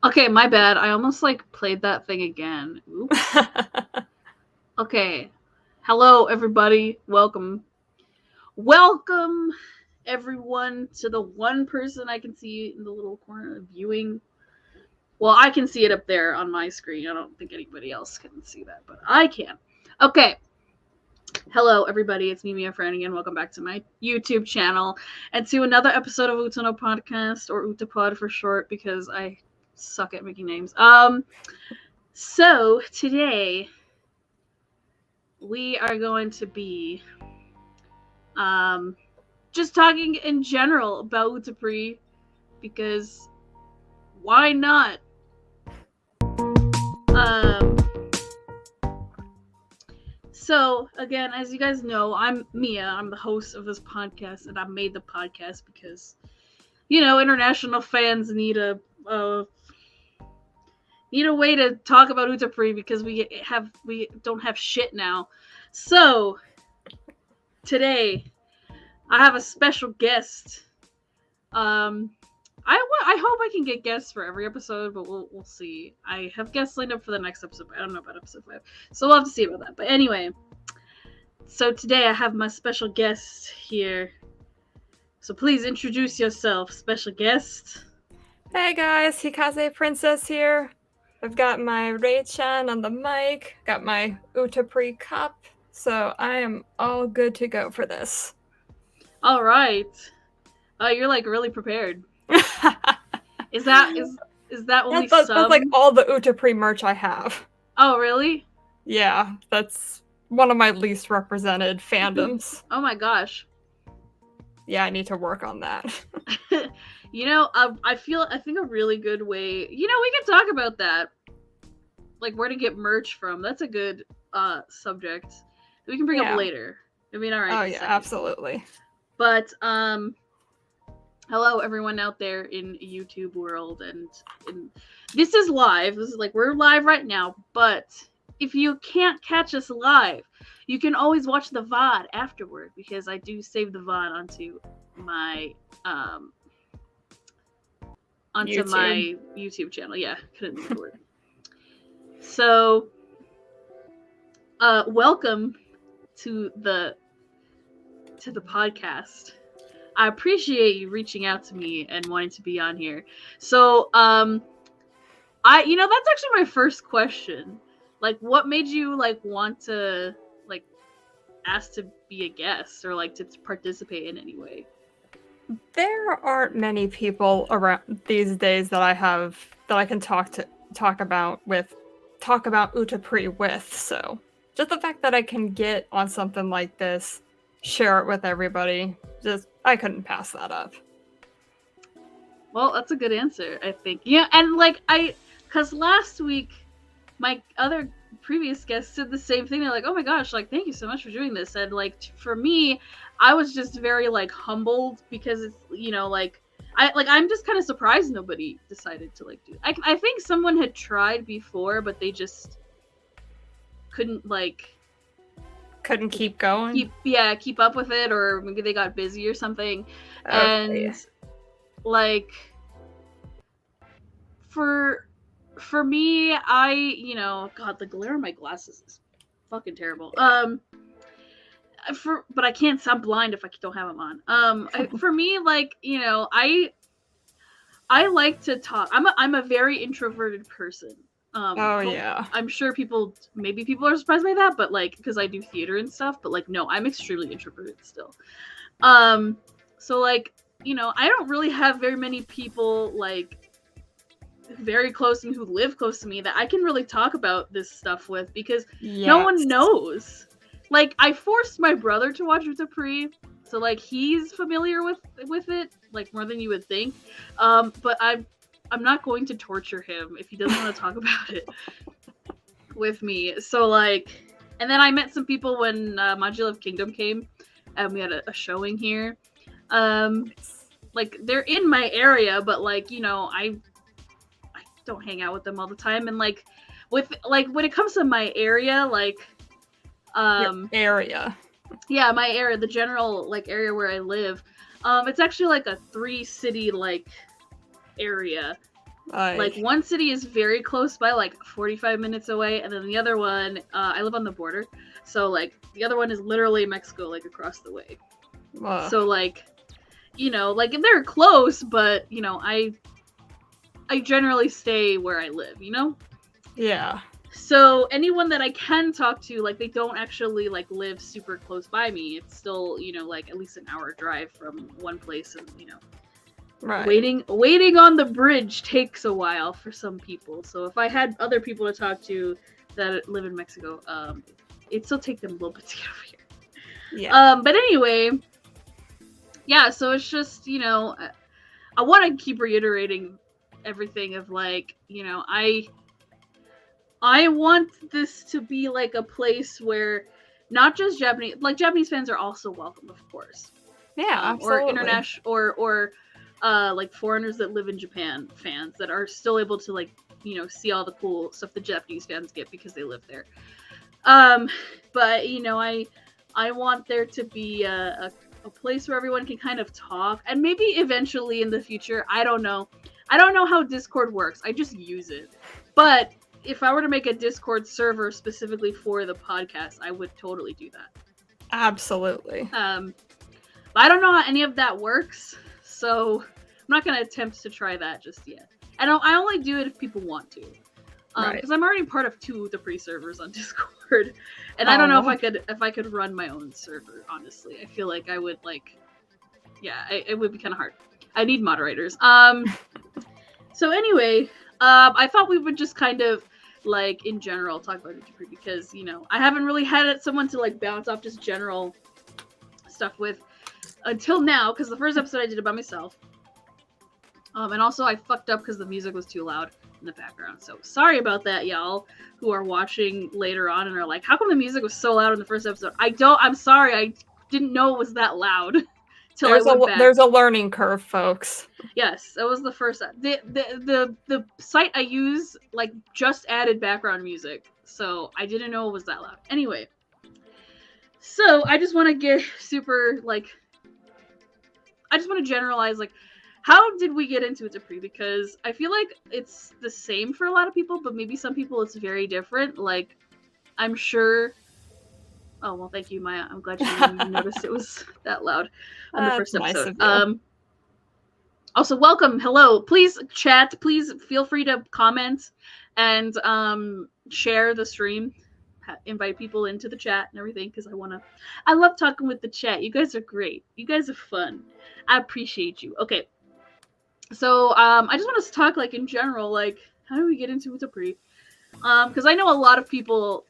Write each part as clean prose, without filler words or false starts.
Okay, my bad. I almost like played that thing again. Oops. Okay. Hello, everybody. Welcome, everyone, to the one person I can see in the little corner viewing. Well, I can see it up there on my screen. I don't think anybody else can see that, but I can. Okay. Hello, everybody. It's me, Mia Franigan. Welcome back to my YouTube channel and to another episode of Utano Podcast, or Utapod for short, because I suck at making names. So today we are going to be just talking in general about Utapri, because why not? So again, as you guys know, I'm Mia. I'm the host of this podcast, and I made the podcast because, international fans need a way to talk about Utapri, because we don't have shit now. So today I have a special guest. I hope I can get guests for every episode, but we'll see. I have guests lined up for the next episode, but I don't know about episode 5, so we'll have to see about that. But anyway, so today I have my special guest here. So please introduce yourself, special guest. Hey guys, Hikaze Princess here. I've got my Rei-chan on the mic, got my Utapri cup, so I am all good to go for this. All right. You're like really prepared. Is that only that's like all the Utapri merch I have. Oh, really? Yeah, that's one of my least represented fandoms. Oh my gosh. Yeah, I need to work on that. I think a really good way, we can talk about that. Like where to get merch from. That's a good subject that we can bring up later. I mean, all right. Oh yeah, absolutely. But hello everyone out there in YouTube world, and this is live. This is like we're live right now, but if you can't catch us live, you can always watch the VOD afterward, because I do save the VOD onto my my YouTube channel. Yeah, couldn't think of the word. So welcome to the podcast. I appreciate you reaching out to me and wanting to be on here. So that's actually my first question. Like, what made you like want to like ask to be a guest, or like to participate in any way? There aren't many people around these days that I can talk about Utapri with, so just the fact that I can get on something like this, share it with everybody, I couldn't pass that up. Well, that's a good answer, I think. Yeah, and because last week my other previous guests did the same thing. They're like, oh my gosh, like, thank you so much for doing this. And like, for me, I was just very like humbled, because it's, I'm just kind of surprised nobody decided to like do it. I think someone had tried before, but they just couldn't keep going. Keep up with it, or maybe they got busy or something. Okay. And like for me, God, the glare on my glasses is fucking terrible. But I can't. I'm blind if I don't have them on. For me, I like to talk. I'm a very introverted person. Yeah. I'm sure people are surprised by that, but like, because I do theater and stuff. But like, no, I'm extremely introverted still. So like, I don't really have very many people like very close to me, who live close to me, that I can really talk about this stuff with, because no one knows. Like, I forced my brother to watch Utapri, so like he's familiar with it, like more than you would think. But I'm not going to torture him if he doesn't want to talk about it with me. So like, and then I met some people when Module of Kingdom came, and we had a showing here. Like, they're in my area, but like, I don't hang out with them all the time. And like, with like, when it comes to my area, like your area. Yeah, my area, the general like area where I live, it's actually like a 3-city like area. Like, one city is very close by, like 45 minutes away, and then the other one, I live on the border, so like the other one is literally Mexico, like across the way. So like, you know, like they're close, but you know, I generally stay where I live, you know? Yeah. So anyone that I can talk to, like, they don't actually like live super close by me. It's still, you know, like at least an hour drive from one place, and you know, Right. waiting on the bridge takes a while for some people. So if I had other people to talk to that live in Mexico, it'd still take them a little bit to get over here. Yeah. But anyway, yeah. So it's just, you know, I want to keep reiterating everything of like, you know, I want this to be like a place where not just Japanese fans are also welcome, of course. Yeah, absolutely. Or international, or like foreigners that live in Japan, fans that are still able to, like, you know, see all the cool stuff the Japanese fans get because they live there. But you know, I want there to be a place where everyone can kind of talk, and maybe eventually in the future, I don't know how Discord works. I just use it, but if I were to make a Discord server specifically for the podcast, I would totally do that. Absolutely. I don't know how any of that works, so I'm not going to attempt to try that just yet. And I only do it if people want to, because I'm already part of 2 Utapri servers on Discord, and I don't know if I could run my own server. Honestly, I feel like I would it would be kind of hard. I need moderators. So anyway, I thought we would just kind of, like, in general talk about Utapri, because, you know, I haven't really had someone to like bounce off just general stuff with until now, because the first episode I did it by myself. And also I fucked up because the music was too loud in the background. So sorry about that, y'all who are watching later on and are like, how come the music was so loud in the first episode? I'm sorry, I didn't know it was that loud. There's a learning curve, folks. Yes, that was the first. The site I use, like, just added background music, so I didn't know it was that loud. Anyway, so I just want to get super, like, I just want to generalize, like, how did we get into Utapri? Because I feel like it's the same for a lot of people, but maybe some people it's very different. Like, I'm sure. Oh, well, thank you, Maya. I'm glad you noticed it was that loud on the first episode. Nice. Also, welcome. Hello. Please chat. Please feel free to comment and share the stream. Invite people into the chat and everything, because I love talking with the chat. You guys are great. You guys are fun. I appreciate you. Okay. So I just want to talk, like, in general, like, how do we get into Utapri? Because I know a lot of people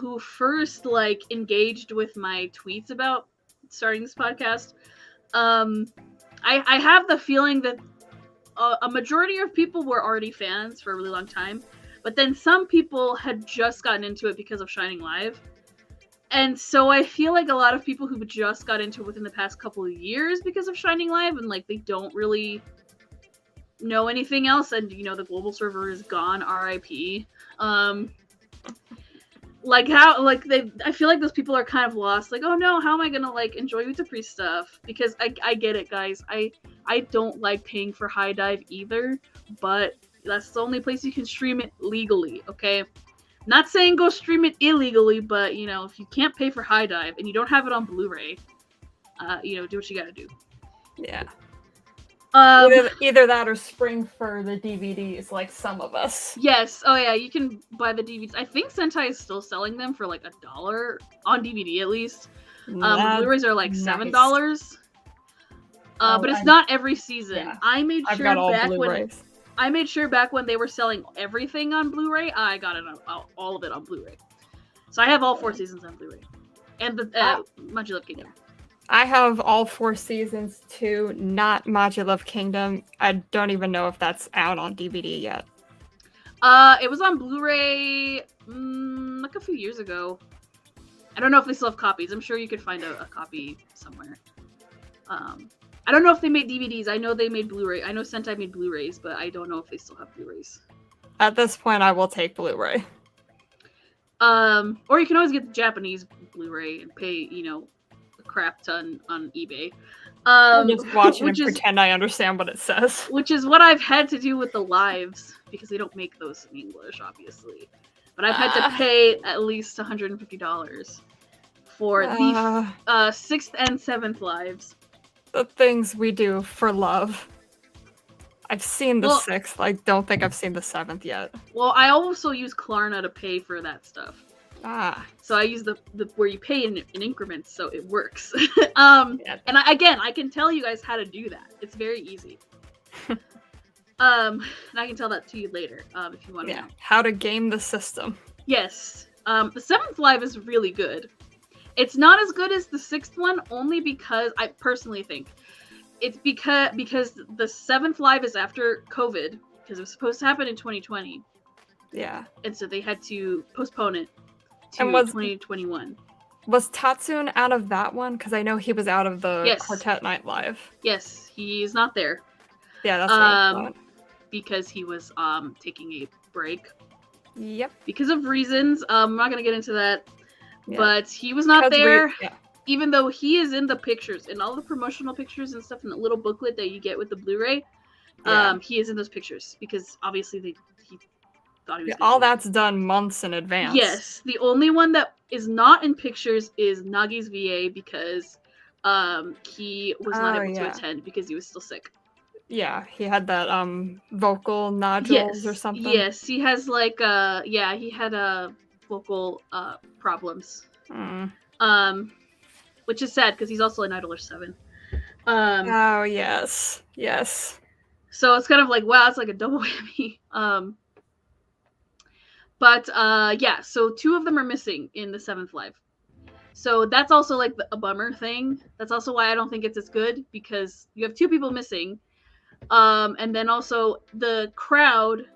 who first, like, engaged with my tweets about starting this podcast. I have the feeling that a majority of people were already fans for a really long time, but then some people had just gotten into it because of Shining Live. And so I feel like a lot of people who just got into it within the past couple of years because of Shining Live, and, like, they don't really know anything else, and, you know, the global server is gone, RIP. Like, how, like, I feel like those people are kind of lost. Like, oh no, how am I gonna, like, enjoy Utapri stuff? Because I get it, guys. I don't like paying for High Dive either, but that's the only place you can stream it legally, okay? Not saying go stream it illegally, but, you know, if you can't pay for High Dive and you don't have it on Blu-ray, you know, do what you gotta do. Yeah. Either that or spring for the DVDs, like some of us. Yes. Oh yeah, you can buy the DVDs. I think Sentai is still selling them for like $1 on DVD at least. Blu-rays are like $7. Nice. But it's not every season. Yeah. I made sure back when they were selling everything on Blu-ray, I got it all of it on Blu-ray. So I have all 4 seasons on Blu-ray, and the Modulab Kingdom. I have all 4 seasons too, not Modulab Kingdom. I don't even know if that's out on DVD yet. It was on Blu-ray like a few years ago. I don't know if they still have copies. I'm sure you could find a copy somewhere. I don't know if they made DVDs. I know they made Blu-ray. I know Sentai made Blu-rays, but I don't know if they still have Blu-rays. At this point, I will take Blu-ray. Or you can always get the Japanese Blu-ray and pay, you know, crap ton on eBay. I'll just watch it and which is pretend I understand what it says. which is what I've had to do with the lives because they don't make those in English, obviously. But I've had to pay at least $150 for the 6th and 7th lives. The things we do for love. I've seen the 6th. I don't think I've seen the 7th yet. Well, I also use Klarna to pay for that stuff. So I use the where you pay in increments, so it works. And I can tell you guys how to do that. It's very easy. And I can tell that to you later if you want to know. How to game the system. Yes. The 7th live is really good. It's not as good as the 6th one, only because I personally think it's because the 7th live is after COVID, because it was supposed to happen in 2020. Yeah. And so they had to postpone it to 2021. Was Tatsun out of that one? Because I know he was out of the Quartet Night Live. Yes, he's not there. Yeah, that's what I thought. Because he was taking a break. Yep. Because of reasons. I'm not gonna get into that. Yeah. But he was not there. Even though he is in the pictures, in all the promotional pictures and stuff in the little booklet that you get with the Blu-ray, he is in those pictures because obviously he thought he was all that's done months in advance. Yes. The only one that is not in pictures is Nagi's VA because he was not able to attend because he was still sick. Yeah, he had that vocal nodules or something. Yes, he has like he had vocal problems. Which is sad because he's also an Idler 7. Oh yes. So it's kind of like, wow, it's like a double whammy. So 2 of them are missing in the 7th live. So that's also like a bummer thing. That's also why I don't think it's as good, because you have 2 people missing. And then also the crowd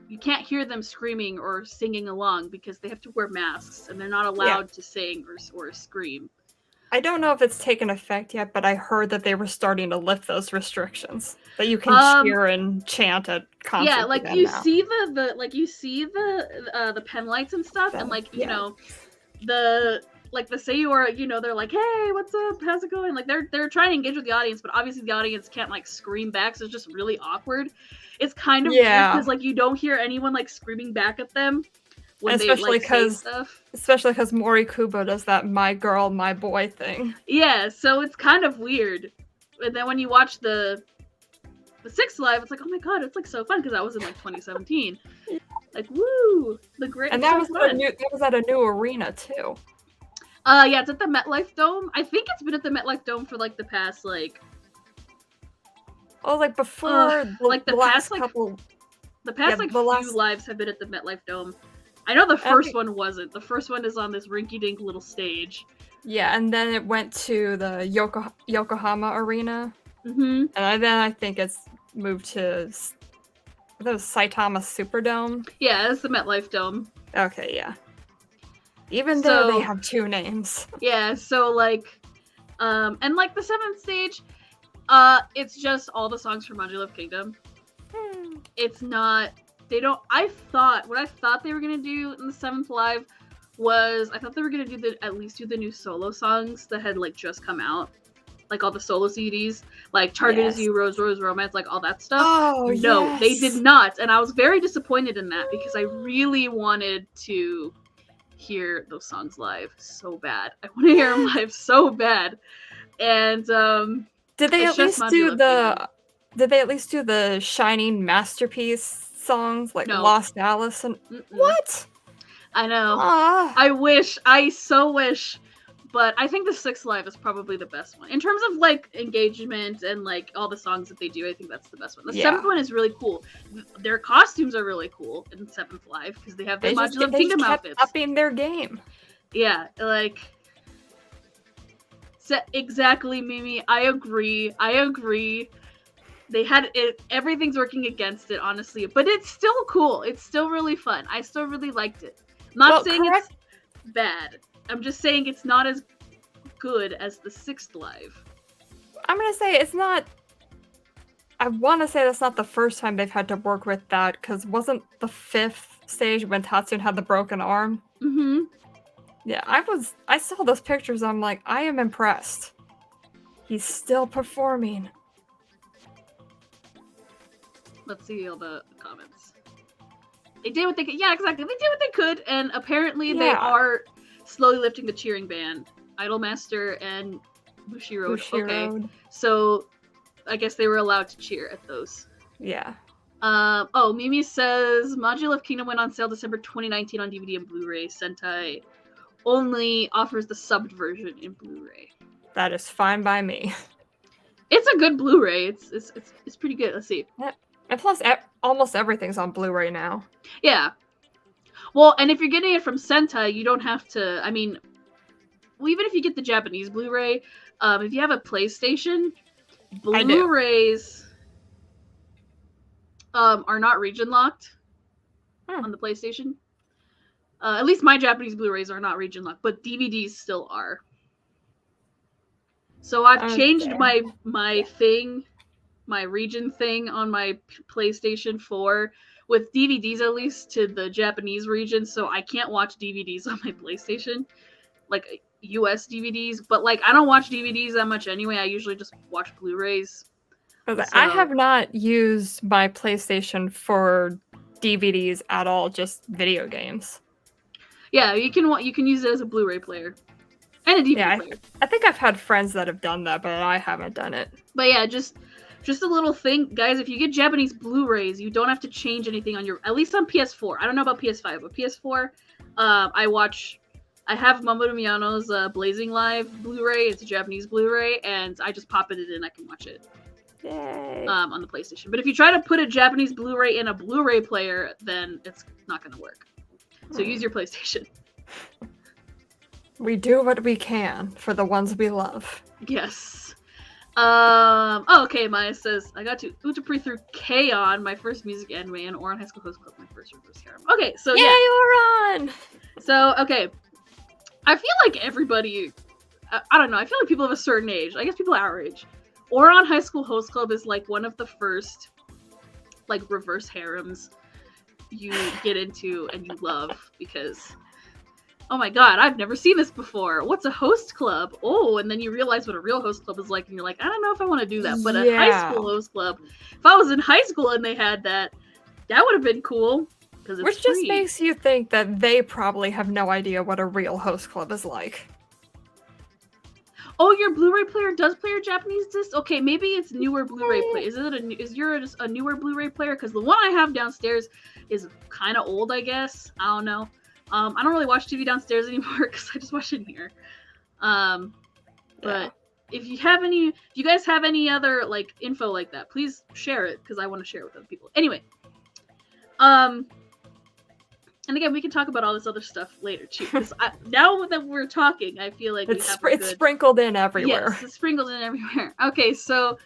you can't hear them screaming or singing along because they have to wear masks and they're not allowed to sing or scream. I don't know if it's taken effect yet, but I heard that they were starting to lift those restrictions. That you can cheer and chant at concerts. Yeah, like you see the pen lights and stuff, and like you know the Sayur, they're like, hey, what's up? How's it going? Like they're trying to engage with the audience, but obviously the audience can't like scream back, so it's just really awkward. It's kind of weird because like you don't hear anyone like screaming back at them when especially they like say stuff. Especially because Mori Kubo does that "my girl, my boy" thing. Yeah, so it's kind of weird. And then when you watch the 6th live, it's like, oh my god, it's like so fun because that was in like 2017. Like woo, the great. And that was at a new arena too. Yeah, it's at the MetLife Dome. I think it's been at the MetLife Dome for like the past like. Oh, like before the last couple. The past few lives have been at the MetLife Dome. I know the first one wasn't. The first one is on this rinky-dink little stage. Yeah, and then it went to the Yokohama Arena. Mm-hmm. And then I think it's moved to the Saitama Superdome. Yeah, it's the MetLife Dome. Okay, yeah. Even though they have 2 names. Yeah, so like, and like the 7th stage, it's just all the songs from Modular Kingdom. It's not. What I thought they were gonna do in the 7th live was I thought they were gonna at least do the new solo songs that had like just come out, like all the solo CDs, like Target Is You, Rose Rose Romance, like all that stuff. Oh no, they did not, and I was very disappointed in that because I really wanted to hear those songs live so bad. I want to hear them live so bad, and Did they at least do the Shining Masterpiece songs like Lost Alice and what? I know. I so wish, but I think the 6th live is probably the best one in terms of like engagement and like all the songs that they do. I think that's the best one. The 7th one is really cool. Their costumes are really cool in the 7th live because they have the Modular Kingdom outfits. Upping their game. Yeah, like. Exactly, Mimi. I agree. They had it. Everything's working against it, honestly, but it's still cool. It's still really fun. I still really liked it. Not saying it's bad. I'm just saying it's not as good as the 6th live. I'm gonna say it's not. I want to say that's not the first time they've had to work with that, because wasn't the 5th stage when Tatsun had the broken arm? Mm-hmm. Yeah, I saw those pictures. I'm like, I am impressed. He's still performing. Let's see all the comments. They did what they could. Yeah, exactly. They did what they could, and apparently they are slowly lifting the cheering ban. Idolmaster and Bushiroad. Okay, so I guess they were allowed to cheer at those. Yeah. Oh, Mimi says Module of Kingdom went on sale December 2019 on DVD and Blu-ray. Sentai only offers the subbed version in Blu-ray. That is fine by me. It's a good Blu-ray. It's pretty good. Let's see. Yeah. And plus, almost everything's on Blu-ray now. Yeah. Well, and if you're getting it from Sentai, you don't have to. I mean, well, even if you get the Japanese Blu-ray, if you have a PlayStation, Blu-rays are not region locked on the PlayStation. At least my Japanese Blu-rays are not region locked, but DVDs still are. So I've changed my thing, my region thing on my PlayStation 4 with DVDs at least to the Japanese region, so I can't watch DVDs on my PlayStation, like US DVDs. But like I don't watch DVDs that much anyway. I usually just watch Blu-rays. So, I have not used my PlayStation for DVDs at all, just video games. Yeah, you can use it as a Blu-ray player and a DVD player. I think I've had friends that have done that, but I haven't done it. But yeah, just a little thing, guys. If you get Japanese Blu-rays, you don't have to change anything on your. At least on PS4. I don't know about PS5, but PS4, I have Mamoru Miyano's Blazing Live Blu-ray. It's a Japanese Blu-ray, and I just pop it in and I can watch it. Yay. On the PlayStation. But if you try to put a Japanese Blu-ray in a Blu-ray player, then it's not going to work. So use your PlayStation. We do what we can for the ones we love. Yes. Okay, Maya says, I got to Utapri through K-On!, my first music anime, and Ouran High School Host Club, my first reverse harem. Okay, so Yay, Ouran! So, okay. I feel like everybody, I don't know, I feel like people of a certain age, I guess people our age, Ouran High School Host Club is like one of the first, like, reverse harems you get into and you love because, oh my god, I've never seen this before. What's a host club? Oh, and then you realize what a real host club is like, and you're like, I don't know if I want to do that. But a high school host club, if I was in high school and they had that, that would have been cool. Which just makes you think that they probably have no idea what a real host club is like. Oh, your Blu-ray player does play your Japanese disc? Okay, maybe it's newer Blu-ray player. Is yours a newer Blu-ray player? Because the one I have downstairs is kind of old, I guess. I don't know. I don't really watch TV downstairs anymore because I just watch it here. But if you guys have any other like info like that, please share it because I want to share it with other people. Anyway, and again, we can talk about all this other stuff later too. Because now that we're talking, I feel like it's sprinkled in everywhere. Yes, it's sprinkled in everywhere. Okay, so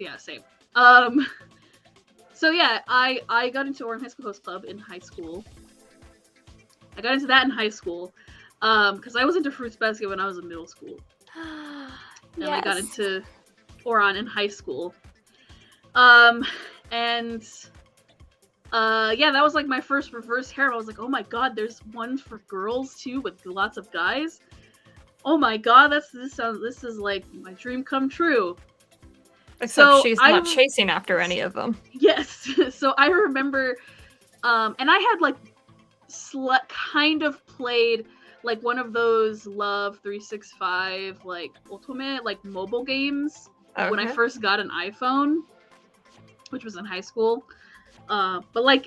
yeah, same. So yeah, I got into Ouran High School Host Club in high school. I got into that in high school because I was into Fruits Basket when I was in middle school. And I got into Ouran in high school. Yeah, that was like my first reverse harem. I was like, oh my god, there's one for girls too with lots of guys. Oh my god, this is like my dream come true. Except she's not chasing after any of them. Yes. So I remember, and I had like kind of played like one of those Love 365 like ultimate like mobile games when I first got an iPhone, which was in high school. But like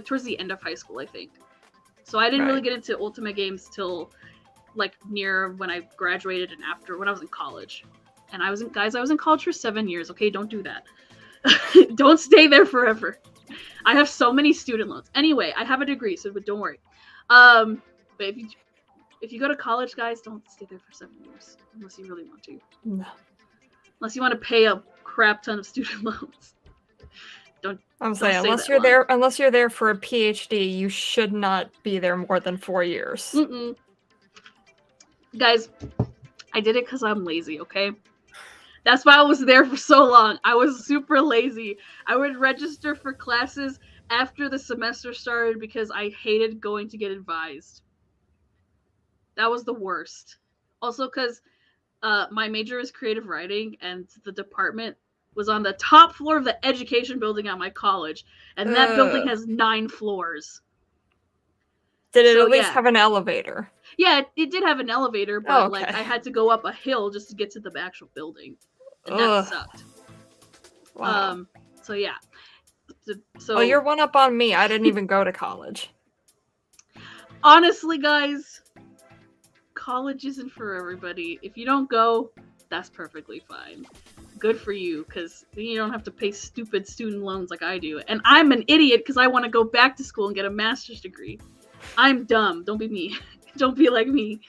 towards the end of high school, I think. So I didn't really get into ultimate games till like near when I graduated and after when I was in college. And I was in college for 7 years. Okay, don't do that. Don't stay there forever. I have so many student loans. Anyway, I have a degree, so but don't worry. But if you go to college, guys, don't stay there for 7 years unless you really want to. No. Unless you want to pay a crap ton of student loans. I'm saying unless you're there for a PhD, you should not be there more than 4 years. Mm-mm. Guys, I did it because I'm lazy, okay? That's why I was there for so long. I was super lazy. I would register for classes after the semester started because I hated going to get advised. That was the worst. Also because my major is creative writing, and the department was on the top floor of the education building at my college, and that building Ugh. has 9 floors. Did it So at least yeah, have an elevator? yeah, it did have an elevator, Oh, but like okay. I had to go up a hill just to get to the actual building, and that Ugh. sucked. Wow. So yeah, Well, you're so one up on me. I didn't even go to college. honestly, guys, college isn't for everybody. If you don't go, that's perfectly fine. Good for you, because then you don't have to pay stupid student loans like I do. And I'm an idiot because I want to go back to school and get a master's degree. I'm dumb. Don't be me. Don't be like me.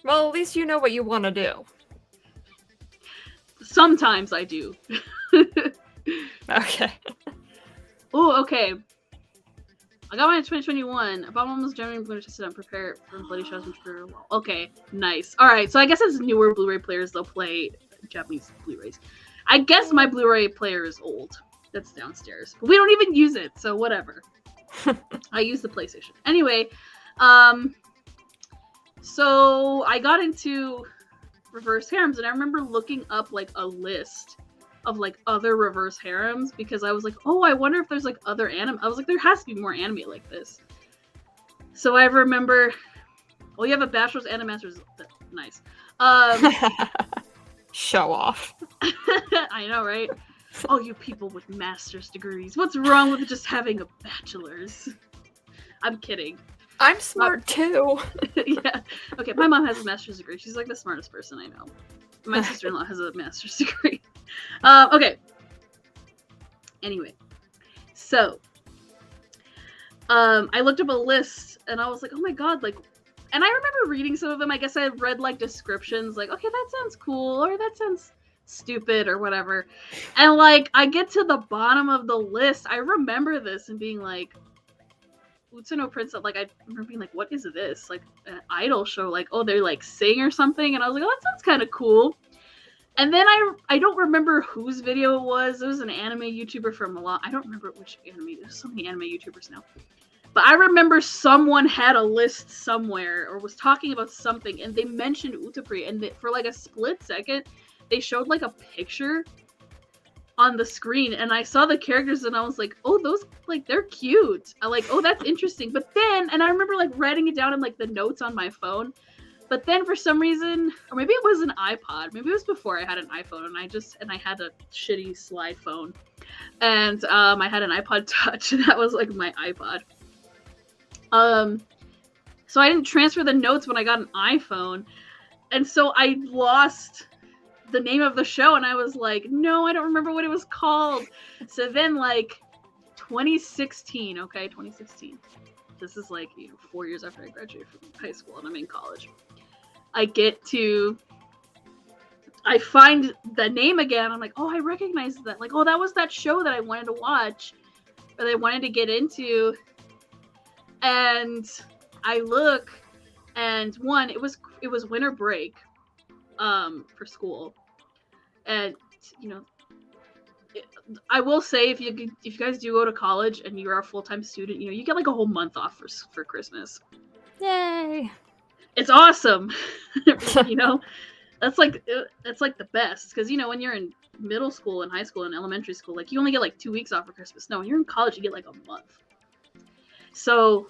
Well, at least you know what you want to do. Sometimes I do. Okay. Oh, okay. I got mine in 2021. About almost Germany, I'm going to sit and prepare for Bloody Shadows and Trigger. Okay, nice. Alright, so I guess as newer Blu-ray players, they'll play Japanese Blu-rays. I guess my Blu-ray player is old. That's downstairs. But we don't even use it, so whatever. I use the PlayStation. Anyway, so I got into reverse harems, and I remember looking up like a list of like other reverse harems because I was like, oh, I wonder if there's like other anime. I was like, there has to be more anime like this. So I remember, oh, you have a bachelor's and a master's. Nice. Show off. I know, right? Oh, you people with master's degrees. What's wrong with just having a bachelor's? I'm kidding. I'm smart too. Yeah. Okay, my mom has a master's degree. She's like the smartest person I know. My sister-in-law has a master's degree. Okay. Anyway. So, I looked up a list and I was like, oh my god, like, and I remember reading some of them. I guess I read like descriptions like, okay, that sounds cool, or that sounds stupid, or whatever. And like, I get to the bottom of the list. I remember this and being like, Utsuno Princess, like, I remember being like, what is this? Like, an idol show, like, oh, they like sing or something. And I was like, oh, that sounds kind of cool. And then I don't remember whose video it was. It was an anime YouTuber from a lot. I don't remember which anime. There's so many anime YouTubers now. But I remember someone had a list somewhere or was talking about something, and they mentioned Utapri, and for like a split second, they showed like a picture on the screen, and I saw the characters, and I was like, oh, those, like, they're cute. I like, oh, that's interesting. But then, and I remember like writing it down in like the notes on my phone. But then for some reason, or maybe it was an iPod. Maybe it was before I had an iPhone, and I had a shitty slide phone, and I had an iPod Touch, and that was like my iPod. So I didn't transfer the notes when I got an iPhone, and so I lost the name of the show, and I was like, no, I don't remember what it was called. So then, like, 2016, okay, 2016. This is like, 4 years after I graduated from high school, and I'm in college. I find the name again. I'm like, oh, I recognize that. Like, oh, that was that show that I wanted to watch, or that I wanted to get into. And I look, and one, it was winter break, for school, and I will say, if you guys do go to college and you're a full-time student, you get like a whole month off for Christmas. Yay! It's awesome. That's like the best, because when you're in middle school and high school and elementary school, like, you only get like 2 weeks off for Christmas. No, when you're in college, you get like a month. So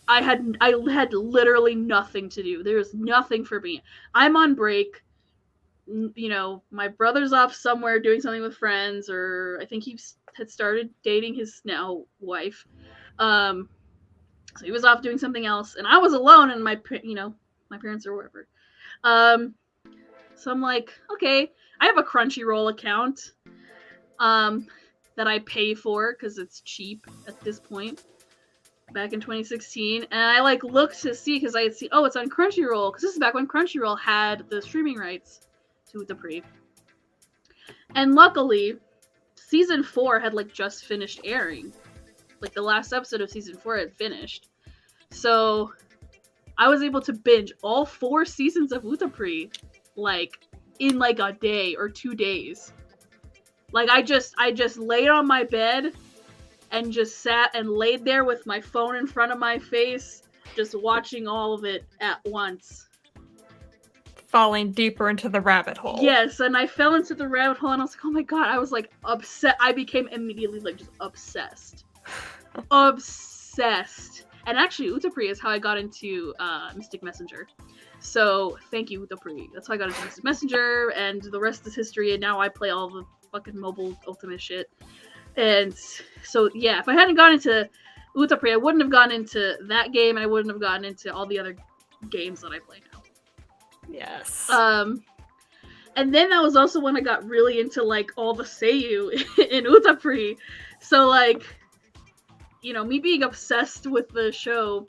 I had literally nothing to do. There's nothing for me. I'm on break. My brother's off somewhere doing something with friends, or I think he had started dating his now wife. So he was off doing something else, and I was alone, and my parents are wherever. So I'm like, okay, I have a Crunchyroll account that I pay for because it's cheap at this point. Back in 2016, and I like looked to see, because I had seen, oh, it's on Crunchyroll, because this is back when Crunchyroll had the streaming rights to Utapri. And luckily, season 4 had like just finished airing. Like, the last episode of season 4 had finished. So I was able to binge all 4 seasons of Utapri like in like a day or 2 days. Like, I just laid on my bed and just sat and laid there with my phone in front of my face, just watching all of it at once. falling deeper into the rabbit hole. Yes, and I fell into the rabbit hole, and I was like, oh my god, I was like upset. I became immediately like just obsessed. Obsessed. And actually, Utapri is how I got into Mystic Messenger. So thank you, Utapri. That's how I got into Mystic Messenger, and the rest is history. And now I play all the fucking mobile Ultimate shit. And so yeah, if I hadn't gone into Utapri, I wouldn't have gotten into that game, and I wouldn't have gotten into all the other games that I play now. Yes. And then that was also when I got really into like all the Seiyu in Utapri. So like, you know, me being obsessed with the show,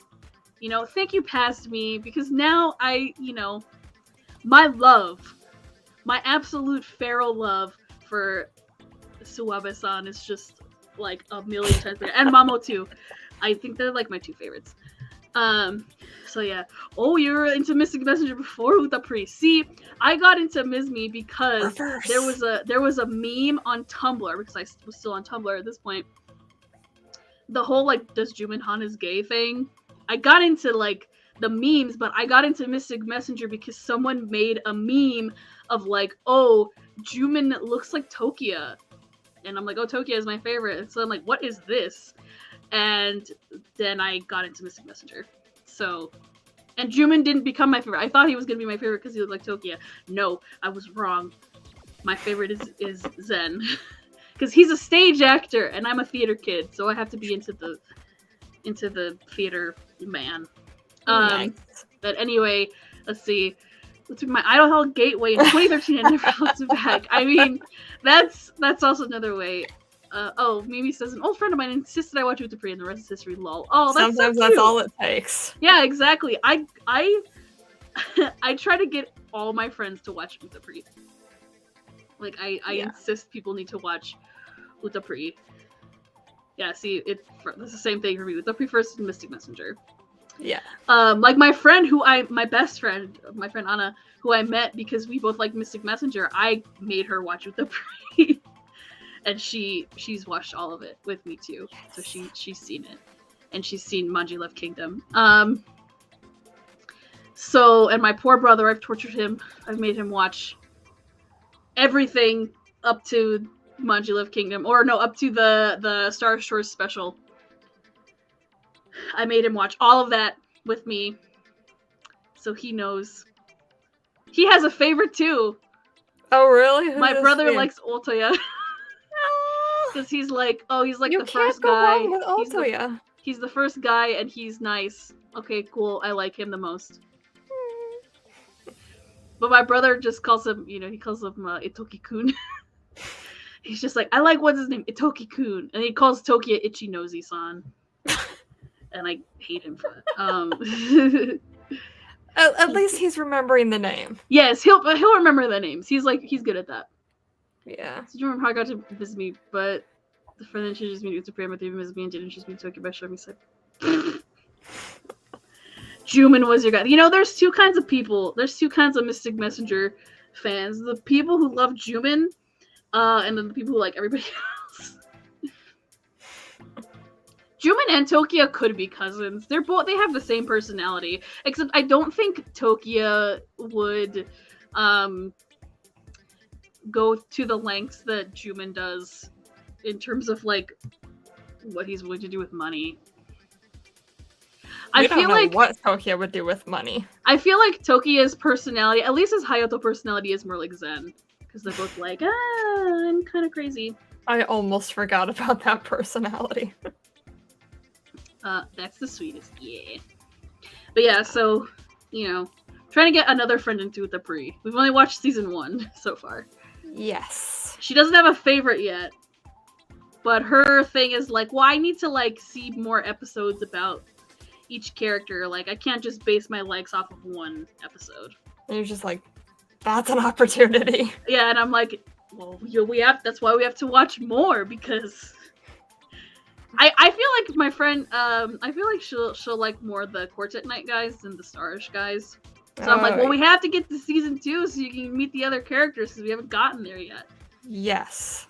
you know, thank you past me, because now I, you know, my absolute feral love for Suwabe-san is just like a million times better. And Mamo too. I think they're like my two favorites. So yeah. Oh, you were into Mystic Messenger before Utapri. See, I got into Mizmi because there was a meme on Tumblr, because I was still on Tumblr at this point. The whole like, does Jumin Han is gay thing. I got into like the memes, but I got into Mystic Messenger because someone made a meme of like, oh, Jumin looks like Tokia. And I'm like, oh, Tokia is my favorite. And so I'm like, what is this? And then I got into Mystic Messenger. So, and Jumin didn't become my favorite. I thought he was going to be my favorite because he looked like Tokia. No, I was wrong. My favorite is Zen. Because he's a stage actor, and I'm a theater kid, so I have to be into the theater man. Nice. But anyway, let's see. It took my Idol Hall gateway in 2013 and never looked back. I mean, that's also another way. Mimi says, an old friend of mine insisted I watch Utapri and the rest is history, lol. Oh, that's sometimes so that's cute. all it takes. Yeah, exactly. I try to get all my friends to watch Utapri. Like, I insist people need to watch Utapri. Yeah, see, it's the same thing for me. Utapri first and Mystic Messenger. Yeah. Like my best friend, my friend Anna, who I met because we both like Mystic Messenger, I made her watch Utapri. And she's watched all of it with me too. So she's seen it. And she's seen Manji Left Kingdom. So, and my poor brother, I've tortured him. I've made him watch everything up to Manji Left Kingdom. Or no, up to the Star Shores special. I made him watch all of that with me. So he knows. He has a favorite too. Oh, really? My brother likes Otoya. Because he's like, the first guy. You can't go wrong with Otoya. He's the first guy and he's nice. Okay, cool. I like him the most. But my brother just calls him, he calls him Itoki-kun. He's just like, I like, what's his name? Itoki-kun. And he calls Tokia Ichi-Nosy-san. And I hate him for that. At least he's remembering the name. Yes, he'll remember the names. He's good at that. Yeah. So do you remember how I got to visit me? But the friend introduced me to Utapri, but they visit me and didn't introduce me to Tokyo by showing me said, Jumin was your guy. There's two kinds of people. There's two kinds of Mystic Messenger fans. The people who love Jumin, and then the people who like everybody else. Jumin and Tokia could be cousins. They have the same personality. Except I don't think Tokia would go to the lengths that Jumin does in terms of like what he's willing to do with money. I feel like what Tokia would do with money. I feel like Tokia's personality, at least his Hayato personality, is more like Zen. Because they're both like, I'm kind of crazy. I almost forgot about that personality. That's the sweetest, yeah. But yeah, so, trying to get another friend into Utapri. We've only watched season 1 so far. Yes. She doesn't have a favorite yet. But her thing is like, well, I need to like see more episodes about each character. Like, I can't just base my likes off of one episode. And you're just like, that's an opportunity. Yeah, and I'm like, well, that's why we have to watch more, because I feel like my friend, I feel like she'll like more the Quartet Night guys than the Starish guys. So I'm like, well, we have to get to season 2 so you can meet the other characters, because we haven't gotten there yet. Yes.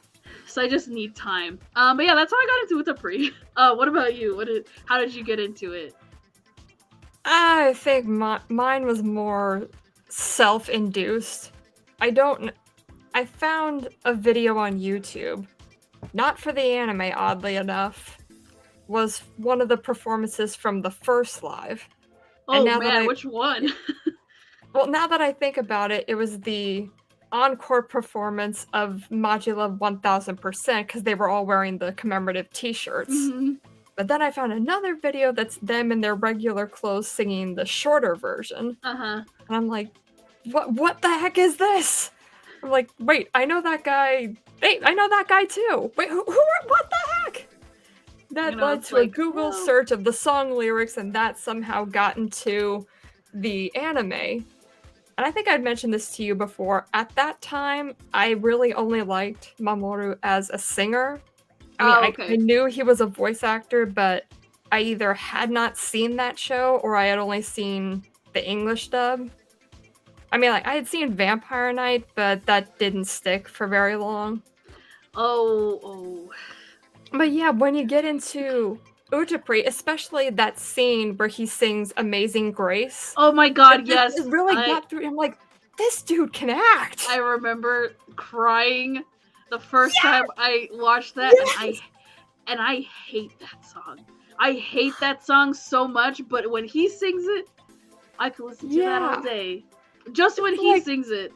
So I just need time. But yeah, that's how I got into Utapri. What about you? How did you get into it? I think mine was more self-induced. I found a video on YouTube, not for the anime, oddly enough, was one of the performances from the first live. And Oh now that man, which one? well, now that I think about it, it was the encore performance of Majila 1000% because they were all wearing the commemorative t-shirts. hmm But then I found another video that's them in their regular clothes singing the shorter version. Uh-huh. And I'm like, what the heck is this? I'm like, wait, I know that guy. Hey, I know that guy too. Wait, what the heck? That led to a Google search of the song lyrics, and that somehow got into the anime. And I think I'd mentioned this to you before. At that time, I really only liked Mamoru as a singer. I mean, I knew he was a voice actor, but I either had not seen that show or I had only seen the English dub. I mean, like, I had seen Vampire Night, but that didn't stick for very long. Oh. But yeah, when you get into Utapri, especially that scene where he sings Amazing Grace. Oh my god, yes. It really got through. I'm like, this dude can act. I remember crying the first time I watched that, and I hate that song. I hate that song so much, but when he sings it, I could listen to that all day. Just when he sings it.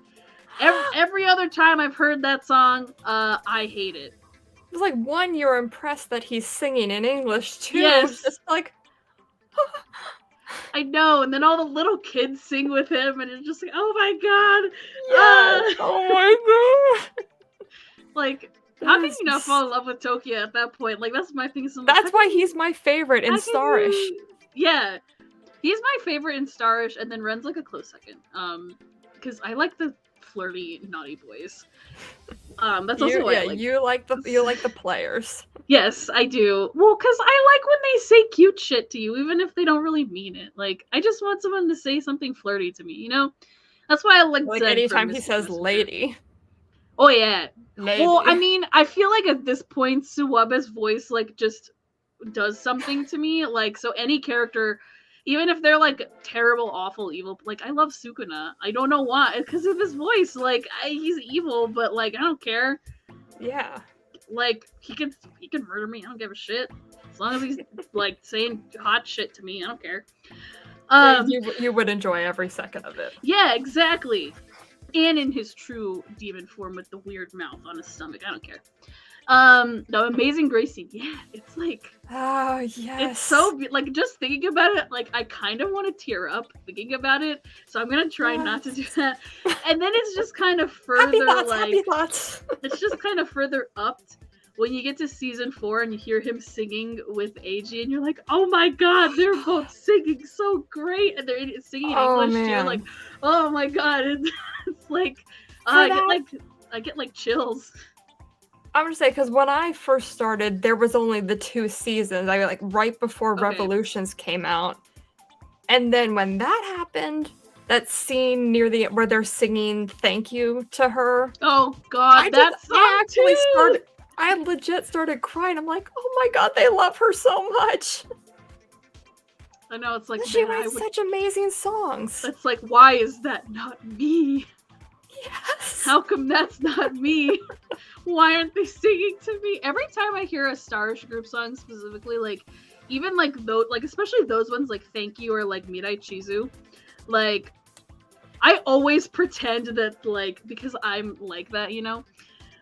Every other time I've heard that song, I hate it. It's like, one, you're impressed that he's singing in English, too. Yes. It's just like... I know, and then all the little kids sing with him, and it's just like, oh my god! Yes. Oh my god! Like, how can you not fall in love with Tokia at that point? Like, that's my thing. So that's why he's my favorite in Starish. Yeah. He's my favorite in Starish, and then Ren's like a close second. Because I like the flirty, naughty boys. That's also why I like. You like the players. Yes, I do. Well, because I like when they say cute shit to you, even if they don't really mean it. Like, I just want someone to say something flirty to me, you know? That's why I like Zed anytime he says lady. Oh, yeah. Lady. Well, I mean, I feel like at this point, Suwabe's voice, like, just does something to me. Like, so any character, even if they're, like, terrible, awful, evil, like, I love Sukuna. I don't know why. Because of his voice. Like, he's evil, but, like, I don't care. Yeah. Like, he could murder me. I don't give a shit. As long as he's, like, saying hot shit to me, I don't care. You would enjoy every second of it. Yeah, exactly. And in his true demon form with the weird mouth on his stomach. I don't care. The Amazing Grace scene. Yeah, it's like... Oh, yes. It's so... Like, just thinking about it, like, I kind of want to tear up thinking about it. So I'm going to try not to do that. And then it's just kind of further, happy thoughts. It's just kind of further upped when you get to season 4 and you hear him singing with Eiji, and you're like, oh my god, they're both singing so great, and they're singing in English too. Like, oh my god, it's like, I get like chills. I'm gonna say, because when I first started, there was only the 2 seasons. I like right before Revolutions came out, and then when that happened, that scene near the where they're singing "Thank You" to her. Oh god, I legit started crying. I'm like, oh my god, they love her so much. I know, it's like, she writes such amazing songs. It's like, why is that not me? Yes. How come that's not me? Why aren't they singing to me? Every time I hear a Starish group song specifically, like, even like those, like especially those ones like Thank You or like Mirai Chizu, like, I always pretend that, like, because I'm like that, you know?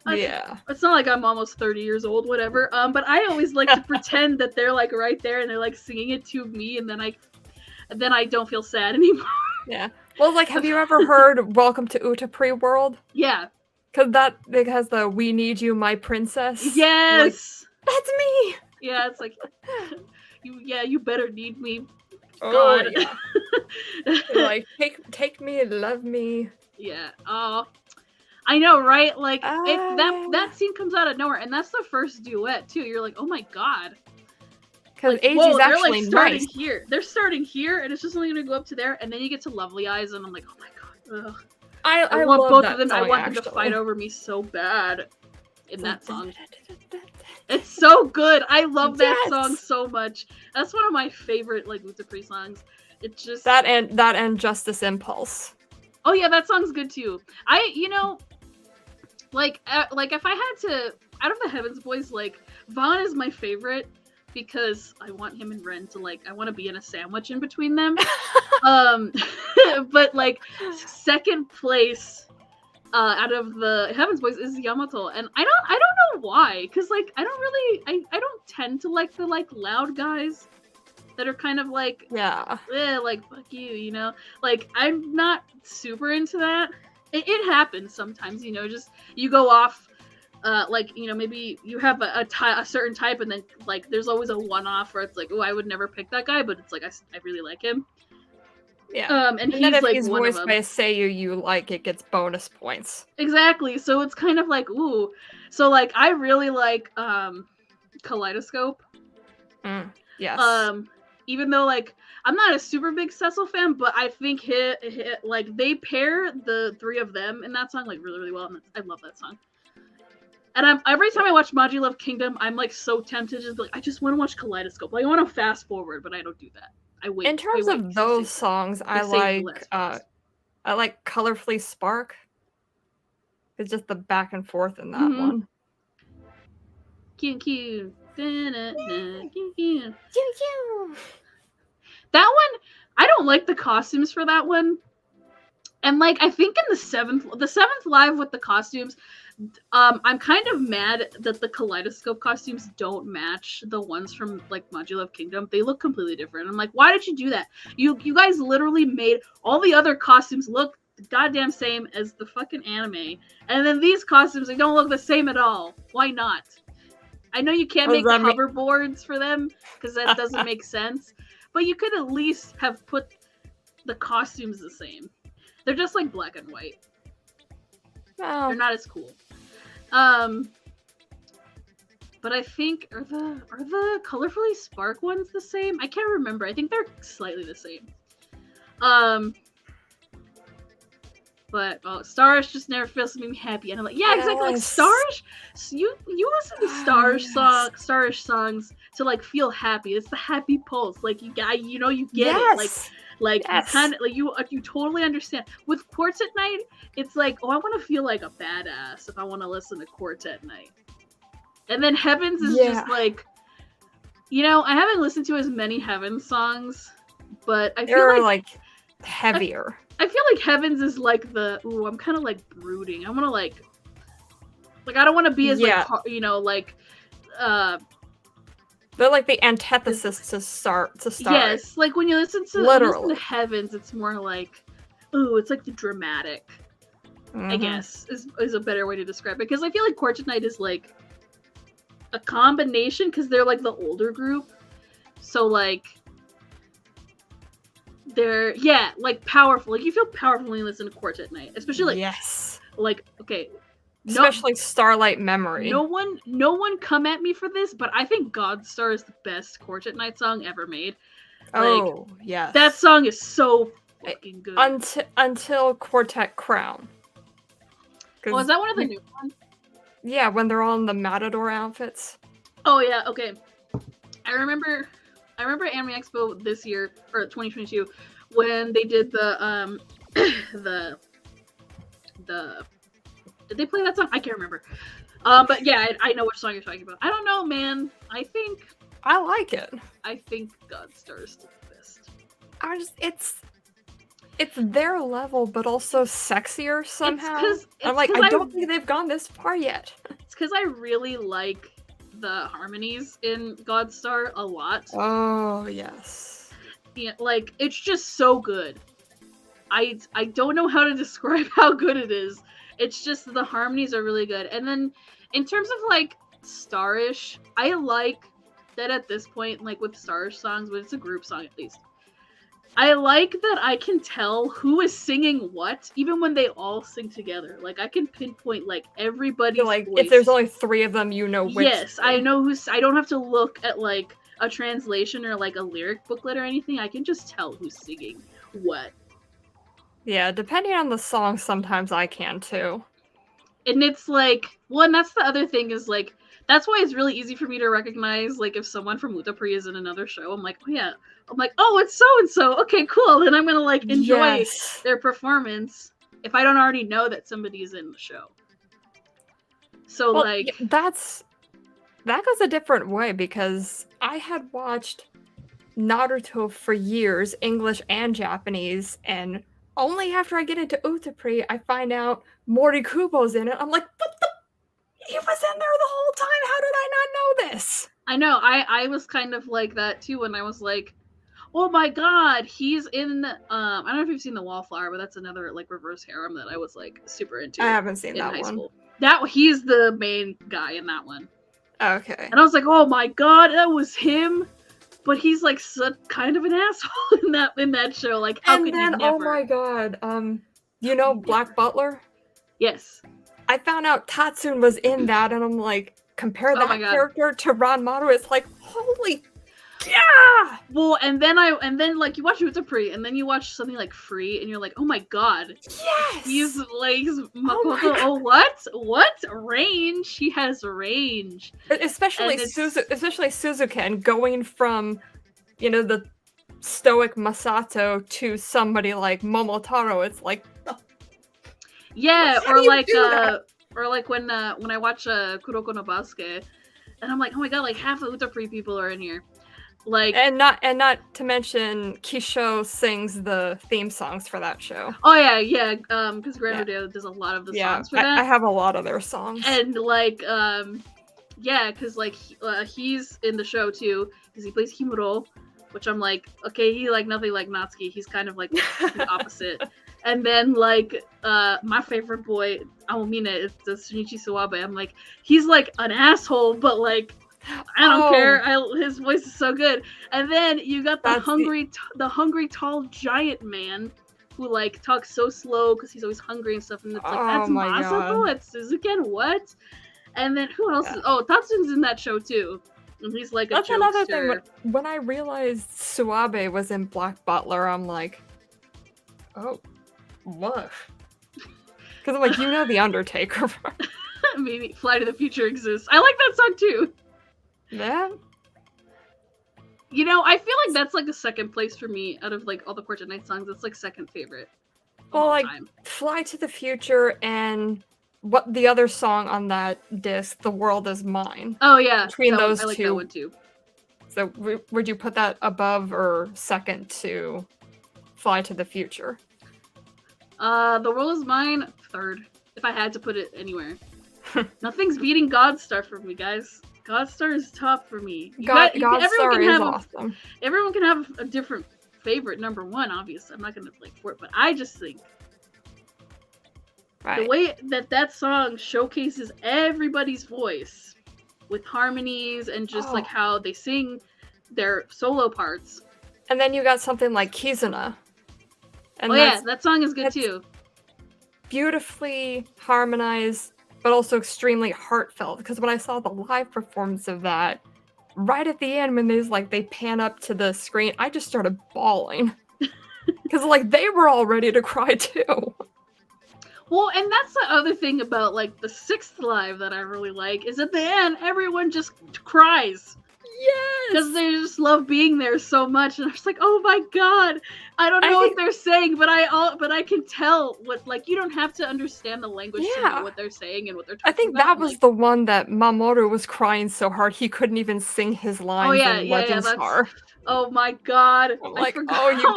Yeah. It's not like I'm almost 30 years old, whatever. But I always like to pretend that they're like right there and they're like singing it to me, and then I don't feel sad anymore. Yeah. Well, like, have you ever heard "Welcome to Utapri World"? Yeah. Because the "We Need You, My Princess." Yes. Like, that's me. Yeah, it's like, you better need me. Oh, God. Yeah. Like, take me, love me. Yeah. Oh. I know, right? Like, if that scene comes out of nowhere, and that's the first duet too. You're like, oh my god. Because Eiji's actually starting nice. Here. They're starting here, and it's just only gonna go up to there, and then you get to Lovely Eyes, and I'm like, oh my god. Ugh. I want love both that of them. Song, I want them to fight over me so bad in that song. It's so good. I love that song so much. That's one of my favorite like Utapri songs. It's just that and Justice Impulse. Oh yeah, that song's good too. Like if I had to, out of the Heavens Boys, like Vaughn is my favorite because I want him and Ren to I want to be in a sandwich in between them. But like second place out of the Heavens Boys is Yamato, and I don't know why, because like I don't tend to like the loud guys that are kind of like fuck you, like I'm not super into that. It happens sometimes, just you go off maybe you have a certain type, and then like there's always a one-off where it's like, oh, I would never pick that guy, but it's like I really like him. Yeah. And he's if like he's one voiced of by them. a Seiyu you like, it gets bonus points. Exactly. So it's kind of like, ooh. So like I really like Kaleidoscope. Yes. Even though like I'm not a super big Cecil fan, but I think like they pair the three of them in that song like really, really well, and I love that song. And every time I watch Maji Love Kingdom, I'm like so tempted to just be like, I just want to watch Kaleidoscope. Like I want to fast forward, but I don't do that. I wait. In terms of those songs, I like Colorfully Spark. It's just the back and forth in that one. Cute, cute. That one, I don't like the costumes for that one. And like I think in the seventh live with the costumes, I'm kind of mad that the Kaleidoscope costumes don't match the ones from like Maji Love Kingdom. They look completely different. I'm like, why did you do that? You guys literally made all the other costumes look the goddamn same as the fucking anime, and then these costumes, they don't look the same at all. Why not? I know you can't make hoverboards for them because that doesn't make sense, but you could at least have put the costumes the same. They're just like black and white. They're not as cool. But I think are the Colorfully Spark ones the same? I can't remember. I think they're slightly the same. But Starish just never fails to make me happy, and I'm like, yeah, exactly. Like Starish, you listen to Starish songs to like feel happy. It's the happy pulse. Like you get it. Like you kind of like you totally understand. With Quartet Night, it's like, oh, I want to feel like a badass if I want to listen to Quartet Night. And then Heavens is just like, I haven't listened to as many Heavens songs, but I feel like heavier. I feel like Heavens is like I'm kind of like brooding. I want to like I don't want to be as they're like the antithesis to start. Yes, like when you listen to Heavens, it's more like, it's like the dramatic. I guess is a better way to describe it, because I feel like Quartet Night is like a combination, because they're like the older group, so like they're like powerful. Like you feel powerful when you listen to Quartet Night, especially like especially Starlight Memory. No one come at me for this, but I think Godstar is the best Quartet Night song ever made. Yes. That song is so fucking good. Until Quartet Crown. Oh, is that one of the new ones? Yeah, when they're all in the Matador outfits. Oh yeah, okay. I remember Anime Expo this year, or 2022, when they did the did they play that song? I can't remember. But yeah, I know which song you're talking about. I don't know, man. I like it. I think Godstar is the best. It's their level, but also sexier somehow. I don't think they've gone this far yet. It's because I really like the harmonies in Godstar a lot. Oh, yes. Yeah, like, it's just so good. I don't know how to describe how good it is. It's just the harmonies are really good. And then, in terms of, like, Starish, I like that at this point, like, with Starish songs, but it's a group song at least, I like that I can tell who is singing what, even when they all sing together. Like, I can pinpoint, like, everybody's voice. If there's only 3 of them, you know which. Yes, I know I don't have to look at, like, a translation or, like, a lyric booklet or anything. I can just tell who's singing what. Yeah, depending on the song, sometimes I can, too. And it's, like, well, and that's the other thing is, like, that's why it's really easy for me to recognize, like, if someone from Utapri is in another show, I'm like, oh, yeah. I'm like, oh, it's so-and-so. Okay, cool. Then I'm going to, like, enjoy their performance. if I don't already know that somebody's in the show. So Well, like that goes a different way because I had watched Naruto for years, English and Japanese, and only after I get into Utapri, I find out Morikubo's in it. I'm like, what the? He was in there the whole time. How did I not know this? I know, I was kind of like that too when I was like, oh my god, he's in I don't know if you've seen The Wallflower, but that's another like reverse harem that I was like super into. I haven't seen in that high one. school. That he's the main guy in that one. Okay. And I was like, oh my god, that was him. But he's like kind of an asshole in that show. Like, how could you never? Oh my god, you know Black Butler? Yes. I found out Tatsun was in that, and I'm like, compare that character to Ranmaru. It's like, holy, yeah. Well, and then like you watch Utapri, and then you watch something like Free, and you're like, oh my god, yes, he's like Makoto. Oh, what range? He has range. Especially Suzuki, going from, you know, the stoic Masato to somebody like Momotaro. It's like. Yeah, or like when I watch Kuroko no Basuke, and I'm like, oh my god, like half of Utapri people are in here, like, and not to mention Kisho sings the theme songs for that show. Oh yeah, because Granodale does a lot of the songs for that. I have a lot of their songs, and like yeah, because like he's in the show too, because he plays Himuro, which I'm like, okay, he like nothing like Natsuki, he's kind of like the opposite. And then, like, my favorite boy, Aomine, is the Shinichi Suwabe. I'm like, he's, like, an asshole, but, like, I don't care. His voice is so good. And then you got the hungry, tall giant man who, like, talks so slow because he's always hungry and stuff. And it's like, that's Masato at Suzuken? What? And then who else? Yeah. Tatsun's in that show, too. And he's, like, that's another thing. When I realized Suwabe was in Black Butler, I'm like, oh. What? Because I'm like, you know, The Undertaker. Maybe Fly to the Future exists. I like that song too. Yeah. You know, I feel like that's like a second place for me out of like all the Portrait Night songs. It's like second favorite. Well, like Fly to the Future and what the other song on that disc, The World Is Mine. Oh yeah, between those I like two. That one too. So would you put that above or second to Fly to the Future? The World Is Mine, third. If I had to put it anywhere. Nothing's beating Godstar for me, guys. Godstar is top for me. Godstar is awesome. Everyone can have a different favorite number one, obviously. I'm not gonna like for it, but I just think the way that song showcases everybody's voice with harmonies and just like how they sing their solo parts. And then you got something like Kizuna. And that song is good too. Beautifully harmonized, but also extremely heartfelt. Because when I saw the live performance of that, right at the end when they pan up to the screen, I just started bawling. Because like they were all ready to cry too. Well, and that's the other thing about like the 6th live that I really like is at the end everyone just cries. Yes! Because they just love being there so much, and I'm just like, oh my god, I don't know what they're saying, but I can tell what, like, you don't have to understand the language to know what they're saying and what they're talking about. I think that was the one that Mamoru was crying so hard he couldn't even sing his lines in Legend Star. Oh my god, I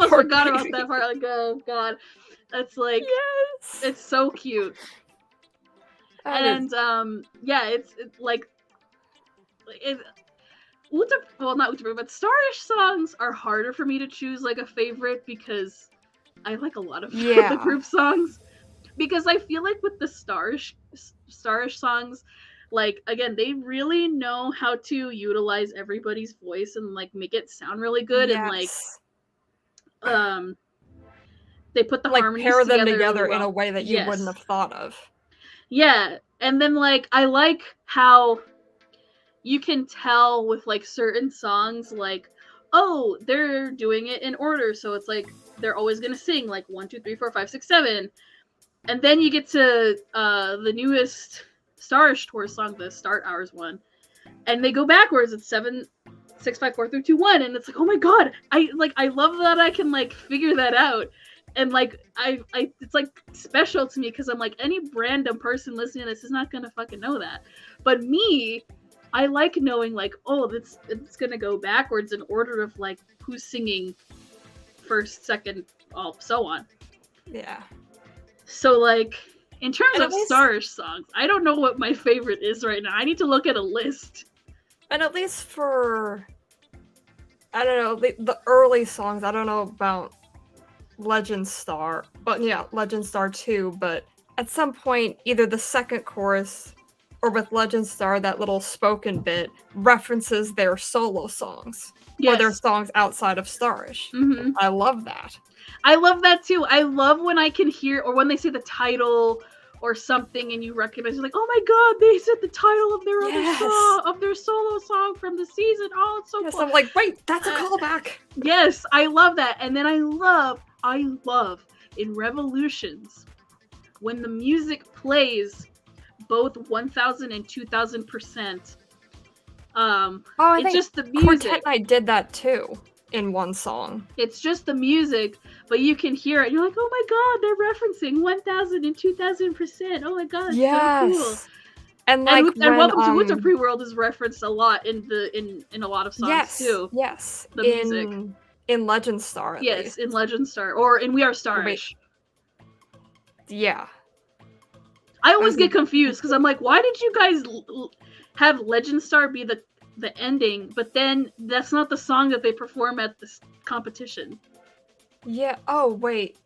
forgot about that part. Like, oh god, that's like, it's so cute. And it's like not Utapri, but Starish songs are harder for me to choose like a favorite because I like a lot of the group songs. Because I feel like with the Starish songs, like again, they really know how to utilize everybody's voice and like make it sound really good and like they put the harmonies pair them together in a way that you wouldn't have thought of. Yeah, and then like I like how you can tell with like certain songs, like, oh, they're doing it in order, so it's like they're always gonna sing like 1, 2, 3, 4, 5, 6, 7, and then you get to the newest Starish Tour song, the Start Hours one, and they go backwards. It's 7, 6, 5, 4, 3, 2, 1, and it's like, oh my god, I love that I can like figure that out, and like it's like special to me because I'm like, any random person listening to this is not gonna fucking know that, but me, I like knowing like, oh, it's gonna go backwards in order of like who's singing first, second, so on. Yeah. So like, in terms And of Starish songs, I don't know what my favorite is right now. I need to look at a list. And at least for, I don't know, the early songs, I don't know about Legend Star, but yeah, Legend Star 2, but at some point, either the second chorus or with Legend Star, that little spoken bit references their solo songs. Yes. Or their songs outside of Starish. Mm-hmm. I love that. I love that too. I love when I can hear, or when they say the title or something and you recognize, you're like, oh my god, they said the title of their other song, of their solo song from the season. Oh, it's so cool. I'm like, wait, that's a callback. Yes, I love that. And then I love in Revolutions when the music plays both 1000 and 2000%. It's just the music. Quartet and I did that too in one song. It's just the music, but you can hear it. And you're like, oh my god, they're referencing 1000 and 2000%. Oh my god, yes. So cool. And like, and Welcome to Utapri World is referenced a lot in a lot of songs too. Yes, the music in Legend Star. At least. In Legend Star, or in We Are Starish. Yeah. I always get confused because I'm like, why did you guys have Legend Star be the ending, but then that's not the song that they perform at this competition? Yeah. Oh wait.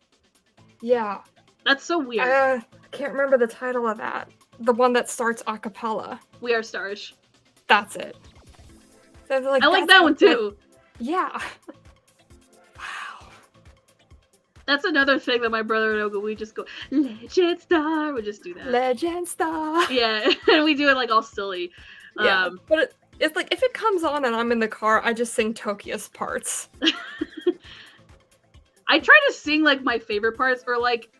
Yeah. That's so weird. I can't remember the title of that. The one that starts a cappella. We Are Starish. That's it. So like, I like that one too. Yeah. That's another thing that my brother and Oga, we just go, Legend Star, we just do that. Legend Star. Yeah, and we do it like all silly. Yeah, but it's like, if it comes on and I'm in the car, I just sing Tokia's parts. I try to sing like my favorite parts, or like,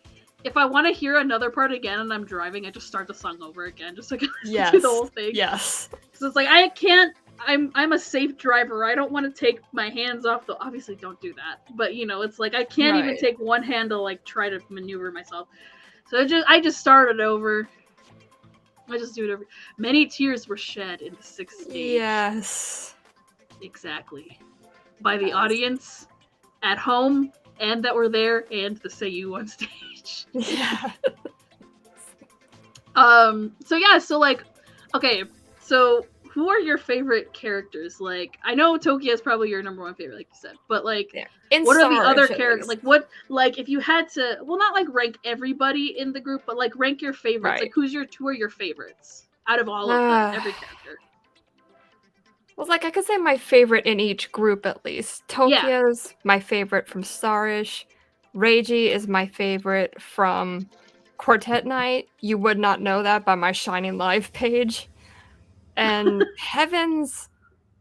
if I want to hear another part again and I'm driving, I just start the song over again, just so I can listen to the whole thing. Yes. Because it's like, I can't, I'm a safe driver. I don't want to take my hands off the. Obviously, don't do that. But you know, it's like I can't even take one hand to like try to maneuver myself. So I just started over. I just do it over. Many tears were shed in the 6th stage. Yes. Exactly. By the audience at home and that were there, and the Seiyu on stage. Yeah. So yeah. So like, okay. So. Who are your favorite characters? Like, I know Tokia is probably your number one favorite, like you said, but like, what are the other characters? Like, what, like, if you had to, well, not like rank everybody in the group, but like rank your favorites. Like, who are your favorites out of all of them, every character? Well, like, I could say my favorite in each group at least. Tokia's my favorite from Starish. Reiji is my favorite from Quartet Night. You would not know that by my Shining Live page. And Heavens,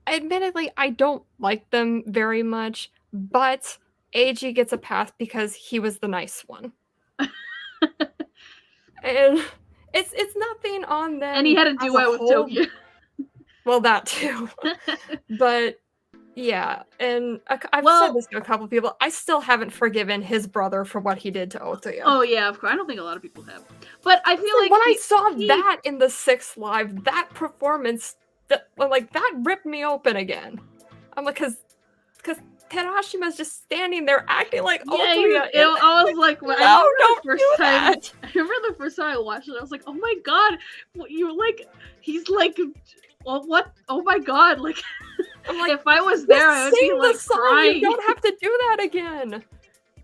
admittedly, I don't like them very much, but AG gets a pass because he was the nice one. And it's nothing on them. And he had a duet with Tokia. Well, that too. But yeah, and I've said this to a couple people. I still haven't forgiven his brother for what he did to Otoya. Oh yeah, of course. I don't think a lot of people have. But I feel like when I saw that in the 6th live, that performance, that ripped me open again. I'm like, because Terashima's just standing there acting like Otoya. I was like, no, don't do that. I remember the first time I watched it, I was like, oh my god, he's like, well, what? Oh my god, like. I'm like, if I was there, I would be like crying. You don't have to do that again.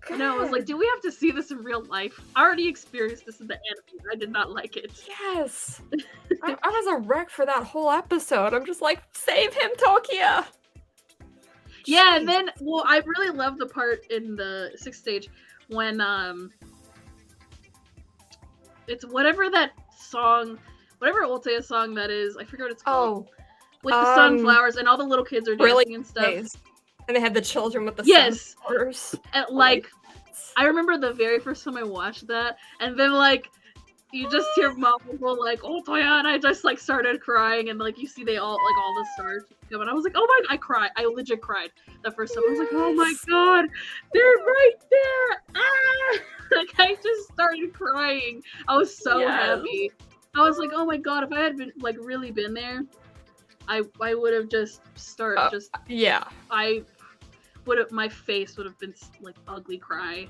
God. No, I was like, do we have to see this in real life? I already experienced this in the anime. I did not like it. Yes. I was a wreck for that whole episode. I'm just like, save him, Tokia. Yeah, and then, well, I really love the part in the 6th stage when, it's whatever that song, whatever Ultea song that is, I forget what it's called. Oh. With the sunflowers, and all the little kids are dancing and stuff. Nice. And they had the children with the sunflowers. And, like, I remember the very first time I watched that, and then, like, you just hear mom go like, "Oh Toya," and I just like started crying, and like you see they all like all the stars come, and I was like, "Oh my!" I cried. I legit cried the first time. I was like, "Oh my god, they're right there!" Ah! Like I just started crying. I was so happy. I was like, "Oh my god, if I had been like really been there, I would have just I would have my face would have been like ugly cry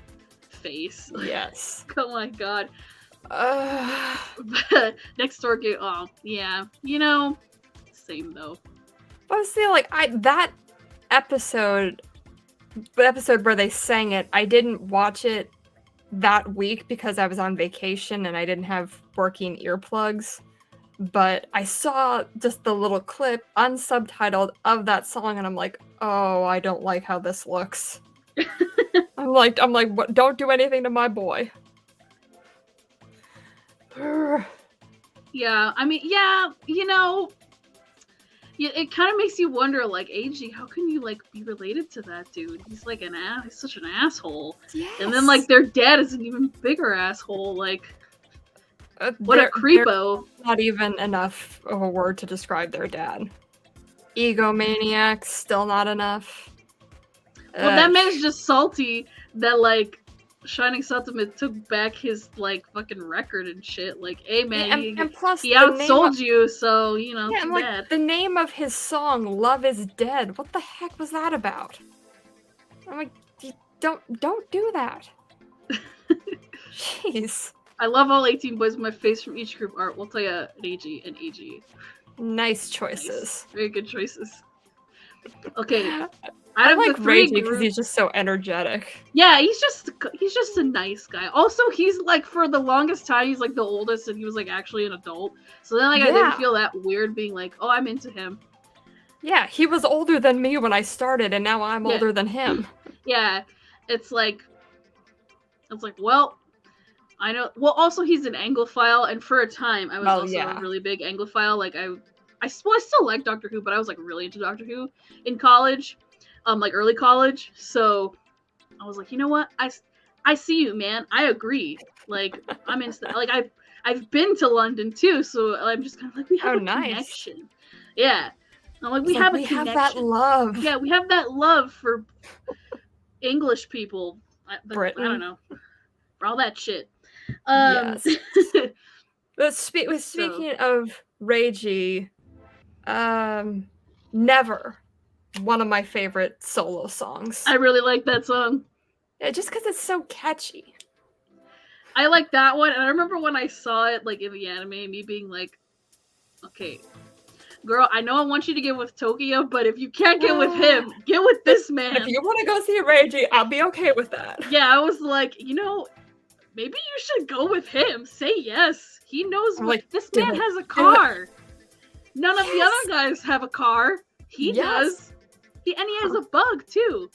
face." Yes. Oh my god. Next door game. Oh yeah, same though. But see, like that episode, the episode where they sang it, I didn't watch it that week because I was on vacation and I didn't have working earplugs. But I saw just the little clip, unsubtitled, of that song, and I'm like, oh, I don't like how this looks. I'm like, what? Don't do anything to my boy. Yeah, I mean, yeah, it kind of makes you wonder, like, AG, how can you like be related to that dude? He's like he's such an asshole. Yes. And then like their dad is an even bigger asshole. Like, what a creepo! Not even enough of a word to describe their dad. Egomaniac, still not enough. Well, that man's just salty that like Shining Sentiment took back his like fucking record and shit. Like, hey man, and plus he outsold you, so yeah, and like the name of his song, "Love Is Dead." What the heck was that about? I'm like, don't do that. Jeez. I love all 18 boys with my face from each group art. We'll tell you an AG and AG. Nice choices. Nice. Very good choices. Okay. I like Reggie because he's just so energetic. Yeah, he's just a nice guy. Also, he's like for the longest time he's like the oldest, and he was like actually an adult. So then like I didn't feel that weird being like, oh, I'm into him. Yeah, he was older than me when I started, and now I'm older than him. Yeah, it's like, well, I know. Well, also he's an Anglophile, and for a time I was also a really big Anglophile. Like I still like Doctor Who, but I was like really into Doctor Who in college. Like early college, so I was like, you know what? I see you, man. I agree. Like I'm in. Like I've been to London too, so I'm just kind of like we have a connection. Yeah, I'm like we have a connection. We have that love. Yeah, we have that love for English people. Britain. I don't know for all that shit. Yes. But speaking of Reiji, Never. One of my favorite solo songs. I really like that song. Yeah, just because it's so catchy. I like that one, and I remember when I saw it, like, in the anime, me being like, okay, girl, I know I want you to get with Tokyo, but if you can't get with him, get with this man. If you want to go see Reiji, I'll be okay with that. Yeah, I was like, maybe you should go with him. Say yes. He knows this man has a car. None of the other guys have a car. He does. And he has a bug too.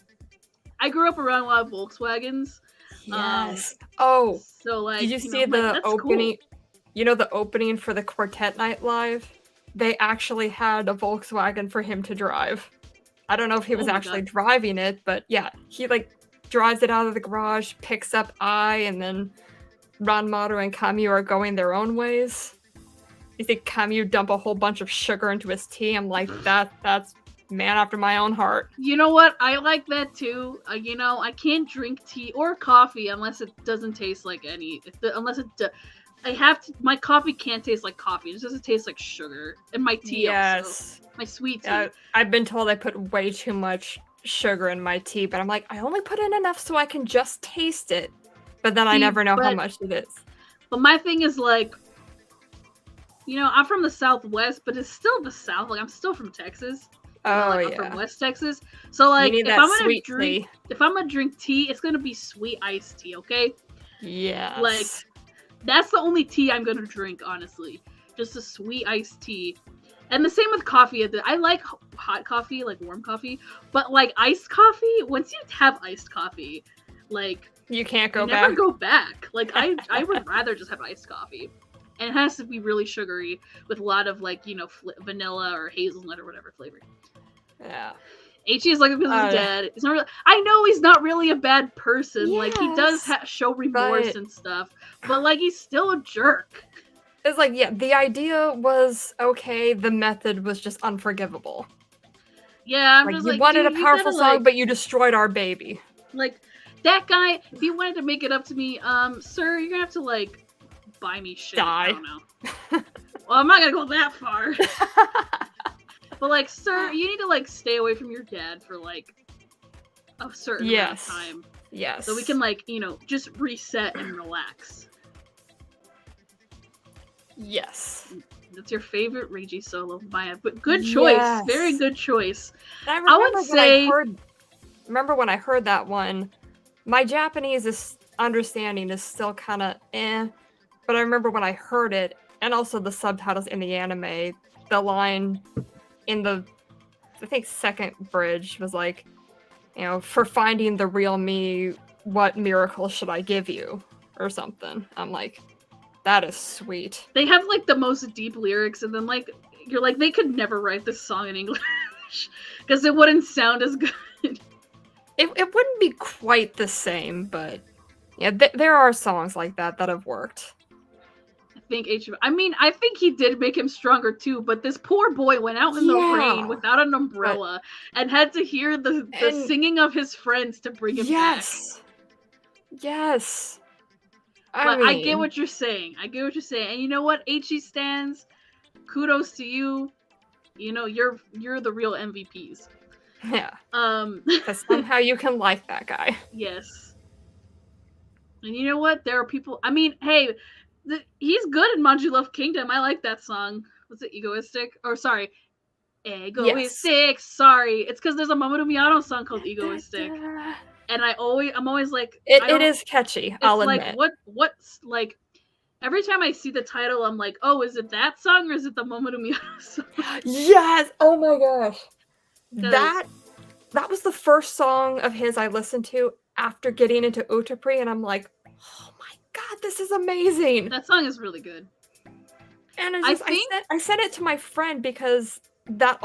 I grew up around a lot of Volkswagens. Yes. So like, did you see the opening? Cool. You know the opening for the Quartet Night Live? They actually had a Volkswagen for him to drive. I don't know if he was actually driving it, but yeah, he like drives it out of the garage, picks up Ai, and then Ranmaru and Kamyu are going their own ways. You think Kamyu dump a whole bunch of sugar into his tea? I'm like, that's man after my own heart. You know what? I like that too. I can't drink tea or coffee unless it doesn't taste like my coffee can't taste like coffee. It just doesn't taste like sugar. And my tea also. My sweet tea. I've been told I put way too much sugar in my tea, but I'm like, I only put in enough so I can just taste it. But then I never know how much it is. But my thing is like, I'm from the Southwest, but it's still the South. Like, I'm still from Texas. I'm from West Texas. So like, if I'm gonna drink tea, it's gonna be sweet iced tea, okay? Yeah. Like, that's the only tea I'm gonna drink, honestly. Just a sweet iced tea. And the same with coffee. I like hot coffee, like warm coffee, but like iced coffee. Once you have iced coffee, like you can't go back. Never go back. Like I would rather just have iced coffee. And it has to be really sugary with a lot of like, vanilla or hazelnut or whatever flavor. Yeah. H is like because of his dad. It's not really, I know he's not really a bad person. Yes, like he does show remorse and stuff, but like he's still a jerk. It's like, yeah, the idea was okay. The method was just unforgivable. Yeah, I'm like, just you like, wanted dude, a powerful gotta, song, like, but you destroyed our baby. Like that guy, if he wanted to make it up to me, sir, you're gonna have to like buy me shit. Die. I don't know. Well, I'm not gonna go that far. But like, sir, you need to like stay away from your dad for like a certain amount of time. Yes. So we can like, just reset and relax. Yes. That's your favorite Reiji solo, Maya. But good choice. Yes. Very good choice. I would say. Remember when I heard that one? My Japanese understanding is still kind of but I remember when I heard it, and also the subtitles in the anime, the line in the, I think, second bridge was like, for finding the real me, what miracle should I give you? Or something. I'm like, that is sweet. They have like the most deep lyrics, and then like, you're like, they could never write this song in English because it wouldn't sound as good. It wouldn't be quite the same, but yeah, there are songs like that have worked. I think he did make him stronger too, but this poor boy went out in the rain without an umbrella and had to hear the singing of his friends to bring him back. Yes. I get what you're saying. And you know what, HE stands? Kudos to you. You're the real MVPs. Yeah. Because somehow you can like that guy. Yes. And you know what? There are people. I mean, hey, he's good in Manji Love Kingdom. I like that song. Was it Egoistic? Or sorry, Egoistic. Yes. Sorry, it's because there's a Mamoru Miyano song called Egoistic, and I'm always like, it is catchy. I'll admit. What's like. Every time I see the title, I'm like, oh, is it that song or is it the Mamoru Miyano song? Yes. Oh my gosh. That was the first song of his I listened to after getting into Utapri, and I'm like, oh my god, this is amazing. That song is really good. And I sent it to my friend because that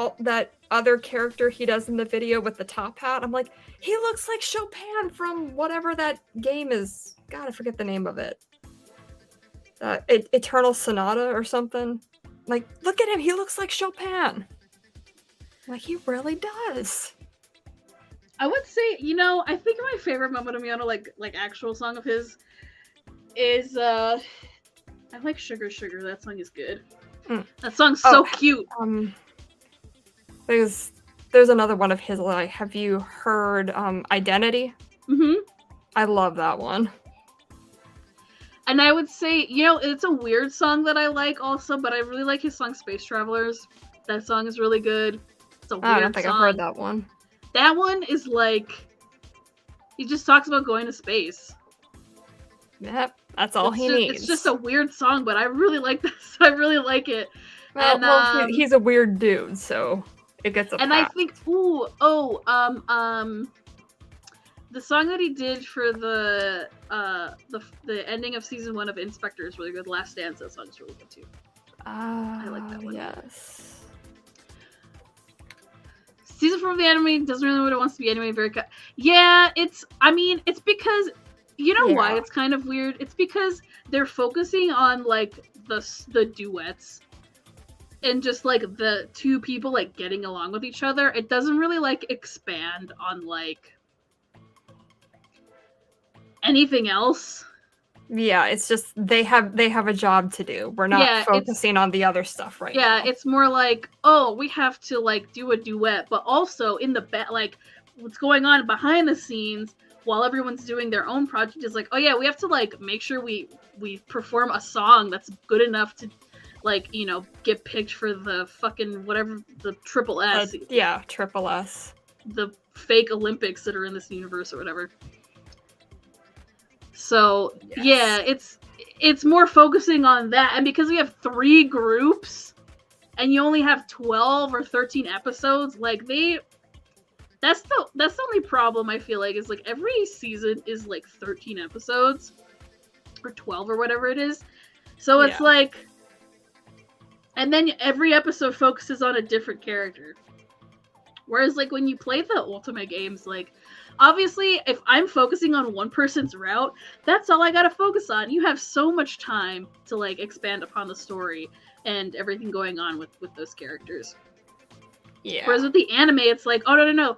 other character he does in the video with the top hat, I'm like, he looks like Chopin from whatever that game is. God, I forget the name of it. Eternal Sonata or something. Like, look at him, he looks like Chopin. Like, he really does. I would say, I think my favorite Mamoru Miyano like actual song of his is I like Sugar Sugar. That song is good. That song's so cute. There's another one of his. Like, have you heard Identity? Mm-hmm. I love that one. And I would say, it's a weird song that I like also, but I really like his song Space Travelers. That song is really good. It's a weird song. I don't think I've heard that one. That one is like, he just talks about going to space. Yep, that's all he needs. It's just a weird song, but I really like this. I really like it. Well, he's a weird dude, so it gets a And pass. I think, the song that he did for the ending of season 1 of Inspector is really good. Last Dance, that song is really good too. I like that one. Yes. Season 4 of the anime doesn't really know what it wants to be anyway. Yeah, it's because, why it's kind of weird? It's because they're focusing on, like, the duets. And just, like, the two people, like, getting along with each other. It doesn't really, like, expand on, like, anything else. Yeah, it's just they have a job to do. We're not focusing on the other stuff right now. Yeah, it's more like, oh, we have to like do a duet, but also in the like what's going on behind the scenes while everyone's doing their own project is like, oh yeah, we have to like make sure we perform a song that's good enough to like, get picked for the fucking whatever, the triple S. Triple S. The fake Olympics that are in this universe or whatever. So, yeah, it's more focusing on that. And because we have 3 groups and you only have 12 or 13 episodes, like that's the only problem I feel like is like every season is like 13 episodes or 12 or whatever it is. So it's like, and then every episode focuses on a different character. Whereas, like, when you play the Ultimate games, like, obviously, if I'm focusing on one person's route, that's all I gotta focus on. You have so much time to, like, expand upon the story and everything going on with those characters. Yeah. Whereas with the anime, it's like, oh, no.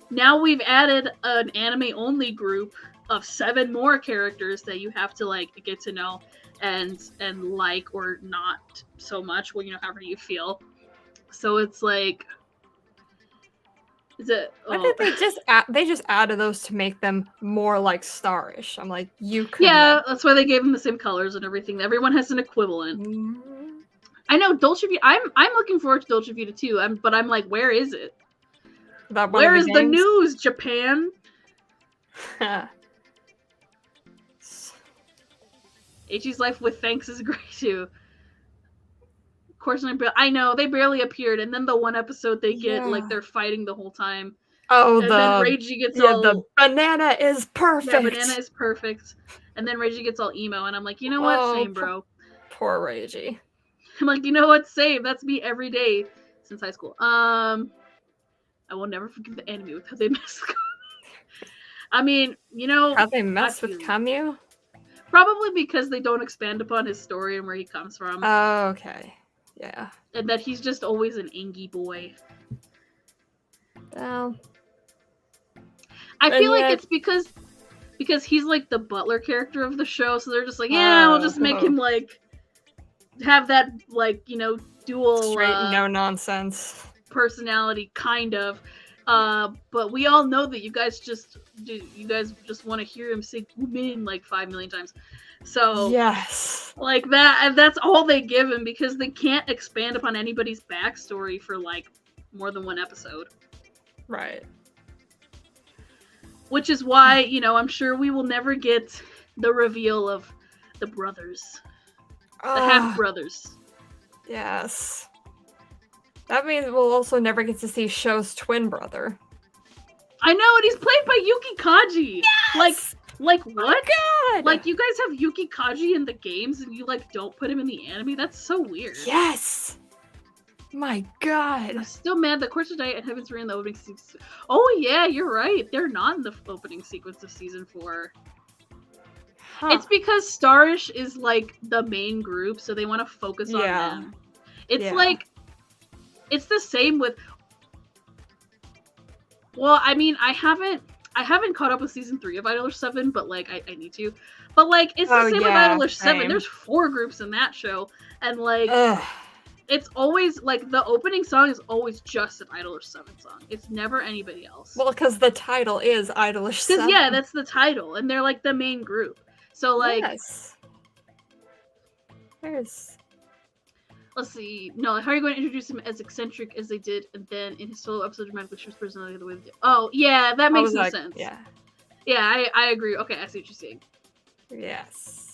Now we've added an anime-only group of 7 more characters that you have to, like, get to know and like or not so much, well, you know, however you feel. So it's like... Is it? Why Oh. did they just added those to make them more like Starish? I'm like, you could. Yeah, that's why they gave them the same colors and everything. Everyone has an equivalent. Mm-hmm. I know Dolce Vita. I'm looking forward to Dolce Vita too. But I'm like, where is it? Where is the news, Japan? Ichi's life with Thanks is great too. Of course, I know they barely appeared, and then the one episode they get like they're fighting the whole time. Oh, and then Reiji gets all... the banana is perfect. Yeah, banana is perfect. And then Reiji gets all emo, and I'm like, you know what? Same, bro. Poor Reiji. I'm like, you know what? Same. That's me every day since high school. I will never forgive the anime with how they mess with I mean, you know... How they mess with Kamyu? Probably because they don't expand upon his story and where he comes from. Oh, okay. Yeah. And that he's just always an angy boy. Well... I feel like it's because he's like the butler character of the show, so they're just like, yeah, we'll just make him like have that, like, you know, dual straight no nonsense personality kind of. But we all know that you guys just want to hear him say "woman" like 5 million times. So yes, like that, and that's all they give him because they can't expand upon anybody's backstory for like more than one episode. Right. Which is why, you know, I'm sure we will never get the reveal of the brothers. The half-brothers. Yes. That means we'll also never get to see Sho's twin brother. I know, and he's played by Yuki Kaji! Yes! Like what? Oh, God! Like, you guys have Yuki Kaji in the games and you, like, don't put him in the anime? That's so weird. Yes! My God. I'm still mad that Course of Diet and Heaven's Ring in the opening sequence. Oh yeah, you're right. They're not in the opening sequence of season 4. Huh. It's because Starish is like the main group, so they want to focus on them. It's like, it's the same with... Well, I mean, I haven't caught up with season 3 of Idol 7, but like I need to. But like, it's the same with Idol 7. There's 4 groups in that show, and like... It's always, like, the opening song is always just an Idolish 7 song. It's never anybody else. Well, because the title is Idolish 7. Because, yeah, that's the title, and they're, like, the main group. So, like... Yes. There's... Let's see. No, how are you going to introduce him as eccentric as they did, and then in his solo episode dramatically shows personality the way they did? Oh, yeah, that makes no sense. Yeah. Yeah, I agree. Okay, I see what you're saying. Yes.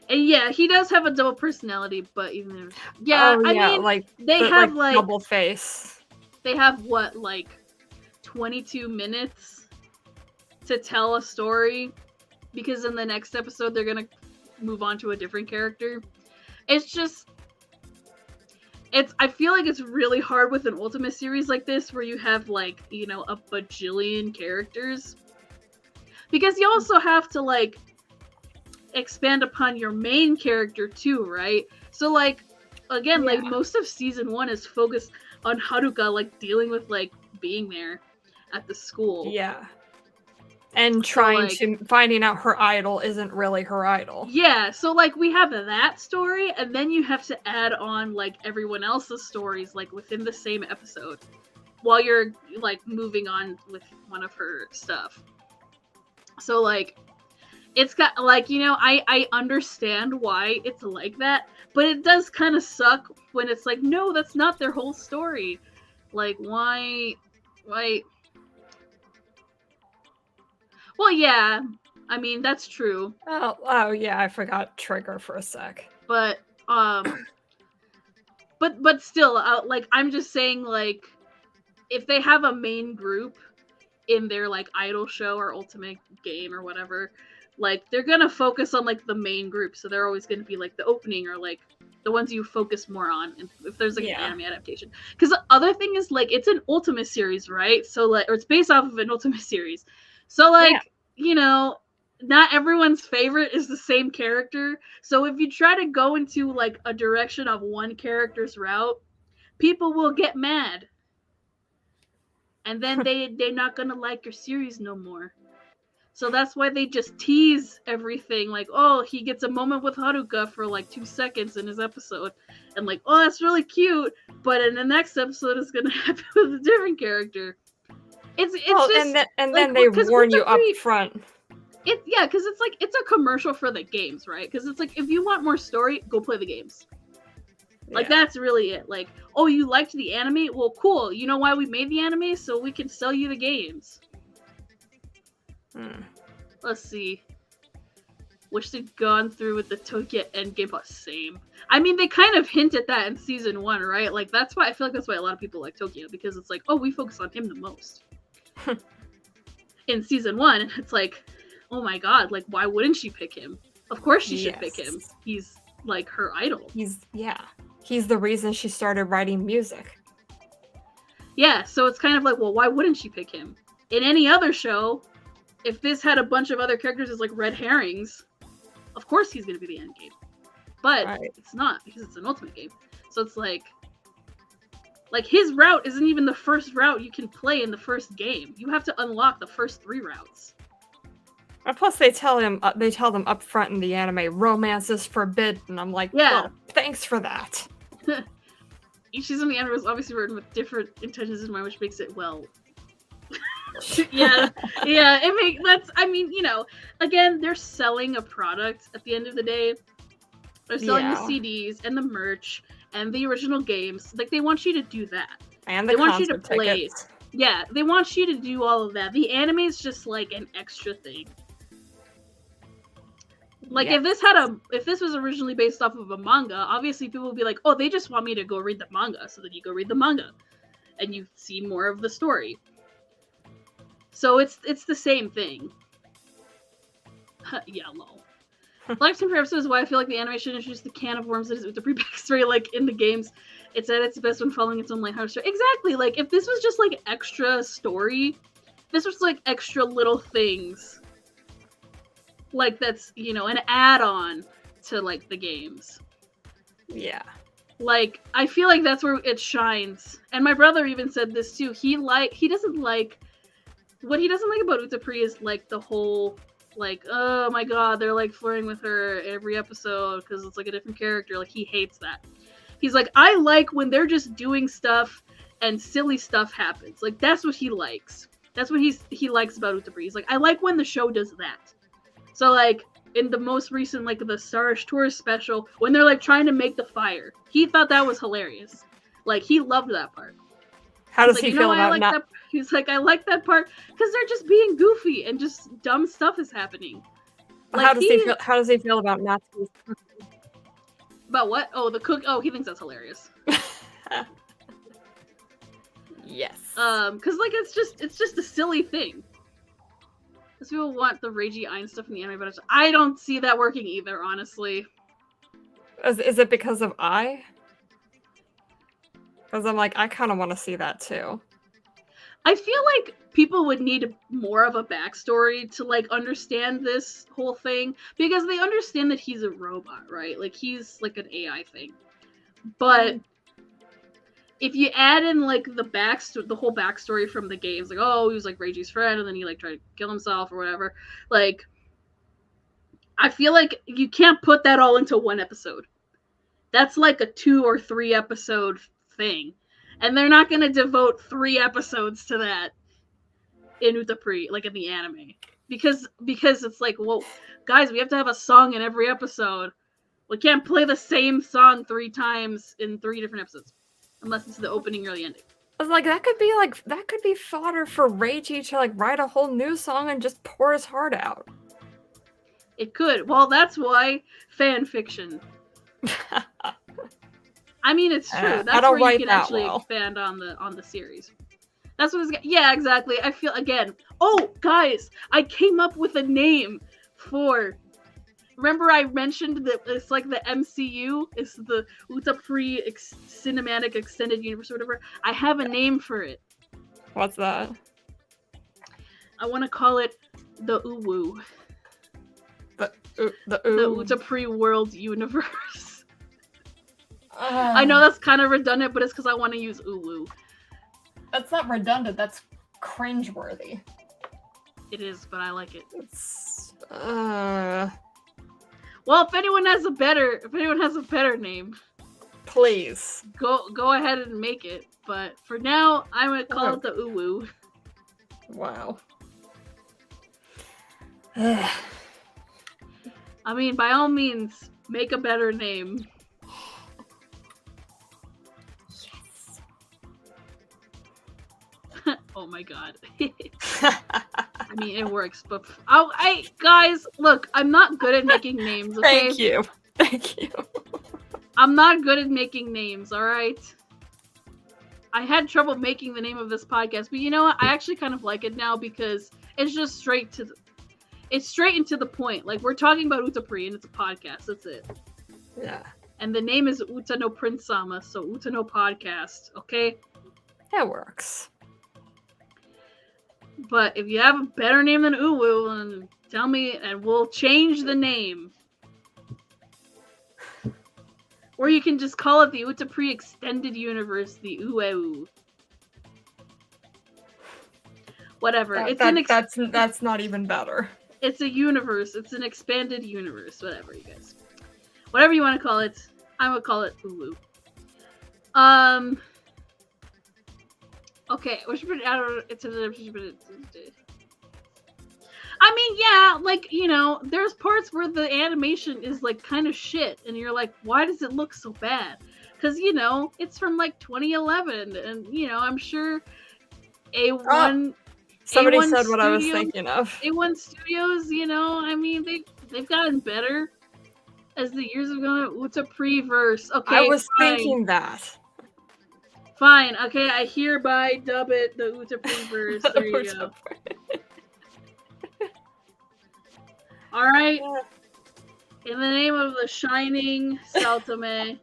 And yeah, he does have a double personality, but even I mean, like they have like double face. They have what, like 22 minutes to tell a story, because in the next episode they're gonna move on to a different character. It's just, I feel like it's really hard with an Ultimate series like this where you have like, you know, a bajillion characters, because you also have to like expand upon your main character too, right? So like, again, like most of season 1 is focused on Haruka like dealing with like being there at the school. Yeah. And trying to finding out her idol isn't really her idol. Yeah, so like we have that story, and then you have to add on like everyone else's stories like within the same episode while you're like moving on with one of her stuff. So like, it's got, like, you know, I understand why it's like that, but it does kind of suck when it's like, no, that's not their whole story. Like, why? Well, yeah, I mean, that's true. Oh yeah, I forgot Trigger for a sec. But, but still, like, I'm just saying, like, if they have a main group in their, like, idol show or ultimate game or whatever, like, they're gonna focus on, like, the main group, so they're always gonna be, like, the opening or, like, the ones you focus more on, if there's like Yeah. an anime adaptation. Because the other thing is like it's an Ultimate series, right? So like, or it's based off of an Ultimate series. So like, you know, not everyone's favorite is the same character. So if you try to go into like a direction of one character's route, people will get mad. And then they're not gonna like your series no more. So that's why they just tease everything, like, oh, he gets a moment with Haruka for like 2 seconds in his episode, and like, oh, that's really cute, but in the next episode it's gonna happen with a different character. It's well, just and like, then they warn you up Utapri, front. because it's like it's a commercial for the games, right? Because it's like if you want more story, go play the games. Like that's really it. Like, oh, you liked the anime? Well, cool. You know why we made the anime? So we can sell you the games. Let's see. Wish they'd gone through with the Tokyo Endgame, but same. I mean, they kind of hint at that in season 1, right? Like, that's why I feel like that's why a lot of people like Tokyo, because it's like, oh, we focus on him the most. In season 1, it's like, oh my god, like, why wouldn't she pick him? Of course she should pick him. He's, like, her idol. He's the reason she started writing music. Yeah, so it's kind of like, well, why wouldn't she pick him? In any other show, if this had a bunch of other characters as, like, red herrings, of course he's going to be the end game. But it's not, because it's an Ultimate game. So it's like his route isn't even the first route you can play in the first game. You have to unlock the first 3 routes. And plus, they tell them up front in the anime, romance is forbidden. I'm like, well, thanks for that. Each season of the anime is obviously written with different intentions in mind, which makes it, well... I mean, you know, again, they're selling a product at the end of the day. They're selling the CDs and the merch and the original games. Like, they want you to do that. And they want you to play. Yeah, they want you to do all of that. The anime is just like an extra thing. Like, if this was originally based off of a manga, obviously people would be like, oh, they just want me to go read the manga. So then you go read the manga and you see more of the story. So it's the same thing. Yeah, lol. Lifetime per episode is why I feel like the anime should introduce the can of worms that is Utapri backstory, like in the games. It's at its best when following its own lighthearted story. Exactly, like if this was just like extra story, this was like extra little things. Like that's, you know, an add-on to like the games. Yeah. Like, I feel like that's where it shines. And my brother even said this too. What he doesn't like about Utapri is like the whole, like, oh my god, they're like flirting with her every episode because it's like a different character. Like, he hates that. He's like, I like when they're just doing stuff and silly stuff happens. Like, that's what he likes. That's what he likes about Utapri. He's like, I like when the show does that. So like in the most recent, like the Starish Tourist special, when they're like trying to make the fire, he thought that was hilarious. Like, he loved that part. How does he feel about that? He's like, I like that part because they're just being goofy and just dumb stuff is happening. Like, how does he feel about Natsuki's cooking? About what? Oh, the cook. Oh, he thinks that's hilarious. Yes. Because like it's just a silly thing. Because people want the Reiji Ein stuff in the anime, but I don't see that working either, honestly. Is it because of I? Because I'm like, I kind of want to see that too. I feel like people would need more of a backstory to like understand this whole thing, because they understand that he's a robot, right? Like, he's like an AI thing. But if you add in like the whole backstory from the games, like, oh, he was like Reiji's friend and then he like tried to kill himself or whatever, like, I feel like you can't put that all into one episode. That's like a 2 or 3 episode thing. And they're not going to devote 3 episodes to that in Utapri, like in the anime. Because it's like, well, guys, we have to have a song in every episode. We can't play the same song 3 times in 3 different episodes. Unless it's the opening or the ending. I was like, that could be fodder for Reiji to like write a whole new song and just pour his heart out. It could. Well, that's why fan fiction. I mean, it's true. That's where you can actually expand on the series. That's what it's. Yeah, exactly. I feel again. Oh, guys, I came up with a name for remember I mentioned that it's like the MCU, it's the Utapri Cinematic Extended Universe or whatever. I have a name for it. What's that? I want to call it the Uwu. The Utapri World Universe. I know that's kind of redundant, but it's because I want to use Uwu. That's not redundant. That's cringeworthy. It is, but I like it. It's Well, if anyone has a better name, please go ahead and make it. But for now, I'm gonna call it the Uwu. Wow. I mean, by all means, make a better name. Yes. Oh my god. I mean, it works, but guys, look, I'm not good at making names, okay? Thank you. I'm not good at making names, alright? I had trouble making the name of this podcast, but you know what? I actually kind of like it now because it's just straight into the point. Like, we're talking about Utapri and it's a podcast, that's it. Yeah. And the name is Uta no Prince Sama, so Uta no Podcast, okay? That works. But if you have a better name than Uwu, then tell me and we'll change the name. Or you can just call it the Utapri Extended Universe, the Uwu. Whatever. That's not even better. It's a universe. It's an expanded universe. Whatever, you guys. Whatever you want to call it. I'm gonna call it Uwu. Okay, I mean, yeah, like, you know, there's parts where the animation is, like, kind of shit, and you're like, why does it look so bad? Because, you know, it's from, like, 2011, and, you know, I'm sure somebody A1 said what I was thinking of. A1 Studios, you know, I mean, they've gotten better as the years have gone on. Utapri-verse. Okay, I was fine. thinking that. Fine, okay, I hereby dub it the Utapri-verse. There you go. Alright. In the name of the shining Saltame.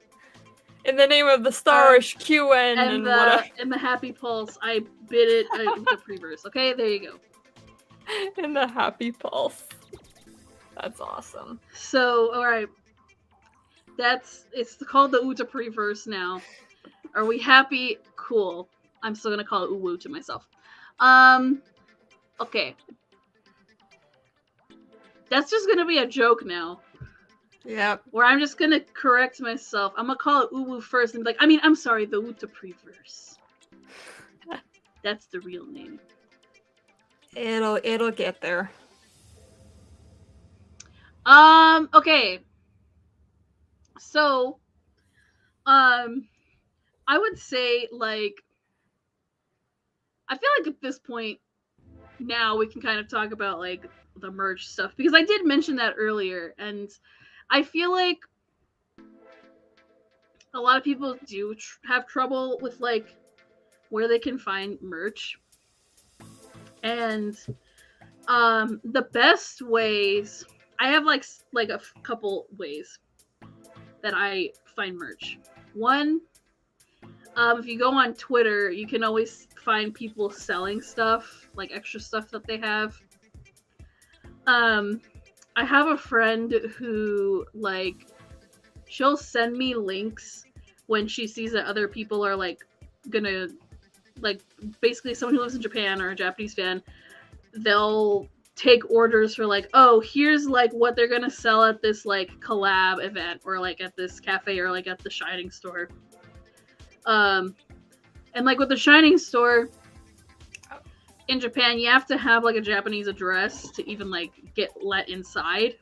In the name of the starish QN and whatever. In the happy pulse, I bid it Utapri-verse. Okay, there you go. In the happy pulse. That's awesome. So, alright. It's called the Utapri-verse now. Are we happy? Cool. I'm still gonna call it Uwu to myself. Okay. That's just gonna be a joke now. Yep. Where I'm just gonna correct myself. I'm gonna call it Uwu first and be like, I'm sorry, the Utapri-verse. That's the real name. It'll get there. Okay. So, I would say, like, I feel like at this point now we can kind of talk about, like, the merch stuff, because I did mention that earlier, and I feel like a lot of people do have trouble with, like, where they can find merch. And the best ways, I have like a couple ways that I find merch. One, if you go on Twitter, you can always find people selling stuff, like extra stuff that they have. I have a friend who, like, she'll send me links when she sees that other people are, like, gonna, like, basically someone who lives in Japan or a Japanese fan, they'll take orders for, like, oh, here's, like, what they're gonna sell at this, like, collab event, or, like, at this cafe, or, like, at the Shining store. And, like, with the Shining store in Japan, you have to have, like, a Japanese address to even, like, get let inside.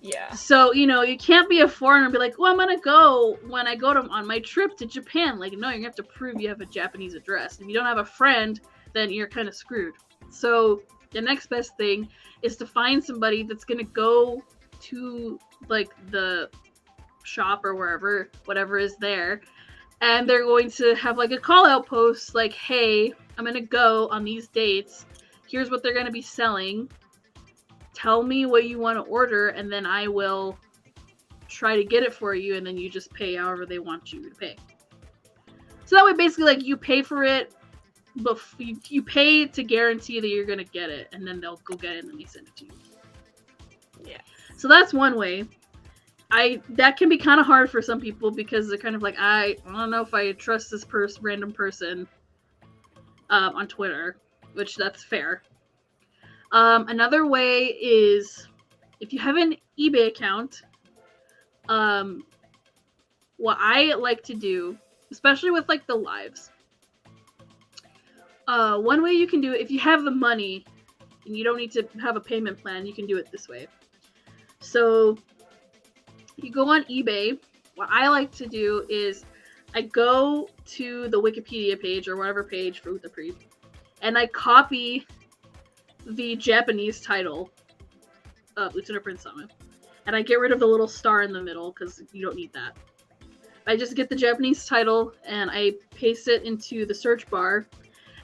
Yeah. So, you know, you can't be a foreigner and be like, well, I'm gonna go when I go on my trip to Japan. Like, no, you're gonna have to prove you have a Japanese address. If you don't have a friend, then you're kind of screwed. So the next best thing is to find somebody that's gonna go to, like, the shop or wherever, whatever is there, and they're going to have, like, a call out post, like, hey, I'm gonna go on these dates. Here's what they're gonna be selling. tell me what you want to order, and then I will try to get it for you, and then you just pay however they want you to pay. So that way, basically, like, you pay for it, but you pay to guarantee that you're gonna get it, and then they'll go get it and then they send it to you. Yeah. So that's one way. That can be kind of hard for some people because they're kind of like, I don't know if I trust this random person on Twitter, which that's fair. Another way is if you have an eBay account. What I like to do, especially with like the lives, one way you can do it, if you have the money and you don't need to have a payment plan, you can do it this way. So you go on eBay. What I like to do is I go to the Wikipedia page or whatever page for Utapri, and I copy the Japanese title of Lieutenant Prince Sama, and I get rid of the little star in the middle because you don't need that. I just get the Japanese title and I paste it into the search bar.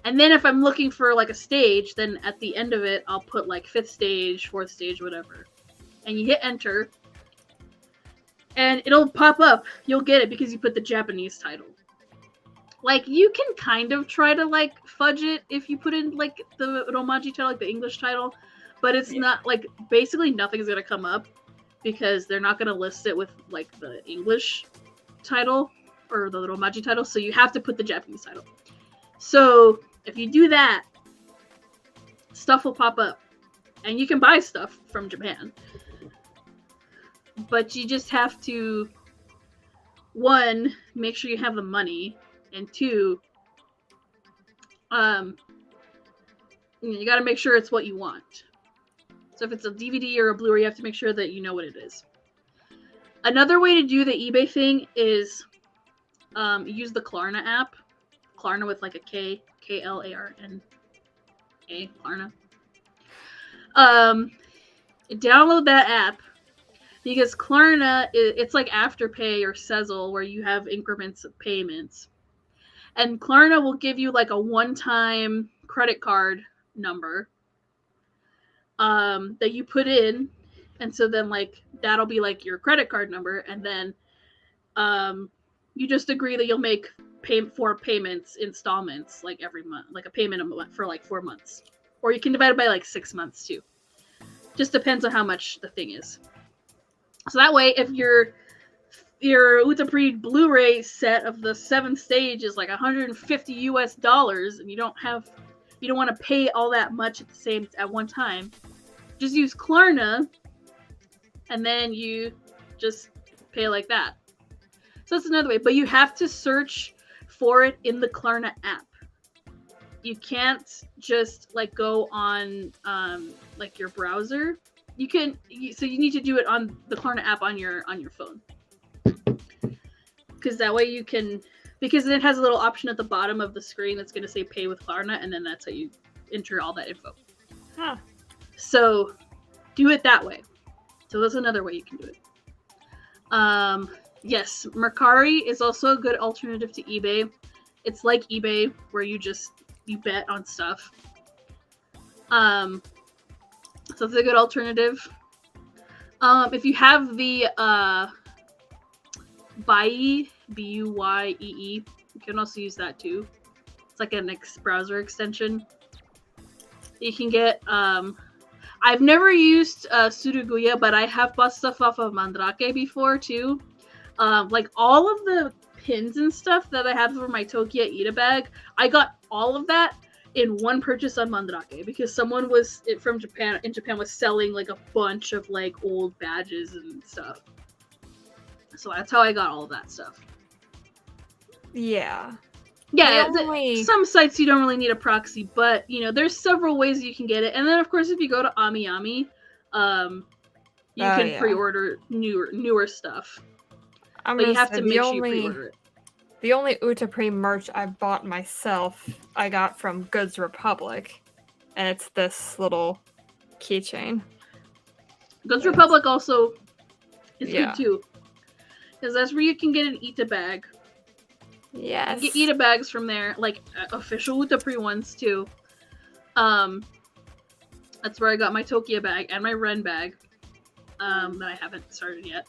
And then if I'm looking for like a stage, then at the end of it, I'll put like 5th stage, 4th stage, whatever. And you hit enter. And it'll pop up. You'll get it because you put the Japanese title. Like, you can kind of try to like fudge it if you put in like the Romaji title, like the English title. But it's not like, basically nothing's going to come up because they're not going to list it with like the English title or the Romaji title. So you have to put the Japanese title. So if you do that, stuff will pop up. And you can buy stuff from Japan. But you just have to, 1, make sure you have the money, and 2, you gotta make sure it's what you want. So if it's a DVD or a Blu-ray, you have to make sure that you know what it is. Another way to do the eBay thing is use the Klarna app. Klarna with like a K, Klarna, Klarna. Download that app because Klarna, it's like Afterpay or Sezzle where you have increments of payments. And Klarna will give you like a one-time credit card number that you put in. And so then like that'll be like your credit card number. And then you just agree that you'll make 4 payments, installments, like every month, like a payment a month for like 4 months. Or you can divide it by like 6 months too. Just depends on how much the thing is. So that way, if your Utapri Blu-ray set of the 7th stage is like $150 and you don't want to pay all that much at one time, just use Klarna and then you just pay like that. So that's another way, but you have to search for it in the Klarna app. You can't just like go on like your browser. So you need to do it on the Klarna app on your phone. Because that way you can, because it has a little option at the bottom of the screen that's going to say pay with Klarna, and then that's how you enter all that info. Huh. So do it that way. So that's another way you can do it. Yes, Mercari is also a good alternative to eBay. It's like eBay where you bet on stuff. So it's a good alternative. If you have the Buyee, Buyee, you can also use that too. It's like an browser extension. You can get. I've never used Suruguya, but I have bought stuff off of Mandrake before too. Like all of the pins and stuff that I have for my Tokia Ita bag, I got all of that in one purchase on Mandrake because someone from Japan was selling like a bunch of like old badges and stuff. So that's how I got all of that stuff. Yeah. Yeah, some sites you don't really need a proxy, but there's several ways you can get it. And then of course if you go to AmiAmi, you can pre-order newer stuff. But you have to make sure you pre-order it. The only Utapri merch I bought myself, I got from Goods Republic, and it's this little keychain. Goods Republic also is good too, because that's where you can get an Ita bag. Yes. You can get Ita bags from there, like official Utapri ones too. And That's where I got my Tokia bag and my Ren bag. That I haven't started yet.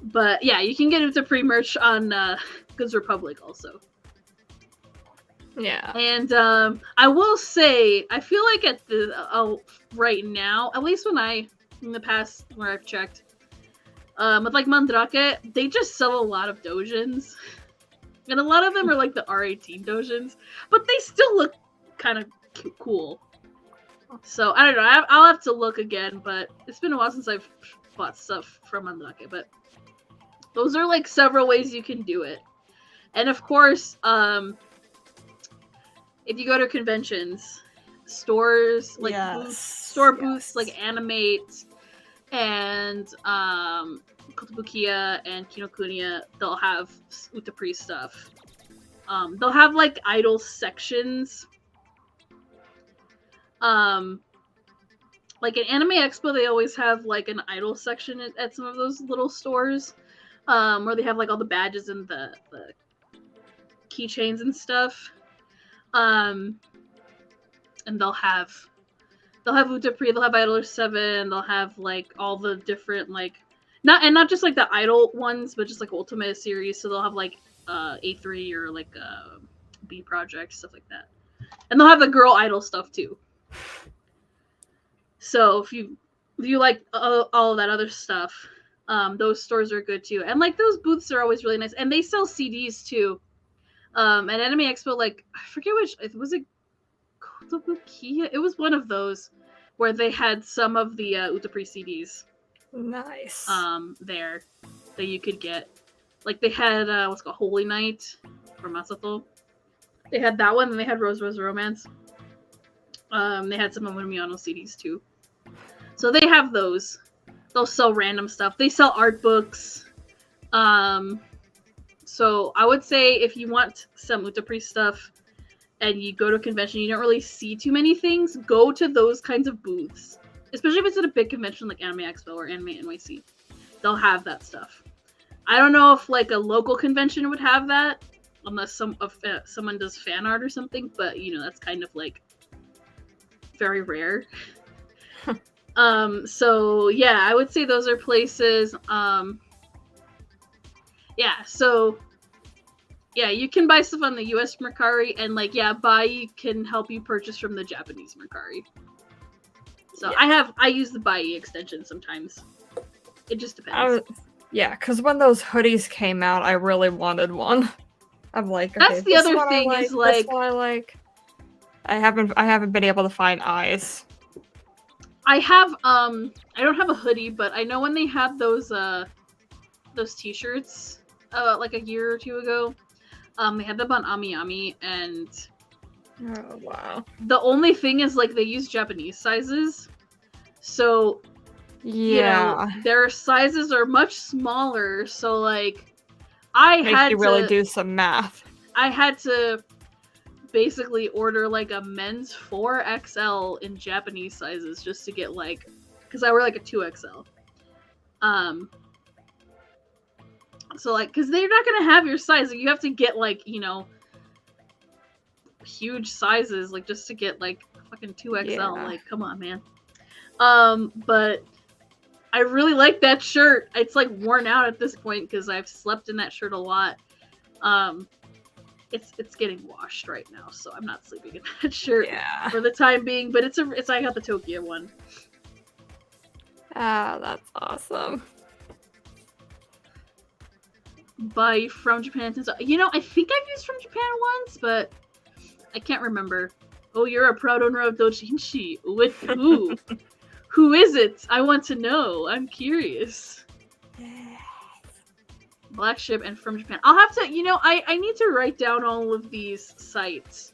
But yeah, you can get Utapri merch on Goods Republic also. Yeah. And I will say, I feel like at the right now, at least in the past where I've checked, with like Mandrake, they just sell a lot of dojins, and a lot of them are like the R18 dojins, but they still look kind of cool. So I don't know. I'll have to look again, but it's been a while since I've bought stuff from Mandrake. But those are like several ways you can do it, and of course, if you go to conventions, stores like booths like Animate and Kotobukiya and Kinokuniya, they'll have Utapri stuff. They'll have like idol sections. Like at Anime Expo, they always have like an idol section at some of those little stores, where they have like all the badges and the keychains and stuff. And they'll have Utapri, they'll have Idol 7, they'll have like all the different like not just like the idol ones, but just like Ultimate series. So they'll have like A3 or like B project, stuff like that. And they'll have the girl idol stuff too. So if you like all of that other stuff, those stores are good too. And like those booths are always really nice. And they sell CDs too. At Anime Expo, like I forget which, was it Kotobukiya? It was one of those where they had some of the Utapri CDs. Nice. There that you could get. Like they had what's called Holy Night from Masato. They had that one, and they had Rose Rose Romance. They had some of Miyano CDs too. So they have those. They'll sell random stuff. They sell art books. So I would say if you want some Utapri stuff and you go to a convention, you don't really see too many things, go to those kinds of booths. Especially if it's at a big convention like Anime Expo or Anime NYC. They'll have that stuff. I don't know if like a local convention would have that, unless someone does fan art or something, but you know, that's kind of like very rare. So yeah, I would say those are places. Yeah, so yeah, you can buy stuff on the US Mercari, and like yeah, Bai can help you purchase from the Japanese Mercari. So yeah. I use the Bai extension sometimes. It just depends. Yeah, because when those hoodies came out, I really wanted one. I'm like, okay, that's the other thing is like, this one I like. I haven't been able to find eyes. I have I don't have a hoodie, but I know when they had those t-shirts like a year or two ago, they had them on Ami Ami, and oh wow. The only thing is like they use Japanese sizes, so yeah, you know, their sizes are much smaller. So like I had to really do some math. I had to basically order like a men's 4XL in Japanese sizes just to get like, because I wear like a 2XL. So like, because they're not gonna have your size, you have to get like, you know, huge sizes like just to get like fucking 2XL. Yeah. Like, come on, man. But I really like that shirt. It's like worn out at this point because I've slept in that shirt a lot. It's getting washed right now, so I'm not sleeping in that shirt for the time being. But it's I got the Tokyo one. Ah, that's awesome. Buy from Japan. You know, I think I've used from Japan once, but I can't remember. Oh, you're a proud owner of Dojinshi. With who? Who is it? I want to know. I'm curious. Black Ship and from Japan. I'll have to, you know, I need to write down all of these sites.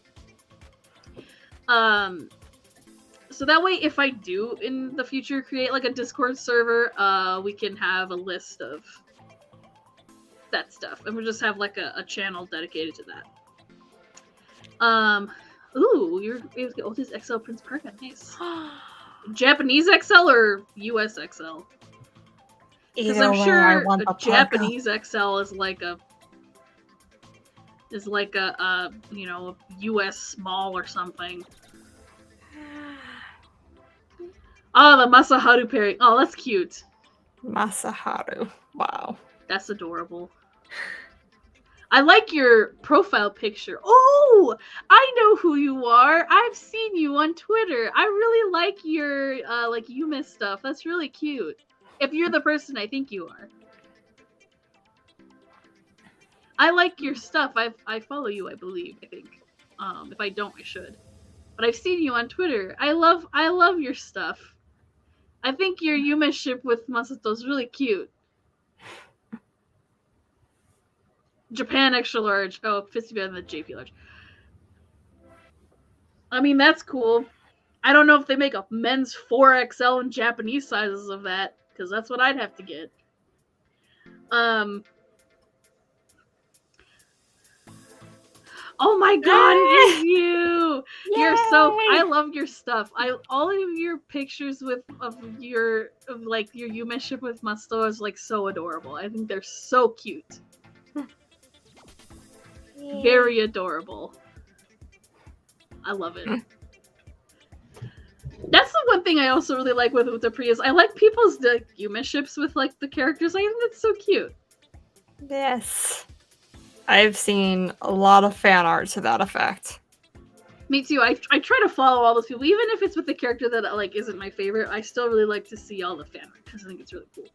So that way, if I do in the future create like a Discord server, we can have a list of that stuff, and we'll just have like a channel dedicated to that. Ooh, you're able to get oldest XL Prince Perka. Nice. Japanese XL or US XL? Because I'm sure a Japanese XL is like a you know, US small or something. Oh, the Masaharu pairing. Oh, that's cute. Masaharu. Wow. That's adorable. I like your profile picture. Oh, I know who you are. I've seen you on Twitter. I really like your like Yume stuff. That's really cute. If you're the person I think you are. I like your stuff. I follow you, I believe, I think. If I don't, I should. But I've seen you on Twitter. I love your stuff. I think your Yume ship with Masato is really cute. Japan extra large. Oh, fits better than the JP large. I mean, that's cool. I don't know if they make a men's 4XL in Japanese sizes of that, because that's what I'd have to get. Oh my god, it is you! Yay! You're so. I love your stuff. All of your pictures of your Yume ship with Masato is like so adorable. I think they're so cute. Very adorable. I love it. That's the one thing I also really like with Utapri is I like people's Yume ships with like the characters. I think that's so cute. Yes. I've seen a lot of fan art to that effect. Me too. I try to follow all those people, even if it's with the character that like isn't my favorite. I still really like to see all the fan art because I think it's really cool.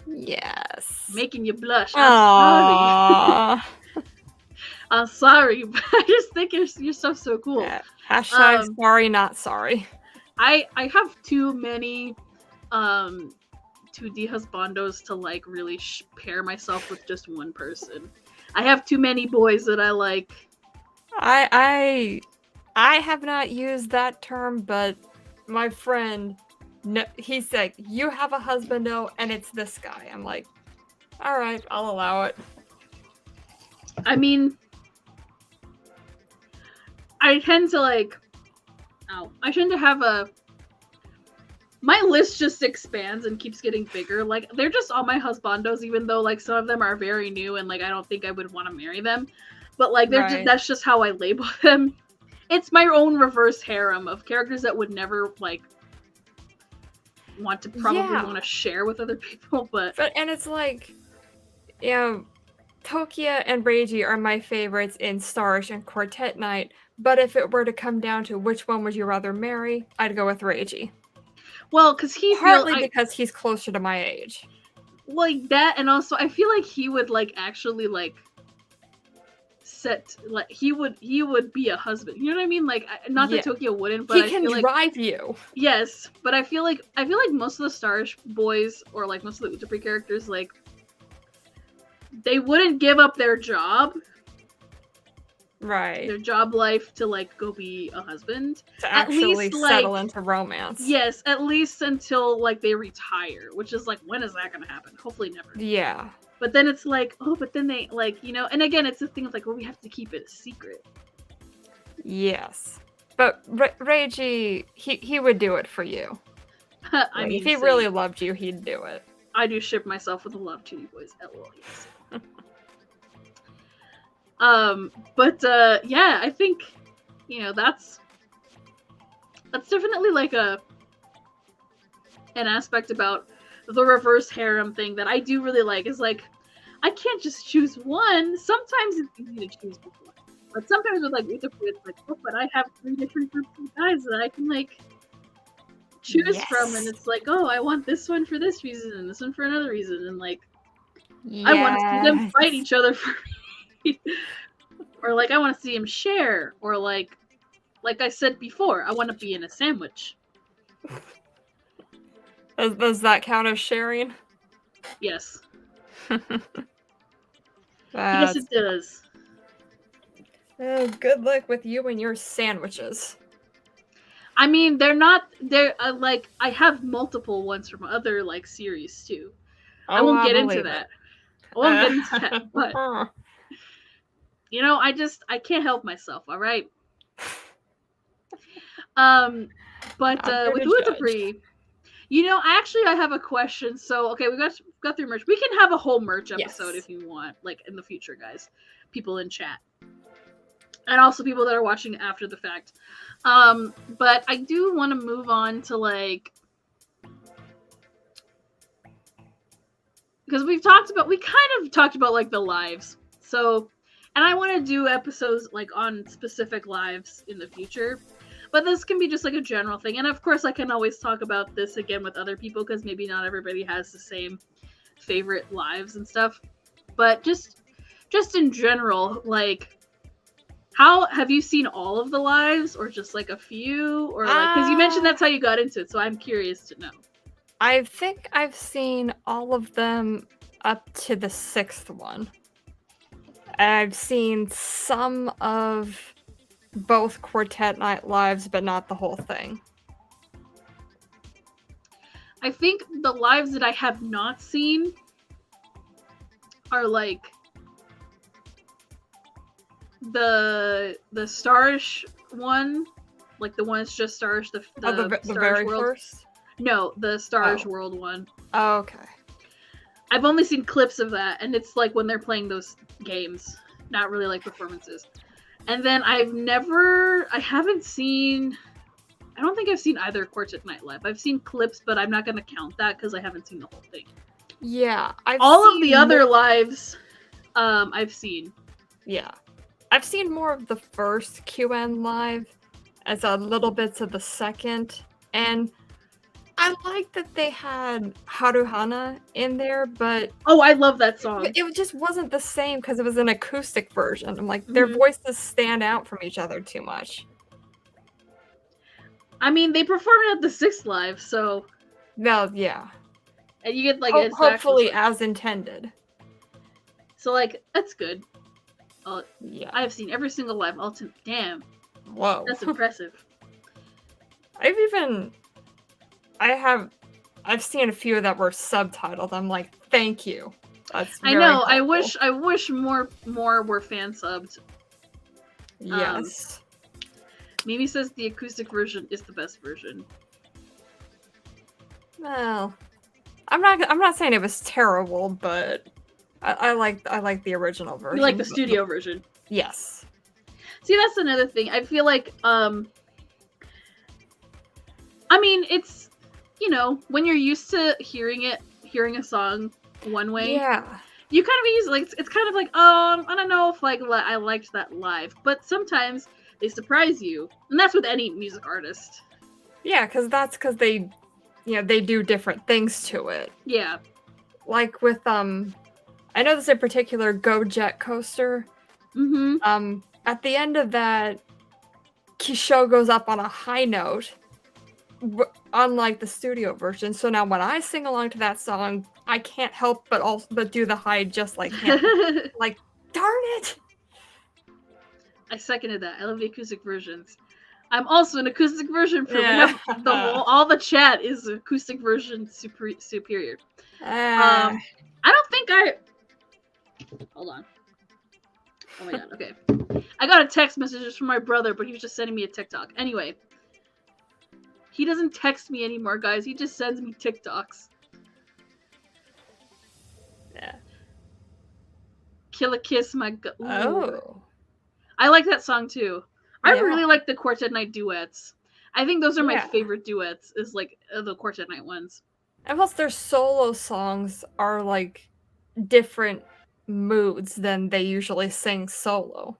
Yes. Making you blush. I'm sorry. I'm sorry, but I just think your stuff's so cool. Yeah. Hashtag sorry, not sorry. I have too many 2D husbandos to like really pair myself with just one person. I have too many boys that I like. I have not used that term, but my friend, he's like, you have a husbando and it's this guy. I'm like, all right, I'll allow it. I mean, I tend to like, I tend to have my list just expands and keeps getting bigger. Like, they're just all my husbandos, even though like some of them are very new and like I don't think I would want to marry them. But like that's just how I label them. It's my own reverse harem of characters that would never like want to want to share with other people. But and it's like, you know, Tokia and Reiji are my favorites in Starish and Quartet Night. But if it were to come down to which one would you rather marry, I'd go with Reiji. Well, because because he's closer to my age. Like that, and also I feel like he would like actually like he would be a husband. You know what I mean? Like, not that Tokia wouldn't, but he can drive you. Yes, but I feel like most of the Starish boys or like most of the Utapri characters, like, they wouldn't give up their job. Right. Their job life to like go be a husband. To actually settle into romance. Yes, at least until like they retire, which is like, when is that gonna happen? Hopefully never. Yeah. But then it's like, oh, but then they like, you know, and again, it's the thing of like, well, we have to keep it a secret. Yes. But Reiji, he would do it for you. I mean, if he really loved you, he'd do it. I do ship myself with a lot of 2D boys. LOL, yes. Yeah, I think, you know, that's definitely like an aspect about the reverse harem thing that I do really like, is like, I can't just choose one. Sometimes it's easy to choose one. But sometimes with like Utapri, it's like, oh, but I have 3 different groups of guys that I can like choose from, and it's like, oh, I want this one for this reason and this one for another reason, and like, I want to see them fight each other for me. Or like, I want to see them share, or like I said before, I want to be in a sandwich. Does that count as sharing? Yes. Yes, it does. Oh, good luck with you and your sandwiches. I mean, they're like, I have multiple ones from other like series too. I won't get into that. But you know, I can't help myself, all right? But with Utapri, you know, I have a question. So, okay, we got through merch. We can have a whole merch episode if you want, like in the future, guys. People in chat. And also people that are watching after the fact. But I do want to move on to like because we kind of talked about like the lives. So, and I want to do episodes like on specific lives in the future. But this can be just like a general thing. And of course I can always talk about this again with other people because maybe not everybody has the same favorite lives and stuff. But just in general, like, how have you seen all of the lives or just like a few, or like, because you mentioned that's how you got into it, so I'm curious to know. I think I've seen all of them up to the 6th one. I've seen some of both Quartet Night lives, but not the whole thing. I think the lives that I have not seen are like the Starish one, like the one that's just Starish, the Starish very World. first? No, the Starish World one. Oh, okay. I've only seen clips of that, and it's like when they're playing those games, not really like performances. And then I don't think I've seen either Quartet Night Live. I've seen clips, but I'm not going to count that because I haven't seen the whole thing. Yeah. All of the other lives, I've seen. Yeah. I've seen more of the first QN live as a little bits of the second. And I like that they had Haruhana in there, but... Oh, I love that song. It just wasn't the same because it was an acoustic version. I'm like, their voices stand out from each other too much. I mean, they performed it at the 6th live, so... Well, yeah. And you get, like, hopefully as intended. So, like, that's good. Yeah. I have seen every single live. Damn. Whoa. That's impressive. I've seen a few that were subtitled. I'm like, thank you. That's very I know. helpful. I wish more were fan subbed. Yes. Mimi says the acoustic version is the best version. Well, I'm not saying it was terrible, but I like the original version. You like the studio version? Yes. See, that's another thing. I feel like I mean, it's, you know, when you're used to hearing a song one way, yeah, you kind of use like it's kind of like, oh, I don't know if like I liked that live, but sometimes they surprise you, and that's with any music artist. Yeah, because they, they do different things to it. Yeah, like with I know this in particular, Go Jet Coaster. Mm-hmm. At the end of that, Kisho goes up on a high note, unlike the studio version. So now when I sing along to that song, I can't help but do the high just like him. Like, darn it! I seconded that. I love the acoustic versions. I'm also an acoustic version for all the chat is acoustic version superior. I don't think hold on. Oh my god, okay. I got a text message from my brother, but he was just sending me a TikTok. Anyway. He doesn't text me anymore, guys. He just sends me TikToks. Yeah. Kill a Kiss, my god. Oh. I like that song too. I really like the Quartet Night duets. I think those are my favorite duets, is like the Quartet Night ones. And plus their solo songs are like different moods than they usually sing solo.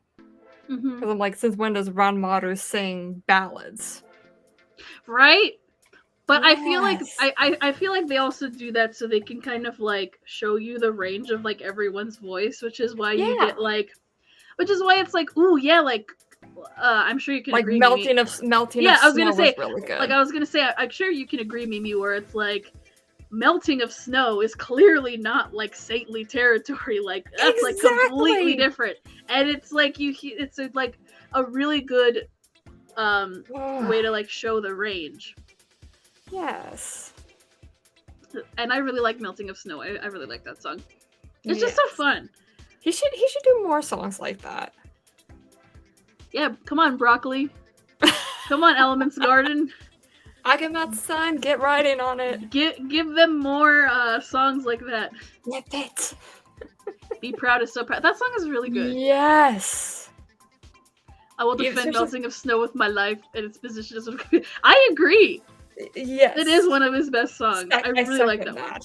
Because I'm like, since when does Ranmaru sing ballads? Right? But yes. I feel like they also do that so they can kind of like show you the range of like everyone's voice, which is why you get like, which is why it's like, ooh yeah, like I'm sure you can agree. Melting of Snow really good. Like I was gonna say, I'm sure you can agree, Mimi, where it's like Melting of Snow is clearly not like saintly territory. Like that's like completely different, and it's like it's like a really good way to like show the range. Yes. And I really like Melting of Snow. I really like that song. It's just so fun. He should do more songs like that. Yeah, come on, Broccoli. Come on, Elements Garden. Agamotto-san, get right in on it. Give them more songs like that. Nip it. Be Proud is so proud. That song is really good. Yes. I will defend Melting of Snow with my life and its position as I agree. Yes. It is one of his best songs. I really like that one.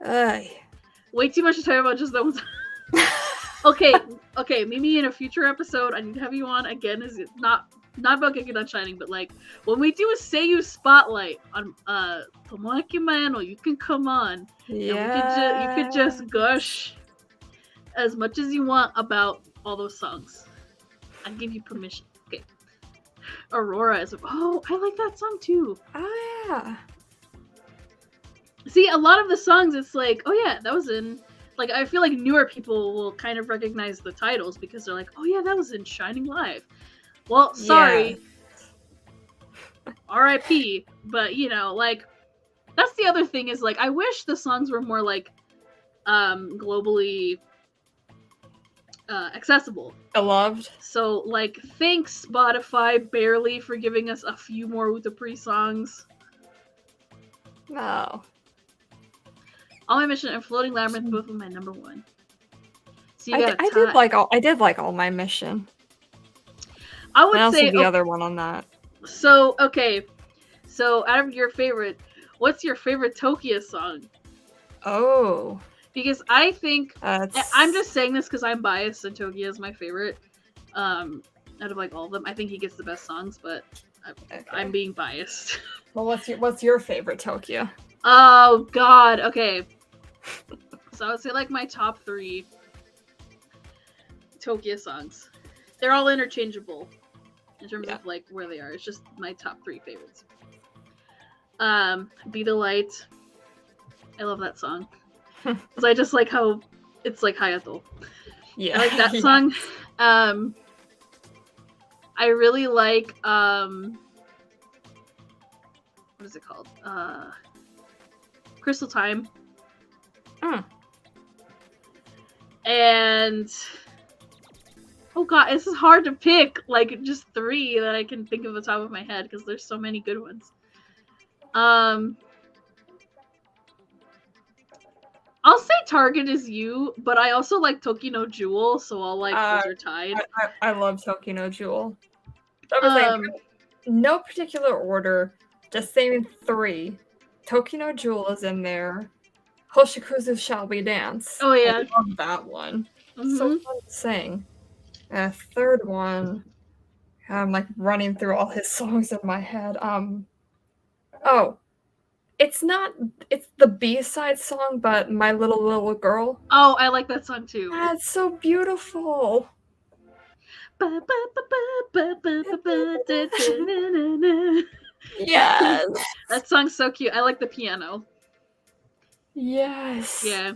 Ay. Way too much to talk about just that one song. Okay, maybe in a future episode I need to have you on again. Is it not about Gekiden Shining, but like when we do a Seiyu spotlight on Tomoaki Mano, you can come on. Yeah. And you could just gush as much as you want about all those songs. I give you permission. Okay. Aurora is I like that song too. Oh yeah. See, a lot of the songs it's like, oh yeah, that was in like I feel like newer people will kind of recognize the titles because they're like, oh yeah, that was in Shining Live. Well, sorry. Yeah. R.I.P. But you know, like that's the other thing is like I wish the songs were more like globally accessible. Beloved. So like thanks Spotify barely for giving us a few more Utapri songs. No. All My Mission and Floating Labyrinth both of my number one. So I did like All My Mission. I would say the other one on that. So okay. So out of your favorite, what's your favorite Tokia song? Oh. Because I think I'm just saying this because I'm biased and Tokia is my favorite. Out of like all of them, I think he gets the best songs, but I'm being biased. Well, what's your favorite Tokia? Oh God. Okay. So I would say like my top 3 Tokia songs. They're all interchangeable in terms of like where they are. It's just my top 3 favorites. Be the Light. I love that song. Because I just like how it's like Hayato. Yeah. I like that song. I really like what is it called? Crystal Time. And oh god, this is hard to pick like just 3 that I can think of the top of my head because there's so many good ones. I'll say Target Is You, but I also like Toki no Jewel, so I'll like those are tied. I love Toki no Jewel. No particular order, just saying 3. Toki no Jewel is in there. Hoshikuzu Shall We Dance. Oh yeah. I love that one. So fun to sing. And a third one, I'm like running through all his songs in my head. It's the B-side song, but My Little Girl. Oh, I like that song too. That's so beautiful. Yes. That song's so cute. I like the piano. Yes. Yeah.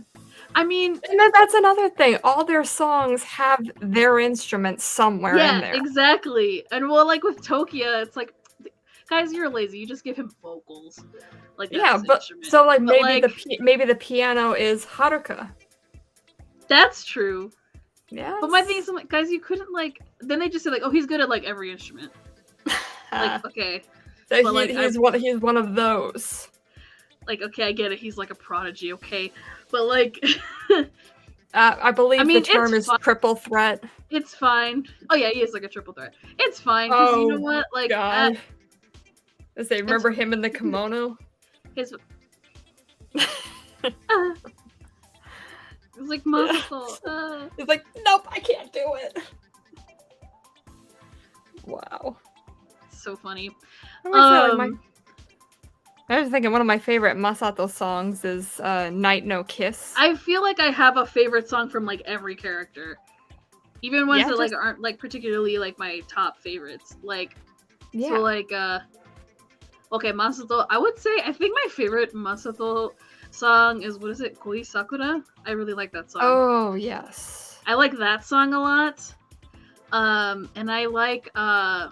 I mean, and then that's another thing. All their songs have their instruments somewhere in there. Yeah, exactly. And well, like with Tokia, it's like, guys, you're lazy. You just give him vocals. Like but so like maybe the piano is Haruka. That's true. Yeah. But my thing is, like, guys, you couldn't like. Then they just say like, oh, he's good at like every instrument. Like okay. So he's one of those. Like okay, I get it. He's like a prodigy. Okay, but like. I believe the term is triple threat. It's fine. Oh yeah, he is like a triple threat. It's fine because you know what? Like, God. Remember him in the kimono? His. It's like Masato. He's like, nope, I can't do it. Wow. So funny. I was thinking one of my favorite Masato songs is Night No Kiss. I feel like I have a favorite song from like every character. Even ones that like aren't like particularly like my top favorites. Like so like okay, Masato, I would say I think my favorite Masato song is what is it? Koi Sakura? I really like that song. Oh, yes. I like that song a lot. And I like God,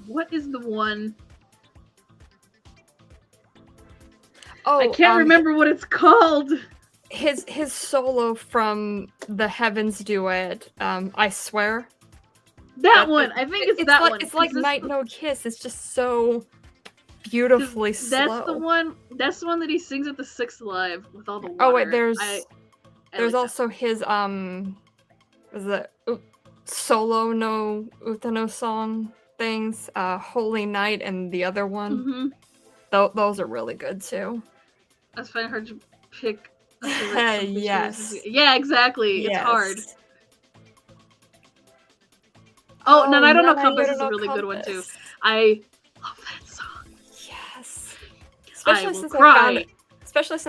what is the one? Oh, I can't remember what it's called. His solo from the Heavens duet, I Swear. That one. I think it's that one. It's like Night No Kiss. It's just so beautifully slow. That's the one that he sings at the 6th Live with all the water. Oh wait, there's like also his was it solo no Utano song things, Holy Night and the other one. Mm-hmm. Those are really good too. That's fine. pick a favorite something Yes. Yeah, exactly. It's hard. Yes. Oh, Oh, Nanairo no Compass Nanairo is a no really good one too. Compass. I love that song. Yes. I Especially will since cry.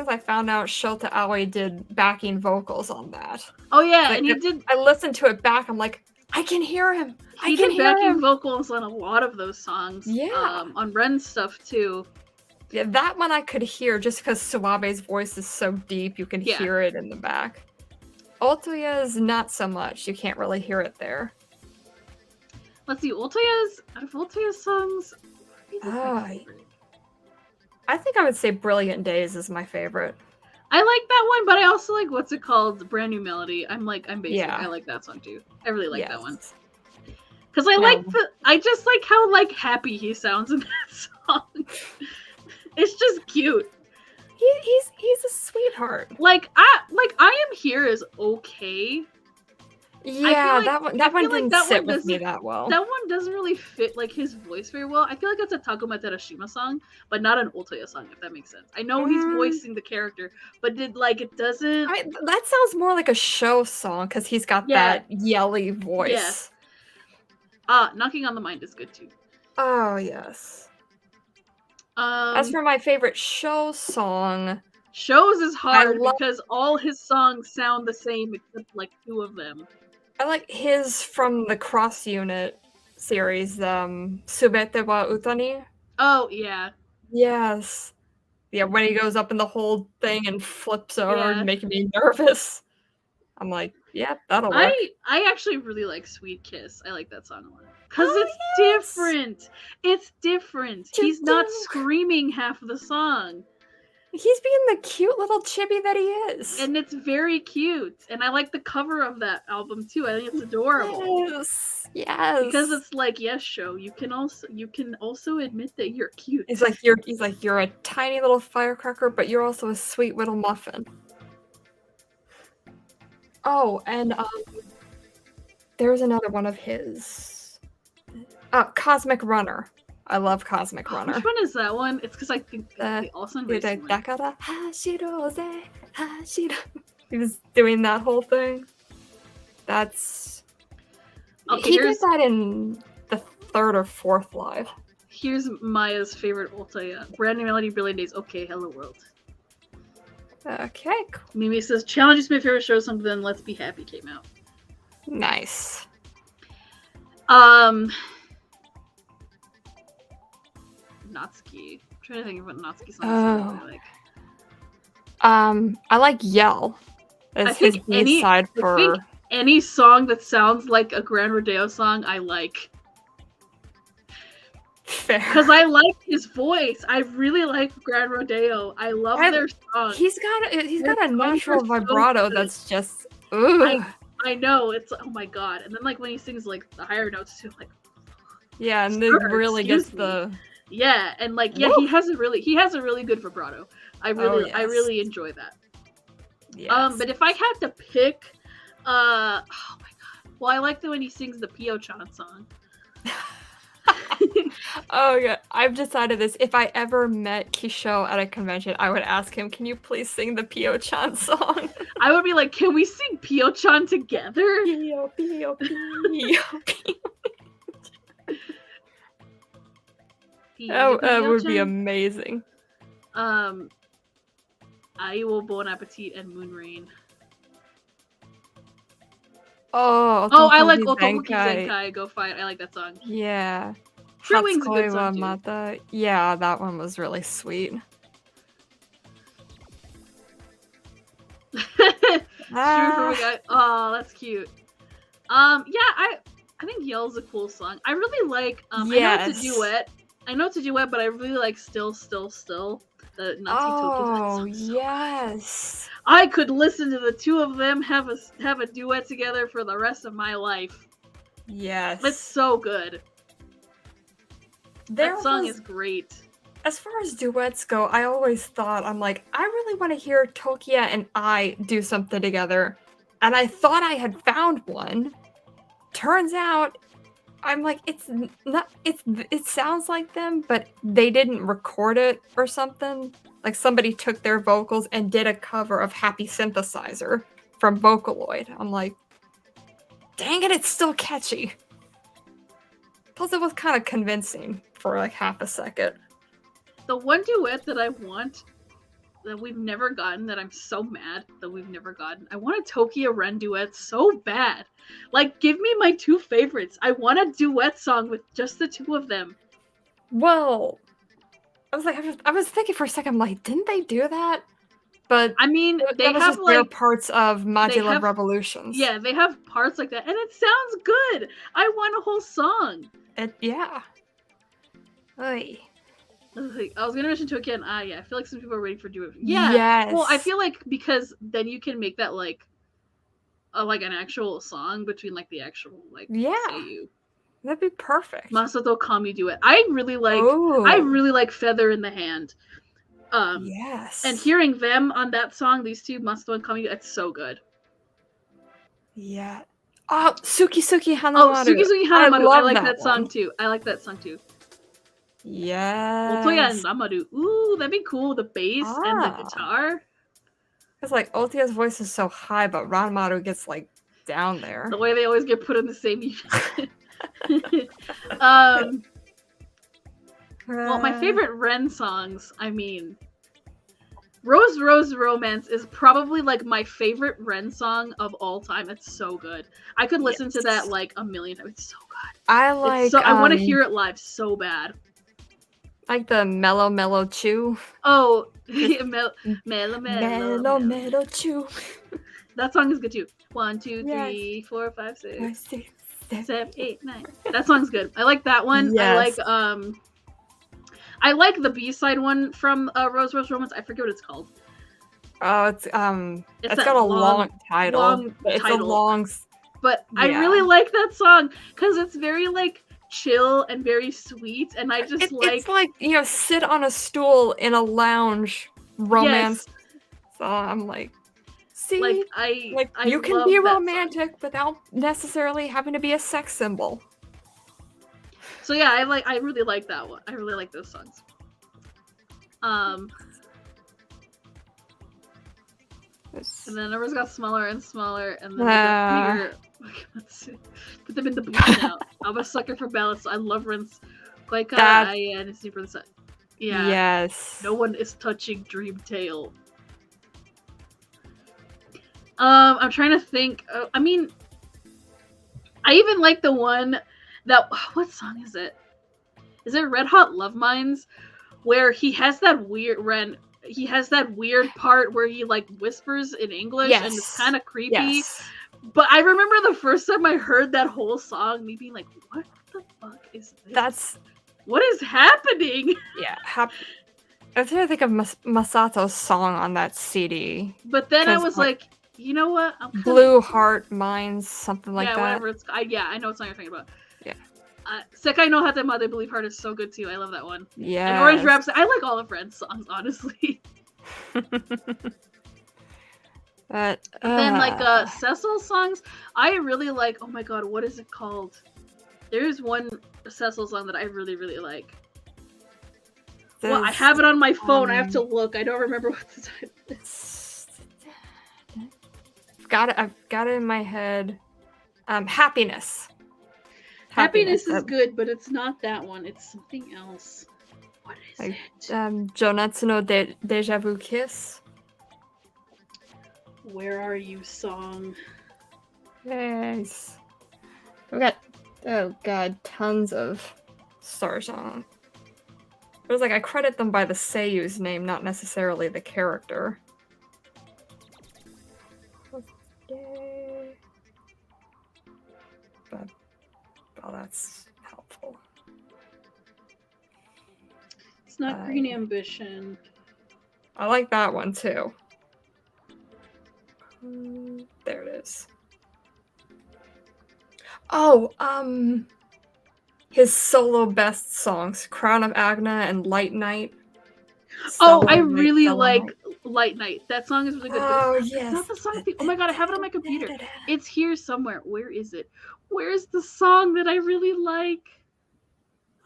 I found out Shota Aoi did backing vocals on that. Oh yeah, Like and he did I listened to it back, I'm like, I can hear him. I can hear backing him. vocals on a lot of those songs. Yeah. On Ren's stuff too. Yeah, that one I could hear just because Suabe's voice is so deep, you can Yeah. hear it in the back. Otoya's not so much. You can't really hear it there. Let's see, out of Otoya's songs, what is my favorite? I think I would say Brilliant Days is my favorite. I like that one, but I also like what's it called? Brand New Melody. I'm basic. Yeah. I like that song too. I really like that one. Yes. Because I just like how like happy he sounds in that song. It's just cute. He's a sweetheart. Like I Am Here is okay. Yeah, that one didn't sit with me that well. That one doesn't really fit like his voice very well. I feel like that's a Takuma Terashima song, but not an Otoya song, if that makes sense. I know he's voicing the character, but it doesn't. That sounds more like a show song because he's got that yelly voice. Yeah. Knocking on the Mind is good too. Oh yes. As for my favorite show song, Shows is hard because all his songs sound the same except like two of them. I like his from the Cross Unit series, Subete wa Utani. Oh yeah. Yes. Yeah, when he goes up in the whole thing and flips over, making me nervous. I'm like, yeah, that'll work. I actually really like Sweet Kiss. I like that song a lot. Because it's different. It's different. He's not screaming half the song. He's being the cute little chibi that he is. And it's very cute. And I like the cover of that album too. I think it's adorable. Yes. Yes. Because it's like, yes, Sho, you can also admit that you're cute. He's like you're a tiny little firecracker, but you're also a sweet little muffin. Oh, and there's another one of his. Cosmic Runner. I love Cosmic Runner. Which one is that one? It's because I think they all sound very similar. He was doing that whole thing. That's... Okay, he did that in the 3rd or 4th live. Here's Maya's favorite Otoya. Brand New Melody, Brilliant Days. Okay, Hello World. Okay, cool. Mimi says, Challenge is my favorite show, something then Let's Be Happy came out. Nice. Natsuki. I'm trying to think of what Natsuki songs I like. I like Yell. As his B-side for... I think any song that sounds like a Grand Rodeo song, I like. Fair. Because I like his voice. I really like Grand Rodeo. I love their songs. He's got a natural vibrato that's just... Ooh. I know. It's... Oh my god. And then like when he sings like the higher notes too, like... Yeah, and it really gets the... Yeah, and like he has a really good vibrato. I really enjoy that. Yes. But if I had to pick, oh my god. Well, I like when he sings the Pio-chan song. Oh yeah, I've decided this. If I ever met Kisho at a convention, I would ask him, "Can you please sing the Pio-chan song?" I would be like, "Can we sing Pio-chan together?" Pio, Pio, Pio, Pio. That would be amazing. Aiwo Bon Appetit and Moonrain. Oh, I like Otobuki Zenkai. Go Fight. I like that song. Yeah. True Wing's a good song too. Yeah, that one was really sweet. Oh, that's cute. I think Yell's a cool song. I really like I know it's a duet, but I really like Still. The Natsuki yes. I could listen to the two of them have a duet together for the rest of my life. Yes. It's so good. That song is great. As far as duets go, I always thought, I'm like, I really want to hear Tokia and I do something together. And I thought I had found one. Turns out, I'm like, it sounds like them, but they didn't record it or something. like somebody took their vocals and did a cover of Happy Synthesizer from Vocaloid. I'm like, dang it, it's still catchy. Plus, it was kind of convincing for like half a second. The one duet that I want that we've never gotten, that I'm so mad that we've never gotten. I want a Tokyo Ren duet so bad. Like, give me my two favorites. I want a duet song with just the two of them. Well, I was thinking for a second, I'm like, didn't they do that? But I mean, they that was have just their like parts of Modular have, Revolutions. Yeah, they have parts like that, and it sounds good. I want a whole song. Yeah. Oy. I was gonna mention Tokyo, and yeah, I feel like some people are waiting for duet. Yeah. Yes. Well, I feel like because then you can make that like an actual song between like the actual like seiyuu. That'd be perfect. Masato Kami duet. I really like Feather in the Hand. Yes. And hearing them on that song, these two, Masato and Kami, it's so good. Yeah. Oh, Suki Suki Hanamaru. Oh, Suki Suki Hanamaru. I like that song too. Yes. Otoya and Ramaru. Ooh, that'd be cool. The bass and the guitar. It's like Otoya's voice is so high, but Ranmaru gets like down there. The way they always get put in the same unit. Well, my favorite Ren songs, I mean, Rose Rose Romance is probably like my favorite Ren song of all time. It's so good. I could listen to that like a million times. It's so good. I like. I want to hear it live so bad. Like the Mellow Mellow Chew. Oh, Mellow Chew. That song is good too. 1, 2, 3, 4, 5, 6, 7, 8, 9. That song's good. I like that one. Yes. I like the B-side one from Rose Rose Romance. I forget what it's called. Oh, it's got a long title. It's a long. But I really like that song because it's very like chill and very sweet, and I just it's like, you know, sit on a stool in a lounge romance. Yes. So I'm like, see, you can be romantic without necessarily having to be a sex symbol. So yeah, I really like that one. I really like those songs. And then numbers got smaller and smaller, and then they got bigger. Let's see. Put them in the booth now. I'm a sucker for ballads. So I love Ren's Koika, Aya, and Super the Sun. Yeah. Yes. No one is touching Dream Tale. I'm trying to think. I mean, I even like the one that. What song is it? Is it Red Hot Love Mines? Where he has that weird He has that weird part where he like whispers in English, and it's kind of creepy. Yes. But I remember the first time I heard that whole song, me being like, "What the fuck is this? What is happening?" Yeah, I was trying to think of Masato's song on that CD. But then I was like, you know what? Blue Heart Minds, something like that. Yeah, whatever. I know what song you're talking about. Yeah. Sekai no Hatema, I Believe Heart is so good too. I love that one. Yeah. And Orange Rhapsody. I like all of Ren's songs, honestly. But then like Cecil songs, I really like. Oh my god, what is it called? There's one Cecil song that I really, really like. Well, I have it on my phone. I have to look. I don't remember what the title is. I've got it in my head. Happiness. Happiness is good, but it's not that one. It's something else. What is it? Jonatsu no Deja Vu Kiss. Where Are You song? Yes. We got, oh god, tons of stars on. It was like I credit them by the seiyu's name, not necessarily the character. But, oh, that's helpful. It's not Green Ambition. I like that one too. There it is. Oh, his solo best songs, Crown of Agna and Light Night. I really like Light Night. That song is really good. Oh, yes. Not the song. Oh my god, I have it on my computer. It's here somewhere. Where is it? Where's the song that I really like?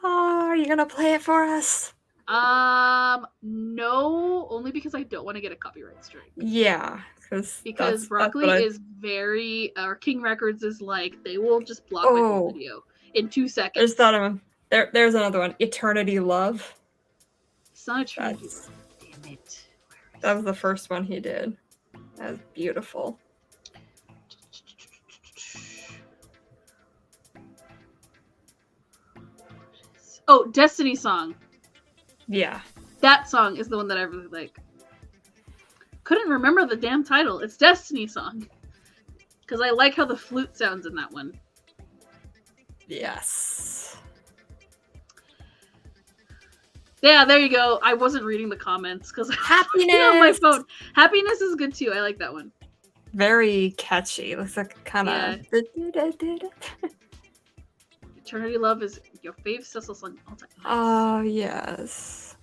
Oh, are you gonna play it for us? No, only because I don't want to get a copyright strike. Yeah, because Broccoli is very, or King Records is like, they will just block my whole video in 2 seconds. There's another one. Eternity Love. It's not Eternity Love. Damn it. That was the first one he did. That was beautiful. Oh, Destiny Song. Yeah. That song is the one that I really like. Couldn't remember the damn title. It's Destiny Song. Because I like how the flute sounds in that one. Yes. Yeah, there you go. I wasn't reading the comments because Happiness on my phone. Happiness is good too. I like that one. Very catchy. Looks like kind of. Yeah. Eternity Love is your fave Cecil song all time. Oh yes.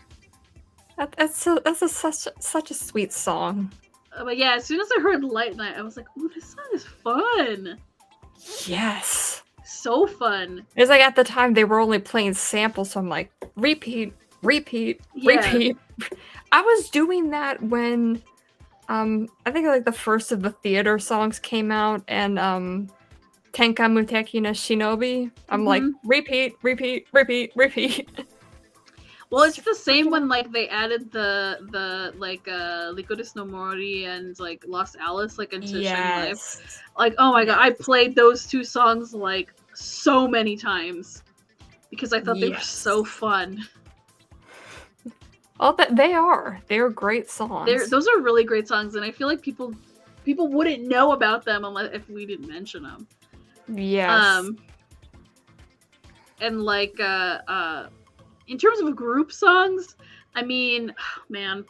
That's such a sweet song. But yeah, as soon as I heard Light Night, I was like, "Ooh, this song is fun." Yes. So fun. It's like at the time they were only playing samples, so I'm like, repeat. I was doing that when I think like the first of the theater songs came out, and Tenka Muteki no Shinobi. I'm like, repeat. Well, it's the same when like they added the like Licorice no Mori and like Lost Alice like into Shining Life. Like, oh my god, I played those 2 songs like so many times because I thought they were so fun. Oh, they're great songs. Those are really great songs, and I feel like people wouldn't know about them unless if we didn't mention them. Yes. And like in terms of group songs, I mean, oh, man,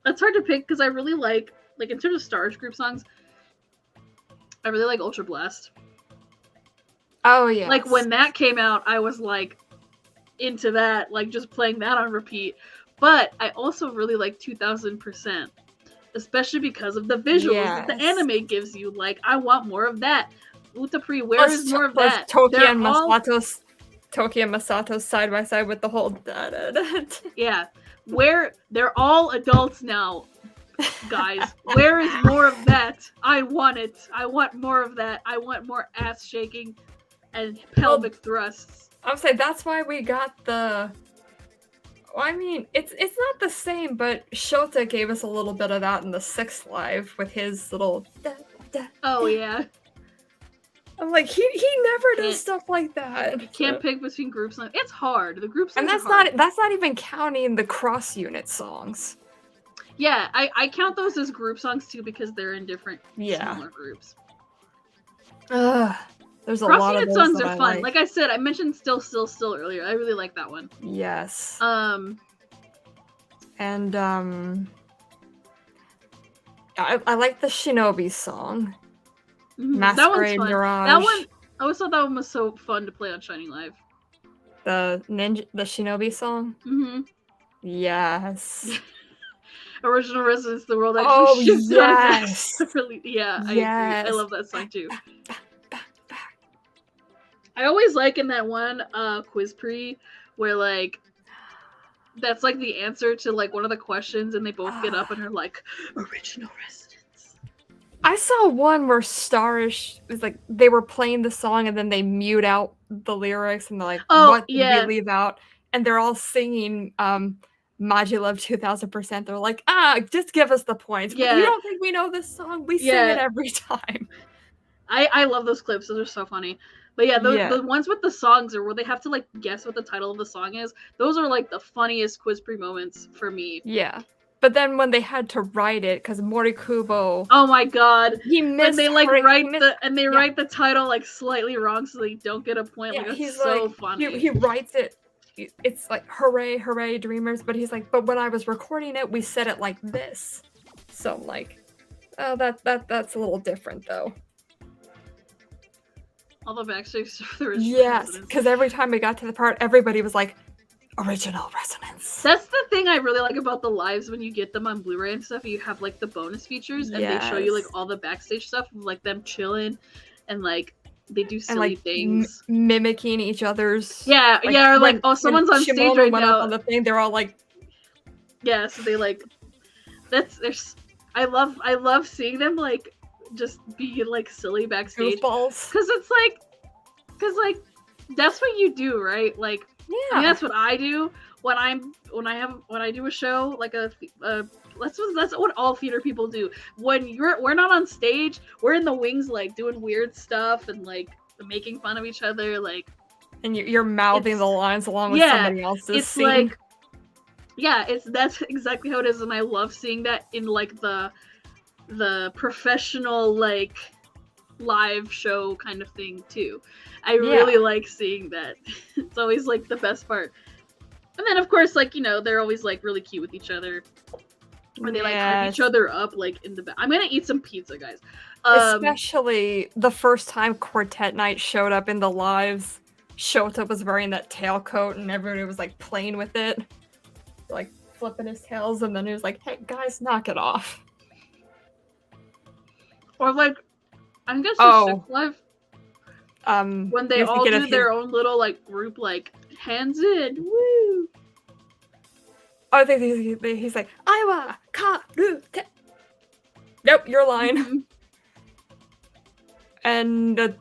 that's hard to pick because I really like in terms of Stars group songs, I really like Ultra Blast. Oh yeah. Like when that came out, I was like into that, like just playing that on repeat. But I also really like 2000%, especially because of the visuals that the anime gives you. Like, I want more of that. Utapri, where is more of that? Toki and Masato side by side with the whole da-da-da. Yeah. Where they're all adults now, guys. Where is more of that? I want it. I want more of that. I want more ass shaking and pelvic thrusts. I'm saying that's why we got the. Well, I mean, it's not the same, but Shota gave us a little bit of that in the 6th live with his little. Oh yeah. I'm like, he never does stuff like that. You can't pick between group songs. It's hard. The group songs and that's are hard. that's not even counting the cross unit songs. Yeah, I count those as group songs too because they're in different smaller groups. There's a lot of those songs are fun. Like I said, I mentioned Still earlier. I really like that one. Yes. And I like the Shinobi song. Masquerade Mirage. That one, I always thought that one was so fun to play on Shining Live. The Shinobi song? Mm-hmm. Yes. Original Residence, the world actually shifted. Yes. Really, yeah, yes. I agree. I love that song too. I always like in that one quiz pre where like that's like the answer to like one of the questions and they both get up and are like original residence. I saw one where Starish was like they were playing the song and then they mute out the lyrics and they're like, what did we leave out? And they're all singing Maji Love 2000%. They're like, just give us the points. Yeah. But you don't think we know this song? We sing it every time. I love those clips. Those are so funny. But yeah, the ones with the songs or where they have to like guess what the title of the song is, those are like the funniest quiz pre moments for me. Yeah. But then when they had to write it, because Morikubo, oh my god, he missed. When they like write the title like slightly wrong, so they don't get a point. Yeah, like it's so funny. He writes it. It's like hooray, hooray, dreamers. But he's like, but when I was recording it, we said it like this. So I'm like, oh, that's a little different though. All the backstage stuff. Yes, because every time we got to the part, everybody was like, original resonance. That's the thing I really like about the lives when you get them on Blu-ray and stuff. You have like the bonus features and they show you like all the backstage stuff of like them chilling and like They do and silly like things. mimicking each other's. Yeah, yeah, or like, oh, when someone's on stage Shimono right went up now. on the thing, they're all like, Yeah, so they like there's I love seeing them like just be like silly backstage goofballs. because like that's what you do, right? Like, I Yeah. mean, that's what I do when I do a show, like that's what all theater people do. When we're not on stage, we're in the wings, like doing weird stuff and like making fun of each other, like. And you're mouthing It's- the lines along with yeah, somebody else's it's scene. like, yeah, that's exactly how it is, and I love seeing that in like the professional like live show kind of thing too. I really like seeing that. It's always like the best part. And then of course, like, you know, they're always like really cute with each other. Or they like hype each other up like in the back. I'm gonna eat some pizza, guys. Especially the first time Quartet Night showed up in the lives. Shota was wearing that tailcoat and everybody was like playing with it. Like flipping his tails, and then he was like, hey guys, knock it off. Or like, I guess the Six Life. When they all do their own little like group, like hands in, woo. I think he's like, Iowa, Ka-ru-te. Nope, your line. And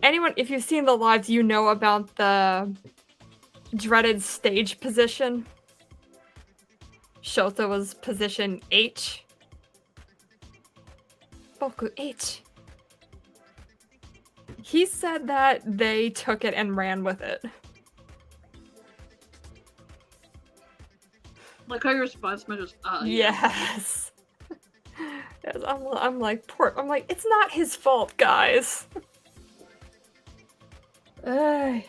anyone, if you've seen the lives, you know about the dreaded stage position. Shota was position H. Boku H. He said that they took it and ran with it. Like how your response was just, yes. Yes, I'm like, it's not his fault, guys. It's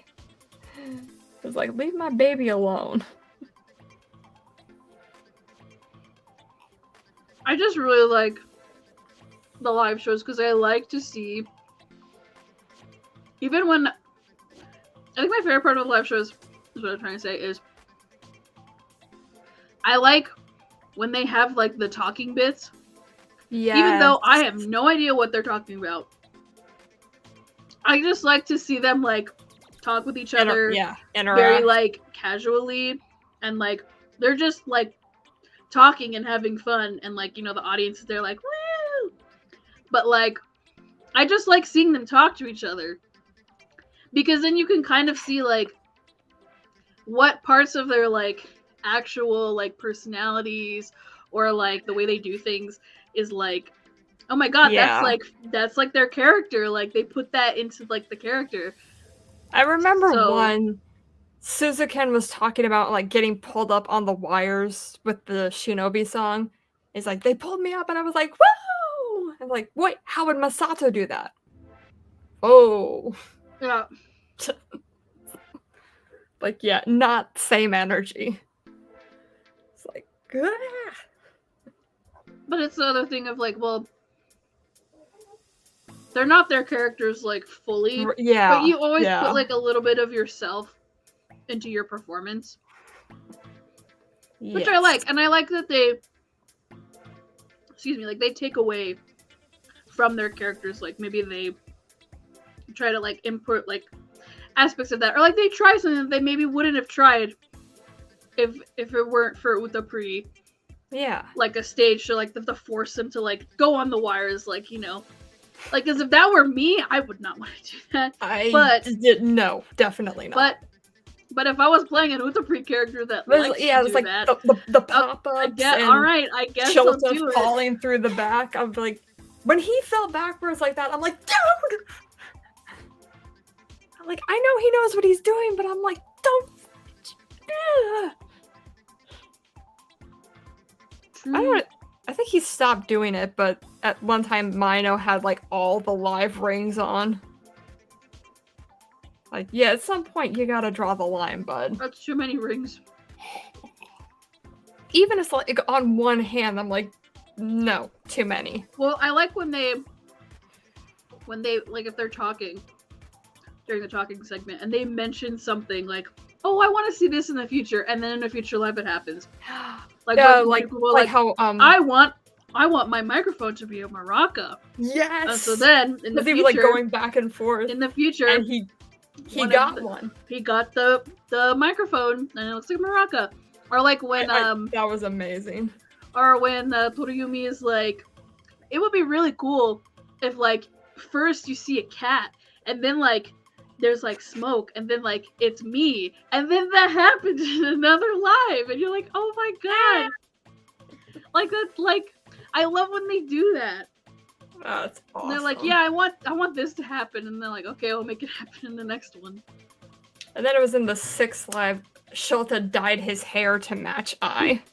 like, leave my baby alone. I just really like the live shows because I like to see, even when, I think my favorite part of the live shows, is what I'm trying to say, is I like when they have like the talking bits. Yeah. Even though I have no idea what they're talking about. I just like to see them like talk with each other. Interact. Very like casually, and like they're just like talking and having fun, and like, you know, the audience is there like, woo! But like, I just like seeing them talk to each other. Because then you can kind of see like what parts of their like actual like personalities or like the way they do things is like, oh my god, that's like their character. Like they put that into like the character. I remember one Suzuken was talking about like getting pulled up on the wires with the Shinobi song. It's like, they pulled me up and I was like, woo! I'm like, wait, how would Masato do that? Oh. Yeah. Like, yeah, not same energy. It's like, good. But it's the other thing of like, well, they're not their characters like fully. Yeah. But you always put like a little bit of yourself into your performance. Yes. Which I like. And I like that they, like they take away from their characters. Like maybe they try to like input like aspects of that. Or like they try something that they maybe wouldn't have tried if it weren't for Utapri. Yeah. Like a stage to like to force them to like go on the wires, like, you know. Like, because if that were me, I would not want to do that. No, definitely not. But if I was playing an Utapri character that likes to do like that, the pop-ups. All right, I guess I'll do it. Falling through the back. I'm like, when he fell backwards like that, I'm like, dude. I'm like, I know he knows what he's doing, but I'm like, don't. I think he stopped doing it, but at one time Mino had like all the live rings on. Like, yeah, at some point you gotta draw the line, bud. That's too many rings. Even if like on one hand, I'm like, no, too many. Well, I like when they like if they're talking during the talking segment and they mention something like, oh, I want to see this in the future, and then in a future live it happens. Like, like how I want I want my microphone to be a maraca. Yes. So then, in the he future, was like going back and forth. in the future, and he got one. He got the microphone, and it looks like a maraca. Or like when that was amazing. Or when Toriyumi is like, it would be really cool if like first you see a cat, and then like there's like smoke, and then like it's me, and then that happens in another live, and you're like, oh my god, like that's like I love when they do that. That's awesome. And they're like, yeah, I want this to happen, and they're like, okay, I'll make it happen in the next one. And then it was in the 6th live, Shota dyed his hair to match Ai.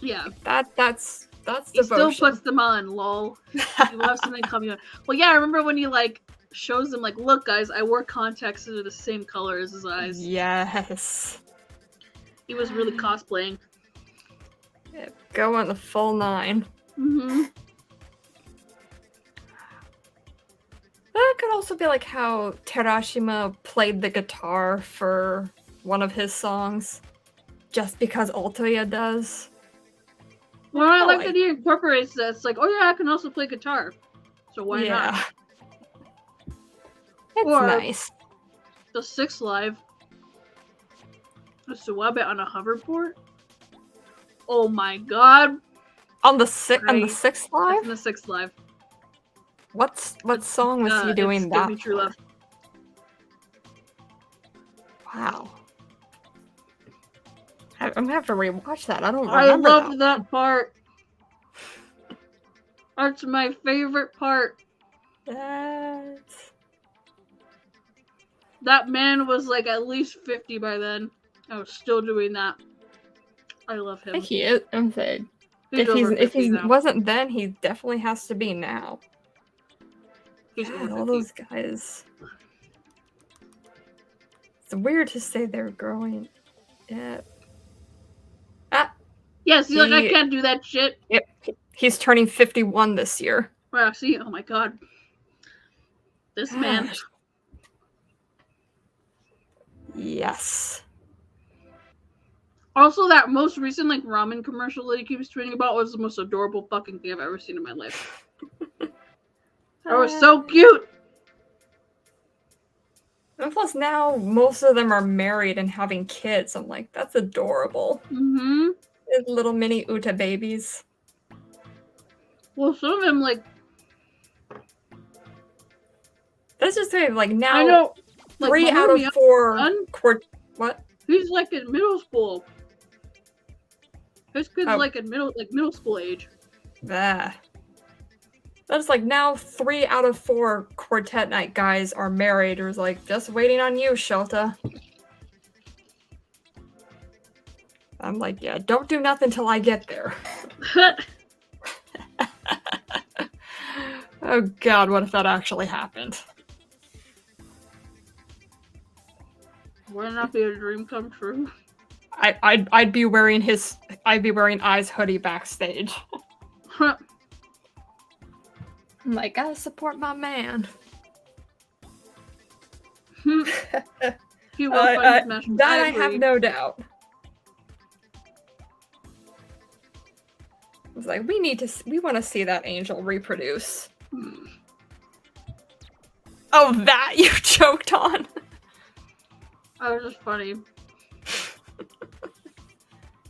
Yeah. That's he devotion. Still puts them on, lol. He loves something coming on. Well, yeah, I remember when he like shows them like, look guys, I wore contacts that are the same color as his eyes. Yes. He was really cosplaying. Yeah, go on the full 9. Mm-hmm. That could also be like how Terashima played the guitar for one of his songs, just because Altoya does. Well, I like that he incorporates that. It's like, oh yeah, I can also play guitar, so why not? It's nice. The 6th live, the Suwabe on a hoverboard. Oh my god! On the 6th live? On the 6th live. What song was he doing that? Give Me True Love. Wow. I'm gonna have to rewatch that. I don't remember. I love that part. That's my favorite part. Yes. That man was like at least 50 by then. I was still doing that. I love him. I think he is. I'm saying. If he wasn't then, he definitely has to be now. God, all those guys. It's weird to say they're growing. Yeah. Yeah, see, like I can't do that shit. Yep. He's turning 51 this year. Wow, see, oh my god. This man. Yes. Also, that most recent like ramen commercial that he keeps tweeting about was the most adorable fucking thing I've ever seen in my life. That was so cute. And plus now most of them are married and having kids. I'm like, that's adorable. Mm-hmm. Little mini Uta babies. Well, some of them like. Let's just say like now. I know. Like, 3 out of 4. What? He's like in middle school. His kid's like in middle school age. That's like now 3 out of 4 Quartet Night guys are married. Or is like just waiting on you, Shota. I'm like, yeah, don't do nothing till I get there. Oh god, what if that actually happened? Wouldn't that be a dream come true? I'd be wearing Ai's hoodie backstage. I'm like, gotta support my man. He will find his that I have no doubt. It's like we want to see that angel reproduce. Oh, that you choked on. That was just funny.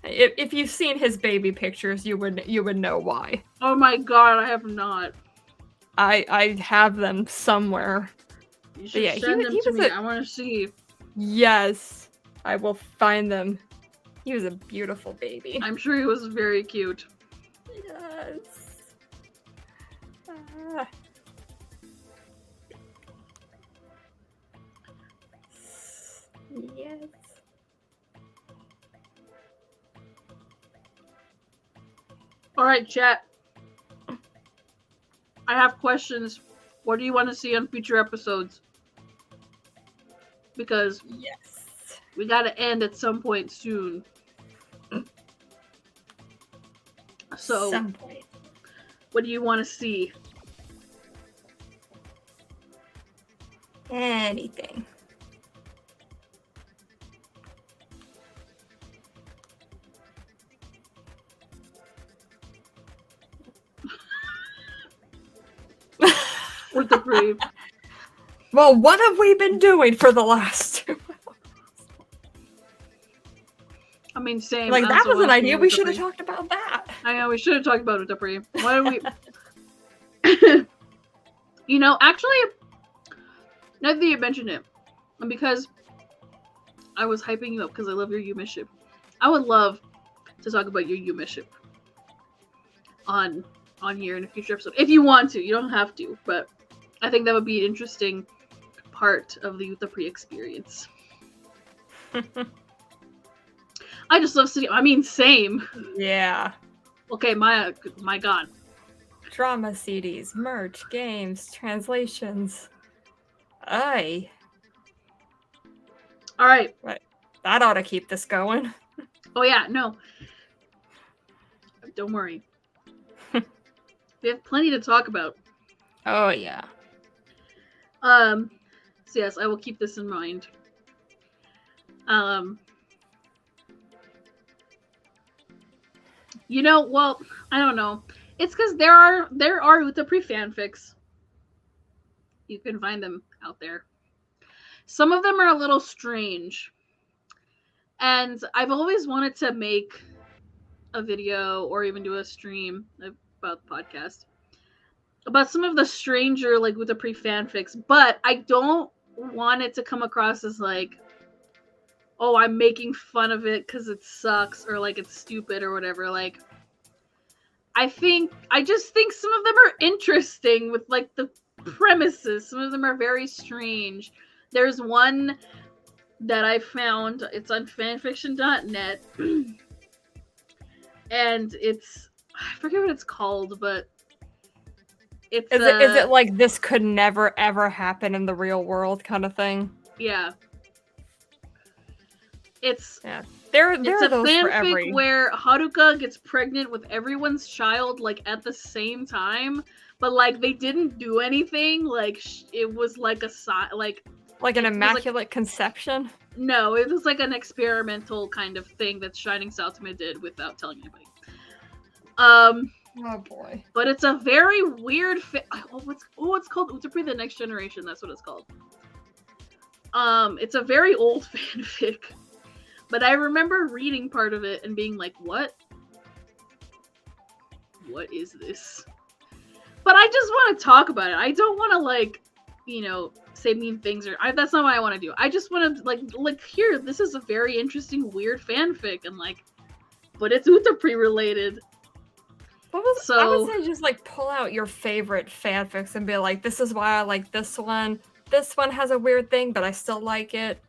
If you've seen his baby pictures, you would know why. Oh my god, I have not. I have them somewhere. You should send them to me. I want to see. Yes, I will find them. He was a beautiful baby. I'm sure he was very cute. Yes. Yes. Alright, chat. I have questions. What do you want to see on future episodes? Because we gotta end at some point soon. So, what do you want to see? Anything. Utapri. Well, what have we been doing for the last? I mean, same. Like, I that also was an wanna see idea. We should have Utapri. talked about that. I know we should have talked about Utapri. Why did we? You know, actually, now that you mentioned it, and because I was hyping you up because I love your Yuma ship, I would love to talk about your Yuma ship on here in a future episode. If you want to, you don't have to, but I think that would be an interesting part of the Utapri experience. I just love sitting. I mean, same. Yeah. Okay, my God. Drama CDs, merch, games, translations. Aye. All right. Right. That ought to keep this going. Oh yeah, no. Don't worry. We have plenty to talk about. Oh yeah. So yes, I will keep this in mind. You know, well, I don't know. It's because there are Utapri fanfics. You can find them out there. Some of them are a little strange. And I've always wanted to make a video or even do a stream about the podcast about some of the stranger like Utapri fanfics, but I don't want it to come across as like, oh, I'm making fun of it because it sucks or like it's stupid or whatever. Like, I just think some of them are interesting with like the premises. Some of them are very strange. There's one that I found, it's on fanfiction.net, and it's, I forget what it's called, but it's is it like this could never ever happen in the real world kind of thing? Yeah. It's yeah. There it's are a those fanfic for every... where Haruka gets pregnant with everyone's child like at the same time, but like they didn't do anything. Like it was like a like an immaculate conception. No, it was like an experimental kind of thing that Shining Satsuma did without telling anybody. Oh boy! But it's a very weird. It's called Utapri: The Next Generation. That's what it's called. It's a very old fanfic. But I remember reading part of it and being like, what? What is this? But I just want to talk about it. I don't want to, like, you know, say mean things or... that's not what I want to do. I just want to, like, here, this is a very interesting, weird fanfic. And, like, but it's Utapri related. I would say just, like, pull out your favorite fanfics and be like, this is why I like this one. This one has a weird thing, but I still like it.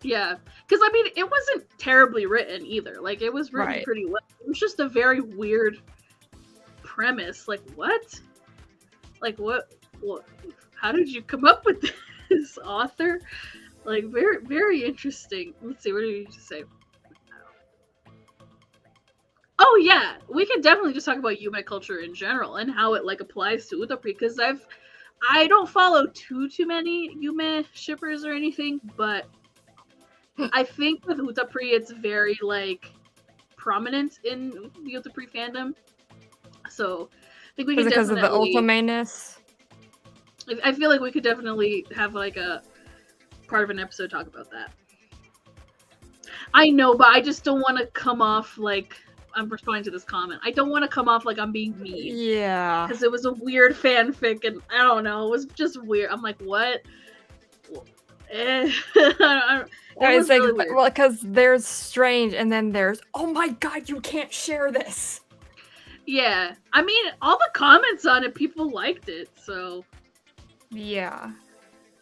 Yeah, because I mean, it wasn't terribly written either. Like, it was written pretty well. It was just a very weird premise. Like, what? Like, what? How did you come up with this, author? Like, very, very interesting. Let's see, what did you just say? Oh yeah, we could definitely just talk about Yume culture in general and how it like applies to Utapri. Because I don't follow too many Yume shippers or anything, but I think with Utapri, it's very, like, prominent in the Utapri fandom. So, I think we could because of the ultimate-ness? I feel like we could definitely have, like, a part of an episode talk about that. I know, but I just don't want to come off like I'm responding to this comment. I don't want to come off like I'm being mean. Yeah. Because it was a weird fanfic, and I don't know, it was just weird. I'm like, what? It's like, really well, because there's strange, and then there's, oh my god, you can't share this. Yeah, I mean, all the comments on it, people liked it, so yeah.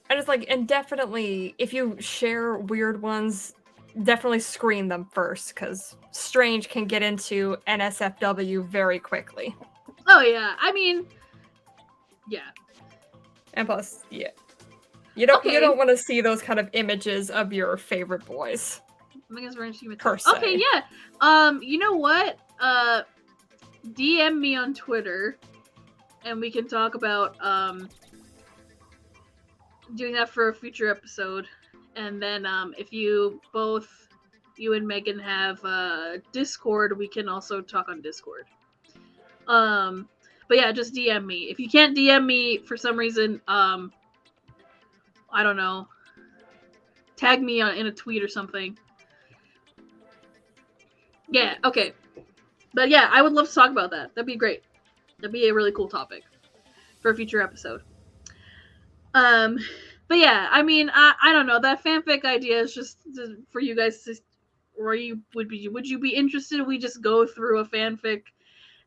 And it's like, and definitely, if you share weird ones, definitely screen them first, because strange can get into NSFW very quickly. Oh yeah, I mean, yeah. And plus, yeah. You don't want to see those kind of images of your favorite boys. I think it's very interesting. Per se. Okay, yeah. You know what? DM me on Twitter, and we can talk about doing that for a future episode. And then if you and Megan have Discord, we can also talk on Discord. But But yeah, just DM me. If you can't DM me for some reason, I don't know, tag me in a tweet or something. Yeah, okay. But yeah, I would love to talk about that. That'd be great. That'd be a really cool topic for a future episode. But yeah, I mean, I don't know. That fanfic idea is just for you guys to, or would you be interested if we just go through a fanfic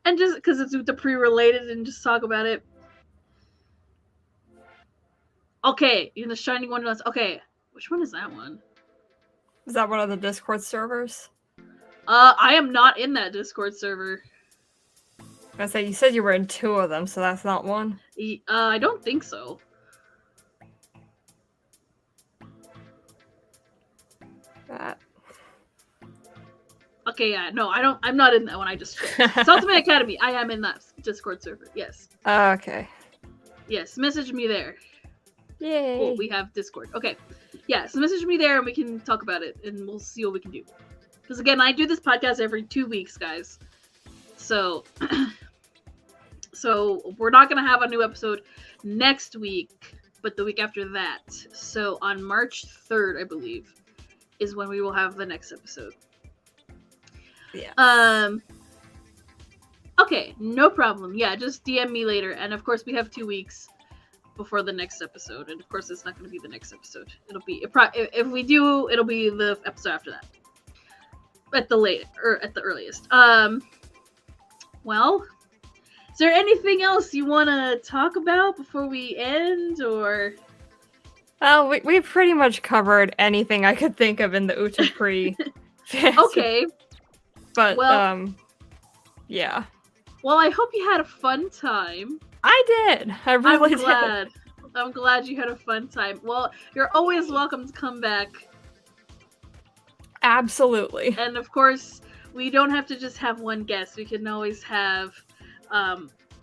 and just because it's Utapri related and just talk about it? Okay, in the Shining Wonderlands. Okay, which one is that one? Is that one of the Discord servers? I am not in that Discord server. I say you said you were in 2 of them, so that's not one. I don't think so. That. Okay, yeah, no, I don't. I'm not in that one. I just checked. Ultimate Academy. I am in that Discord server. Yes. Okay. Yes, message me there. Yay. Cool, we have Discord. Okay. Yeah, so message me there and we can talk about it and we'll see what we can do. Because again, I do this podcast every 2 weeks, guys. So so we're not gonna have a new episode next week, but the week after that. So on March 3rd, I believe, is when we will have the next episode. Yeah. Okay, no problem. Yeah, just DM me later. And of course, we have 2 weeks before the next episode. And of course, it's not going to be the next episode. It'll be if we do, it'll be the episode after that. At the earliest. Well, is there anything else you want to talk about before we end, or? Well, we pretty much covered anything I could think of in the Utapri. Okay. But, well, yeah. Well, I hope you had a fun time. I did. I really did. I'm glad you had a fun time. Well, you're always welcome to come back. Absolutely. And of course, we don't have to just have one guest. We can always have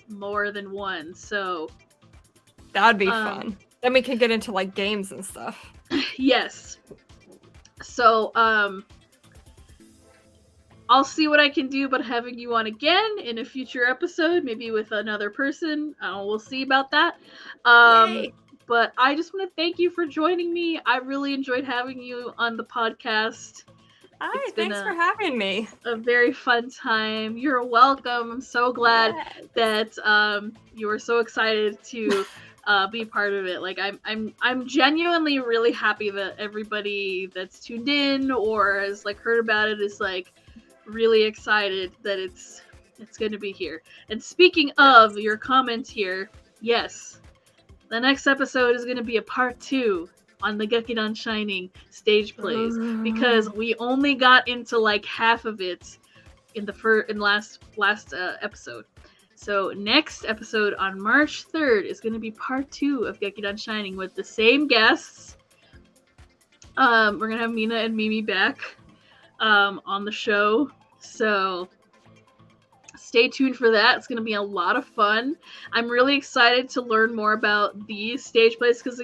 more than one. So that'd be fun. Then we can get into like games and stuff. Yes. So I'll see what I can do about having you on again in a future episode, maybe with another person. We'll see about that. But I just want to thank you for joining me. I really enjoyed having you on the podcast. Hi, thanks for having me. A very fun time. You're welcome. I'm so glad that you were so excited to be part of it. Like I'm genuinely really happy that everybody that's tuned in or has like heard about it is like really excited that it's going to be here. And speaking of your comments here, yes, the next episode is going to be a part 2 on the Gekidan Shining stage plays because we only got into like half of it in the last episode. So next episode on March 3rd is going to be part 2 of Gekidan Shining with the same guests. We're going to have Mina and Mimi back on the show. So stay tuned for that. It's going to be a lot of fun. I'm really excited to learn more about these stage plays because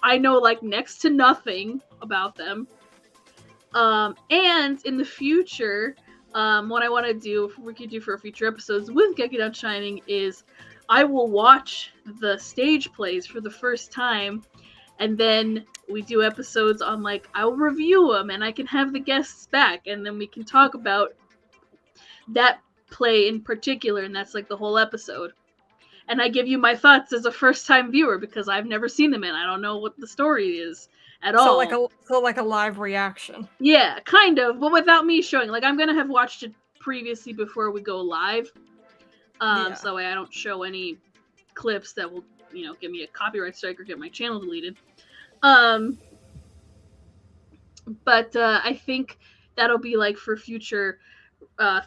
I know like next to nothing about them. And in the future, what I want to do, we could do for future episodes with Gekidan Shining is I will watch the stage plays for the first time and then we do episodes on like, I'll review them and I can have the guests back and then we can talk about that play in particular, and that's like the whole episode. And I give you my thoughts as a first-time viewer because I've never seen them and I don't know what the story is at all. So like a live reaction. Yeah, kind of, but without me showing. Like I'm gonna have watched it previously before we go live, so that way I don't show any clips that will, give me a copyright strike or get my channel deleted. But I think that'll be like for future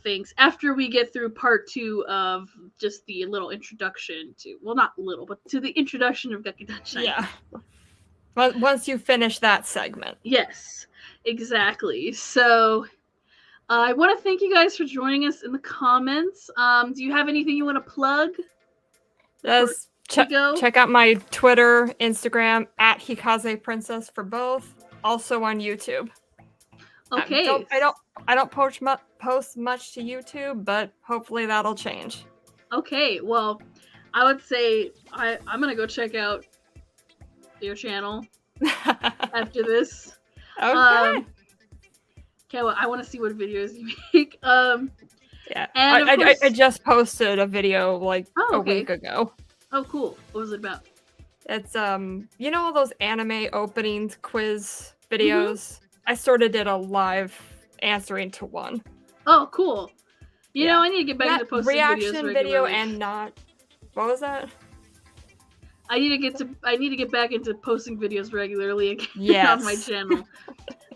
things after we get through part 2 of just the little introduction to, well, not little, but to the introduction of Gekidan Shining. Yeah. Once you finish that segment. Yes, exactly. So I want to thank you guys for joining us in the comments. Do you have anything you want to plug? Yes. Check out my Twitter, Instagram at Hikaze Princess for both. Also on YouTube. Okay. I don't post much to YouTube, but hopefully that'll change. Okay, well, I would say I'm gonna go check out your channel after this. Okay. Okay, well, I want to see what videos you make. Yeah. And of course, I just posted a video like oh, a okay. week ago. Oh, cool. What was it about? It's you know all those anime openings quiz Mm-hmm. videos? I sort of did a live answering to one. Oh, cool. You know, Yeah. I need to get back Not into posting videos reaction video regularly. and not what was that? I need to get back into posting videos regularly again on my Yes. channel.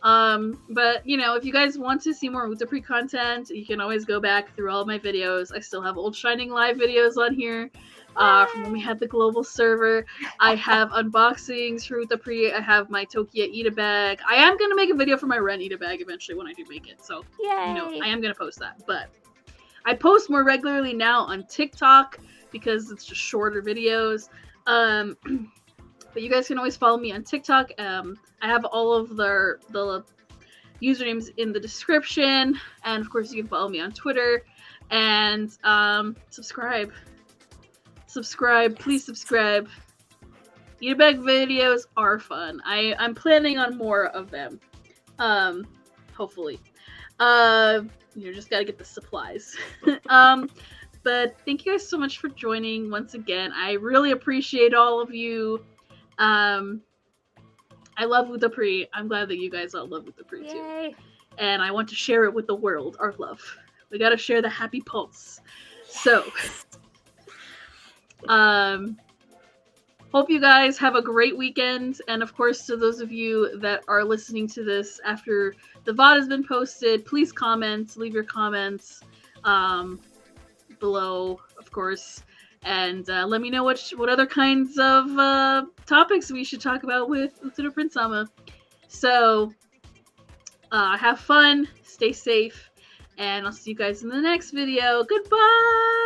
But you know, if you guys want to see more Utapri content, you can always go back through all of my videos. I still have old Shining Live videos on here. From when we had the global server. I have unboxings for Utapri. I have my Tokia Eat Bag. I am gonna make a video for my Ren Eat Bag eventually when I do make it. So you know, Yay. I am gonna post that. But I post more regularly now on TikTok because it's just shorter videos. But you guys can always follow me on TikTok. I have all of the usernames in the description, and of course you can follow me on Twitter and subscribe. Please subscribe. Eat a Bag videos are fun. I'm planning on more of them. Hopefully. You just gotta get the supplies. But thank you guys so much for joining once again. I really appreciate all of you. I love Utapri. I'm glad that you guys all love Utapri too. And I want to share it with the world, our love. We gotta share the happy pulse. So, hope you guys have a great weekend. And of course, to those of you that are listening to this after the VOD has been posted, please comment, leave your comments below, of course. And let me know what other kinds of topics we should talk about with Utsuno Prince Sama. So, have fun, stay safe, and I'll see you guys in the next video. Goodbye!